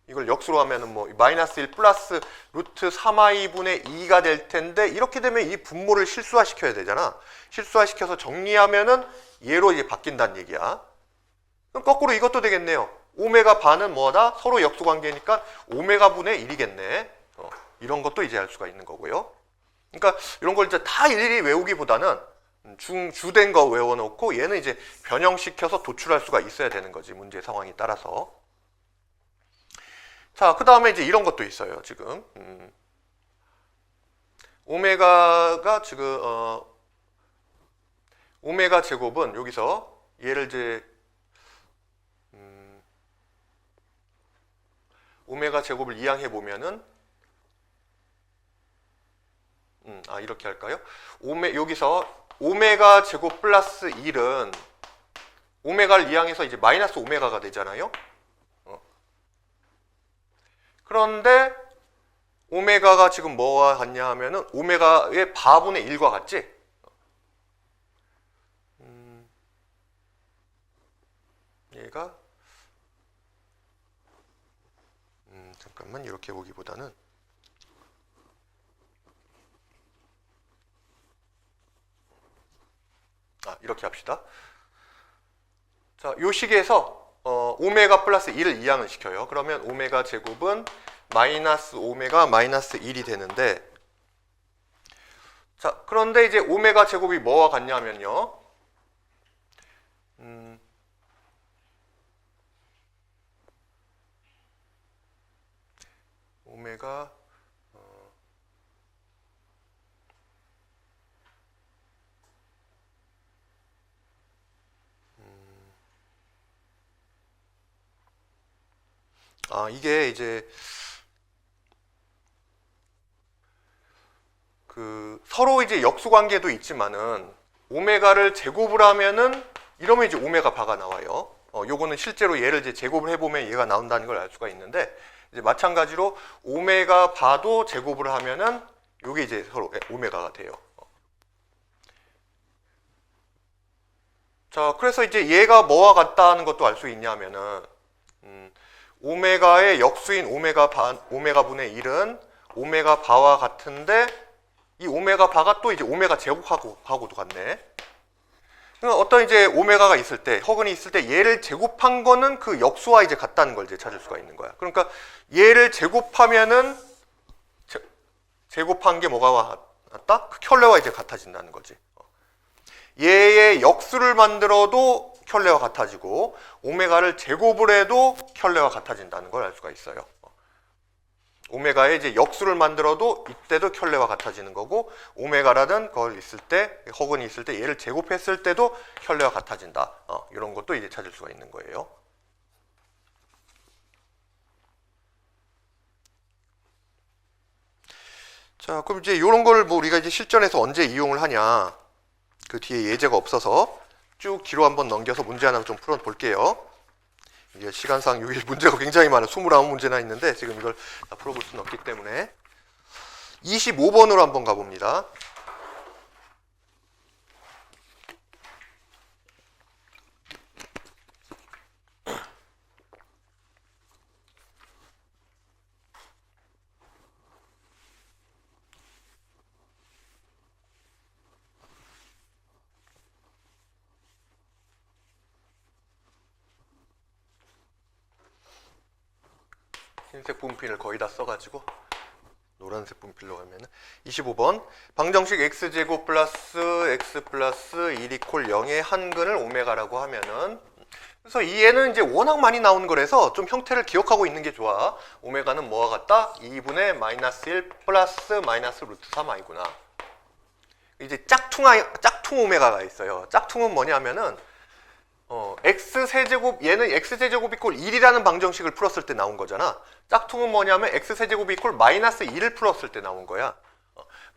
이걸 역수로 하면은 뭐 마이너스 1 플러스 루트 3i분의 2가 될 텐데, 이렇게 되면 이 분모를 실수화시켜야 되잖아. 실수화시켜서 정리하면은 얘로 이제 바뀐다는 얘기야. 그럼 거꾸로 이것도 되겠네요. 오메가 바는 뭐다? 서로 역수관계니까 오메가 분의 1이겠네. 이런 것도 이제 알 수가 있는 거고요. 그러니까 이런 걸 이제 다 일일이 외우기보다는 주된 거 외워놓고 얘는 이제 변형시켜서 도출할 수가 있어야 되는 거지, 문제 상황에 따라서. 자, 그 다음에 이제 이런 것도 있어요, 지금. 오메가가 지금, 오메가 제곱은 여기서 얘를 이제, 오메가 제곱을 이항해 보면은, 이렇게 할까요? 여기서 오메가 제곱 플러스 1은 오메가를 이항해서 이제 마이너스 오메가가 되잖아요. 그런데 오메가가 지금 뭐와 같냐 하면은 오메가의 바분의 1과 같지? 얘가 잠깐만, 이렇게 보기보다는 이렇게 합시다. 자, 요 식에서 오메가 플러스 1을 이항을 시켜요. 그러면 오메가 제곱은 마이너스 오메가 마이너스 1이 되는데, 자, 그런데 이제 오메가 제곱이 뭐와 같냐면요. 오메가 이게 이제 서로 이제 역수 관계도 있지만은 오메가를 제곱을 하면은 이러면 이제 오메가 바가 나와요. 요거는 실제로 얘를 이제 제곱을 해보면 얘가 나온다는 걸 알 수가 있는데, 이제 마찬가지로 오메가 바도 제곱을 하면은 요게 이제 서로 오메가가 돼요. 자, 그래서 이제 얘가 뭐와 같다는 것도 알 수 있냐면은 오메가의 역수인 오메가 분의 1은 오메가 바와 같은데, 이 오메가 바가 또 이제 오메가 제곱하고도 같네. 그러니까 어떤 이제 오메가가 있을 때, 허근이 있을 때 얘를 제곱한 거는 그 역수와 이제 같다는 걸 이제 찾을 수가 있는 거야. 그러니까 얘를 제곱하면은 제곱한 게 뭐가 같다? 그 켤레와 이제 같아진다는 거지. 얘의 역수를 만들어도 켤레와 같아지고, 오메가를 제곱을 해도 켤레와 같아진다는 걸 알 수가 있어요. 오메가의 이제 역수를 만들어도 이때도 켤레와 같아지는 거고, 오메가라는 걸 있을 때, 허근이 있을 때 얘를 제곱했을 때도 켤레와 같아진다. 이런 것도 이제 찾을 수가 있는 거예요. 자, 그럼 이제 이런 걸 뭐 우리가 이제 실전에서 언제 이용을 하냐? 그 뒤에 예제가 없어서 쭉 뒤로 한번 넘겨서 문제 하나 좀 풀어 볼게요. 이게 시간상 여기 문제가 굉장히 많아요. 29문제나 있는데 지금 이걸 다 풀어볼 수는 없기 때문에 25번으로 한번 가봅니다. 흰색 분필을 거의 다 써가지고 노란색 분필로 가면은 25번 방정식 x제곱 플러스 x 플러스 1 이퀄 0의 한근을 오메가라고 하면은, 그래서 이 얘는 이제 워낙 많이 나온 거라서 좀 형태를 기억하고 있는 게 좋아. 오메가는 뭐와 같다? 2분의 마이너스 1 플러스 마이너스 루트 3i구나. 이제 짝퉁 오메가가 있어요. 짝퉁은 뭐냐면은 x세제곱, 얘는 x세제곱 이퀄 1이라는 방정식을 풀었을 때 나온 거잖아. 짝퉁은 뭐냐면 x세제곱 이퀄 마이너스 1을 풀었을 때 나온 거야.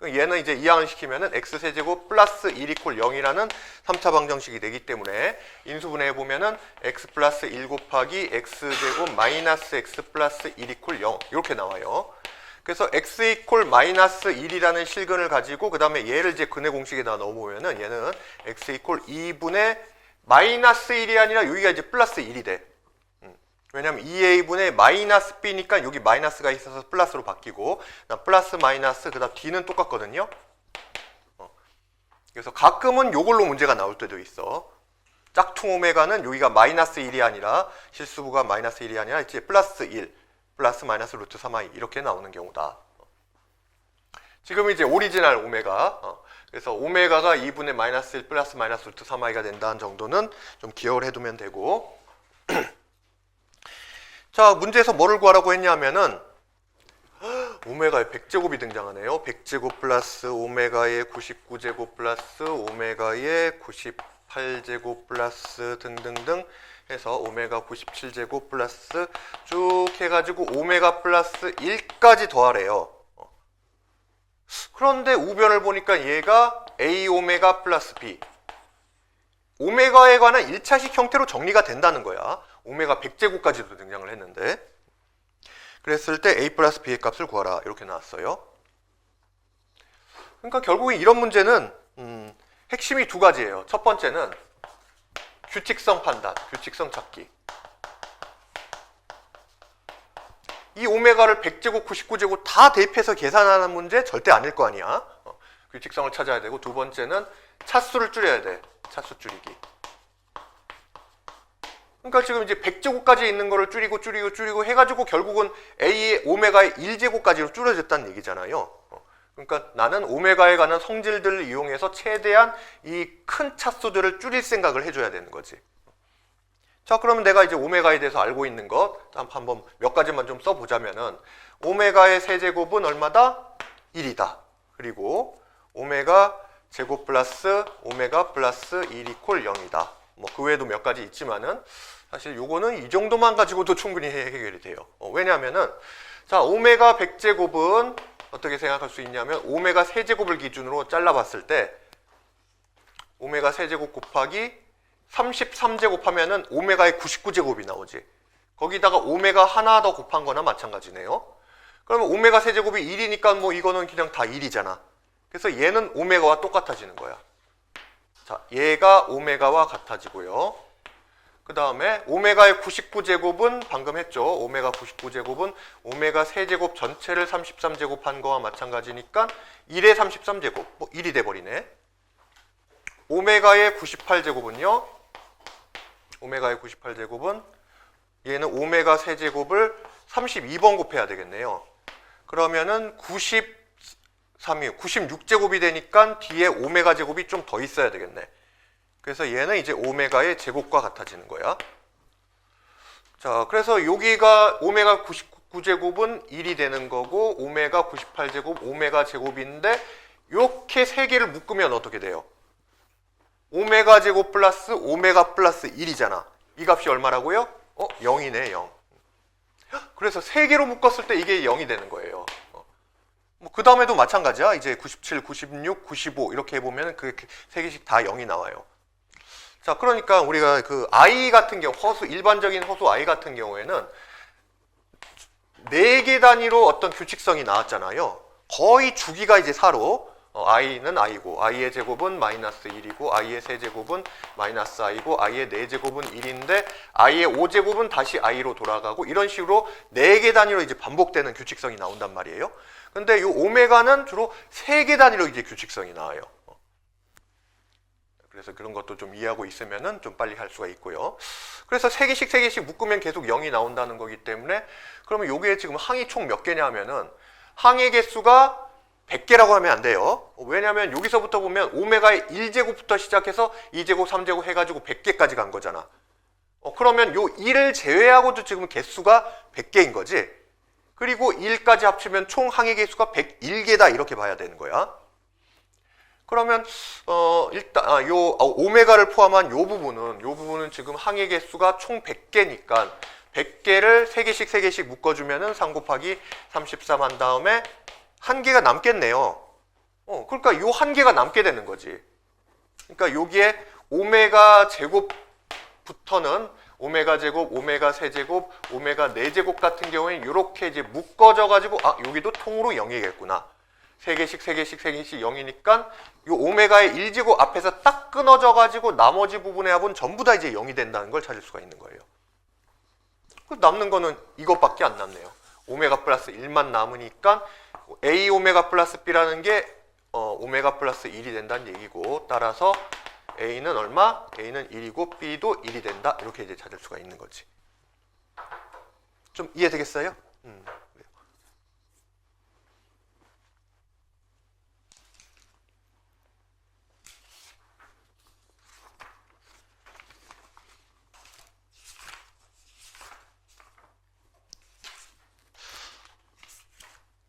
얘는 이제 이항을 시키면은 x세제곱 플러스 1 이퀄 0이라는 3차 방정식이 되기 때문에 인수분해 보면은 x 플러스 1 곱하기 x제곱 마이너스 x 플러스 1 이퀄 0 이렇게 나와요. 그래서 x 이퀄 마이너스 1이라는 실근을 가지고 그 다음에 얘를 이제 근해 공식에다 넣어보면은 얘는 x 이퀄 2분의 마이너스 1이 아니라 여기가 이제 플러스 1이 돼. 왜냐면 2a분의 마이너스 b니까 여기 마이너스가 있어서 플러스로 바뀌고, 플러스 마이너스 그 다음 d는 똑같거든요. 그래서 가끔은 요걸로 문제가 나올 때도 있어. 짝퉁 오메가는 여기가 마이너스 1이 아니라, 실수부가 마이너스 1이 아니라 이제 플러스 1 플러스 마이너스 루트 3i 이렇게 나오는 경우다. 지금 이제 오리지널 오메가, 그래서 오메가가 2분의 마이너스 1 플러스 마이너스 루트 3i가 된다는 정도는 좀 기억을 해두면 되고 자, 문제에서 뭐를 구하라고 했냐면은 오메가의 100제곱이 등장하네요. 100제곱 플러스 오메가의 99제곱 플러스 오메가의 98제곱 플러스 등등등 해서 오메가 97제곱 플러스 쭉 해가지고 오메가 플러스 1까지 더하래요. 그런데 우변을 보니까 얘가 A 오메가 플러스 B, 오메가에 관한 1차식 형태로 정리가 된다는 거야. 오메가 100제곱까지도 등장을 했는데, 그랬을 때 A 플러스 B의 값을 구하라 이렇게 나왔어요. 그러니까 결국에 이런 문제는 핵심이 두 가지예요. 첫 번째는 규칙성 판단, 규칙성 찾기. 이 오메가를 100제곱, 99제곱 다 대입해서 계산하는 문제 절대 아닐 거 아니야. 규칙성을 찾아야 되고, 두 번째는 차수를 줄여야 돼. 차수 줄이기. 그러니까 지금 이제 100제곱까지 있는 거를 줄이고 해가지고 결국은 A의 오메가의 1제곱까지로 줄여졌다는 얘기잖아요. 그러니까 나는 오메가에 관한 성질들을 이용해서 최대한 이 큰 차수들을 줄일 생각을 해줘야 되는 거지. 자, 그러면 내가 이제 오메가에 대해서 알고 있는 것 한번 몇 가지만 좀 써보자면은 오메가의 세제곱은 얼마다? 1이다. 그리고 오메가 제곱 플러스 오메가 플러스 1 이퀄 0이다. 뭐 그 외에도 몇 가지 있지만은 사실 요거는 이 정도만 가지고도 충분히 해결이 돼요. 왜냐하면은 자, 오메가 100제곱은 어떻게 생각할 수 있냐면 오메가 세제곱을 기준으로 잘라봤을 때 오메가 세제곱 곱하기 33제곱 하면은 오메가의 99제곱이 나오지. 거기다가 오메가 하나 더 곱한 거나 마찬가지네요. 그러면 오메가 세제곱이 1이니까 뭐 이거는 그냥 다 1이잖아. 그래서 얘는 오메가와 똑같아지는 거야. 자, 얘가 오메가와 같아지고요. 그 다음에 오메가의 99제곱은 방금 했죠. 오메가 99제곱은 오메가 세제곱 전체를 33제곱 한 거와 마찬가지니까 1의 33제곱, 뭐 1이 돼버리네. 오메가의 98제곱은요. 오메가의 98제곱은 얘는 오메가 세제곱을 32번 곱해야 되겠네요. 그러면은 96제곱이 되니까 뒤에 오메가 제곱이 좀 더 있어야 되겠네. 그래서 얘는 이제 오메가의 제곱과 같아지는 거야. 자, 그래서 여기가 오메가 99제곱은 1이 되는 거고 오메가 98제곱 오메가 제곱인데 이렇게 세 개를 묶으면 어떻게 돼요? 오메가 제곱 플러스 오메가 플러스 1이잖아. 이 값이 얼마라고요? 0이네, 0. 그래서 세 개로 묶었을 때 이게 0이 되는 거예요. 뭐 그 다음에도 마찬가지야. 이제 97, 96, 95 이렇게 해보면 그 세 개씩 다 0이 나와요. 자, 그러니까 우리가 그 I 같은 경우, 일반적인 허수 I 같은 경우에는 4개 단위로 어떤 규칙성이 나왔잖아요. 거의 주기가 이제 4로 i는 i고 i의 제곱은 마이너스 1이고 i의 세제곱은 마이너스 i고 i의 4제곱은 1인데 i의 5제곱은 다시 i로 돌아가고 이런 식으로 4개 단위로 이제 반복되는 규칙성이 나온단 말이에요. 근데 이 오메가는 주로 3개 단위로 이제 규칙성이 나와요. 그래서 그런 것도 좀 이해하고 있으면은 좀 빨리 할 수가 있고요. 그래서 3개씩 묶으면 계속 0이 나온다는 거기 때문에 그러면 요게 지금 항이 총 몇 개냐 하면은 항의 개수가 100개라고 하면 안 돼요. 왜냐하면 여기서부터 보면 오메가의 1제곱부터 시작해서 2제곱, 3제곱 해가지고 100개까지 간 거잖아. 그러면 요 1을 제외하고도 지금 개수가 100개인 거지. 그리고 1까지 합치면 총 항의 개수가 101개다 이렇게 봐야 되는 거야. 그러면 일단 요 오메가를 포함한 요 부분은 지금 항의 개수가 총 100개니까 100개를 3개씩 묶어주면은 3 곱하기 33 한 다음에 1개가 남겠네요. 그러니까 요 1개가 남게 되는 거지. 그러니까 여기에 오메가 제곱부터는 오메가 제곱, 오메가 세제곱, 오메가 4제곱 같은 경우에는 이렇게 이제 묶어져 가지고 여기도 통으로 0이겠구나. 3개씩 0이니까 이 오메가의 1제곱 앞에서 딱 끊어져 가지고 나머지 부분의 합은 전부 다 이제 0이 된다는 걸 찾을 수가 있는 거예요. 남는 거는 이것밖에 안 남네요. 오메가 플러스 1만 남으니까 A 오메가 플러스 B라는 게 오메가 플러스 1이 된다는 얘기고 따라서 A는 얼마? A는 1이고 B도 1이 된다. 이렇게 이제 찾을 수가 있는 거지. 좀 이해되겠어요?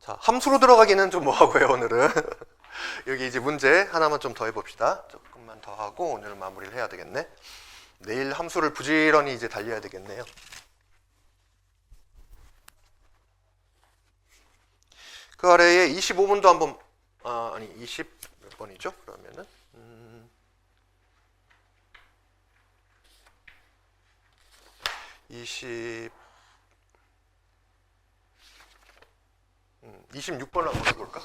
자, 함수로 들어가기는 좀 뭐하고요, 오늘은. 여기 이제 문제 하나만 좀 더 해봅시다. 조금만 더 하고 오늘 마무리를 해야 되겠네. 내일 함수를 부지런히 이제 달려야 되겠네요. 그 아래에 25번도 한번, 20 몇 번이죠? 그러면은, 26번을 한번 해볼까?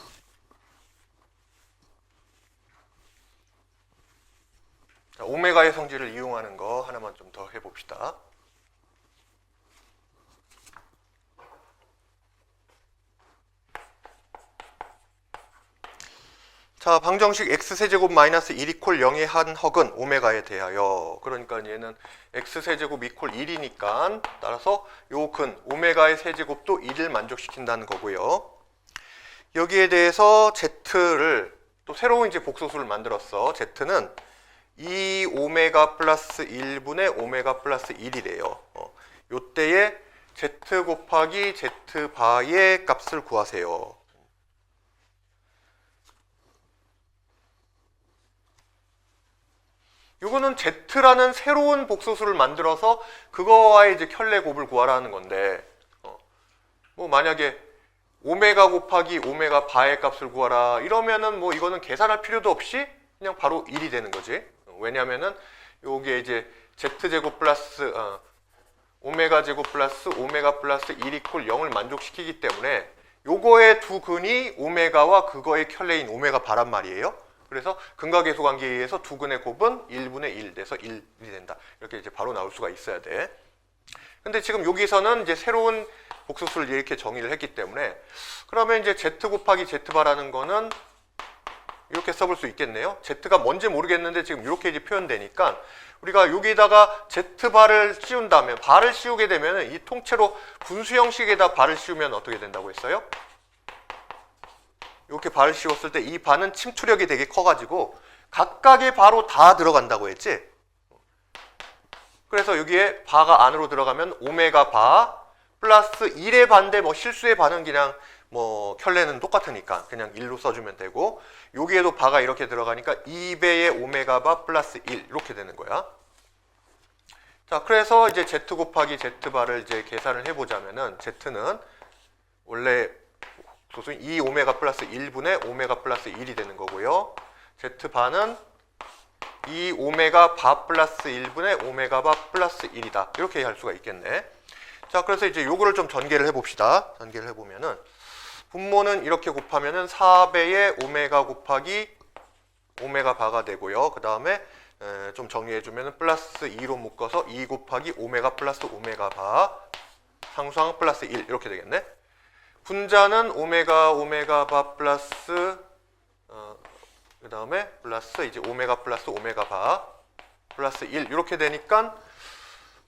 자, 오메가의 성질을 이용하는 거 하나만 좀 더 해봅시다. 자, 방정식 x세제곱 마이너스 1 이퀄 0의 한 헉은 오메가에 대하여. 그러니까 얘는 x세제곱 이퀄 1이니까 따라서 요 근 오메가의 세제곱도 1을 만족시킨다는 거고요. 여기에 대해서 z를 또 새로운 이제 복소수를 만들었어. z는 2 오메가 플러스 1분의 오메가 플러스 1이래요. 요때에 z 곱하기 z 바의 값을 구하세요. 요거는 z라는 새로운 복소수를 만들어서 그거와의 이제 켤레 곱을 구하라는 건데, 뭐 만약에 오메가 곱하기 오메가 바의 값을 구하라 이러면은 뭐 이거는 계산할 필요도 없이 그냥 바로 1이 되는 거지. 왜냐면은 요게 이제 z제곱 플러스 오메가 제곱 플러스 오메가 플러스 1 이퀄 0을 만족시키기 때문에 요거의 두 근이 오메가와 그거의 켤레인 오메가 바란 말이에요. 그래서 근각계수 관계에 의해서 두 근의 곱은 1분의 1 돼서 1이 된다. 이렇게 이제 바로 나올 수가 있어야 돼. 근데 지금 여기서는 이제 새로운 복소수를 이렇게 정의를 했기 때문에 그러면 이제 z 곱하기 z바라는 거는 이렇게 써볼 수 있겠네요. z가 뭔지 모르겠는데 지금 이렇게 이제 표현되니까 우리가 여기다가 z바를 씌운다면, 바를 씌우게 되면 이 통째로 분수 형식에다 바를 씌우면 어떻게 된다고 했어요? 이렇게 바를 씌웠을 때 이 바는 침투력이 되게 커가지고 각각의 바로 다 들어간다고 했지? 그래서 여기에 바가 안으로 들어가면 오메가 바 플러스 1의 바인데 뭐 실수의 바는 그냥 뭐 켤레는 똑같으니까 그냥 1로 써주면 되고, 여기에도 바가 이렇게 들어가니까 2배의 오메가 바 플러스 1 이렇게 되는 거야. 자, 그래서 이제 z 곱하기 z바를 이제 계산을 해보자면은 z는 원래 소수인 2 오메가 플러스 1분의 오메가 플러스 1이 되는 거고요. z바는 2 오메가 바 플러스 1분의 오메가 바 플러스 1이다. 이렇게 할 수가 있겠네. 자, 그래서 이제 요거를 좀 전개를 해봅시다. 전개를 해보면은 분모는 이렇게 곱하면은 4배의 오메가 곱하기 오메가 바가 되고요. 그 다음에 좀 정리해주면은 플러스 2로 묶어서 2 곱하기 오메가 플러스 오메가 바 상수항 플러스 1 이렇게 되겠네. 분자는 오메가 바 플러스 그 다음에 플러스 이제 오메가 플러스 오메가 바 플러스 1 이렇게 되니까,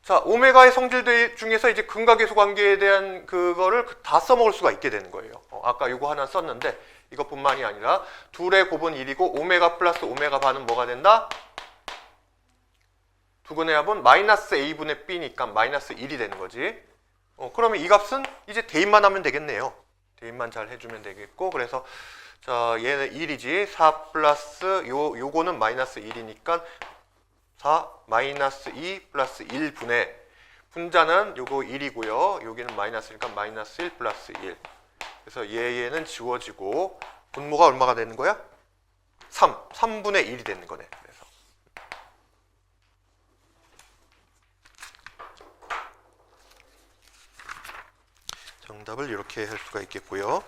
자, 오메가의 성질들 중에서 이제 근각계수 관계에 대한 그거를 다 써먹을 수가 있게 되는 거예요. 아까 요거 하나 썼는데 이것뿐만이 아니라 둘의 곱은 1이고 오메가 플러스 오메가 바는 뭐가 된다? 두 근의 합은 마이너스 a분의 b니까 마이너스 1이 되는 거지. 그러면 이 값은 이제 대입만 하면 되겠네요. 대입만 잘 해주면 되겠고, 그래서 자, 얘는 1이지. 4 플러스 요거는 마이너스 1이니까 4 마이너스 2 플러스 1분의 분자는 요거 1이고요. 여기는 마이너스니까 마이너스 1 플러스 1. 그래서 얘는 지워지고 분모가 얼마가 되는 거야? 3분의 1이 되는 거네. 그래서 정답을 이렇게 할 수가 있겠고요.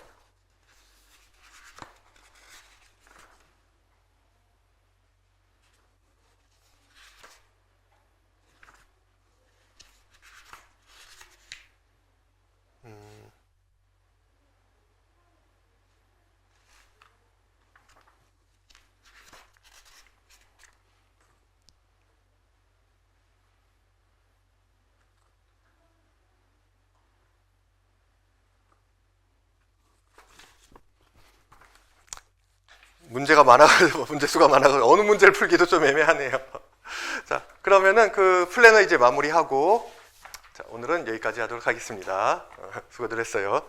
문제가 많아가지고 문제수가 많아가지고 어느 문제를 풀기도 좀 애매하네요. 자, 그러면은 그 플래너 이제 마무리하고, 자, 오늘은 여기까지 하도록 하겠습니다. 수고들 했어요.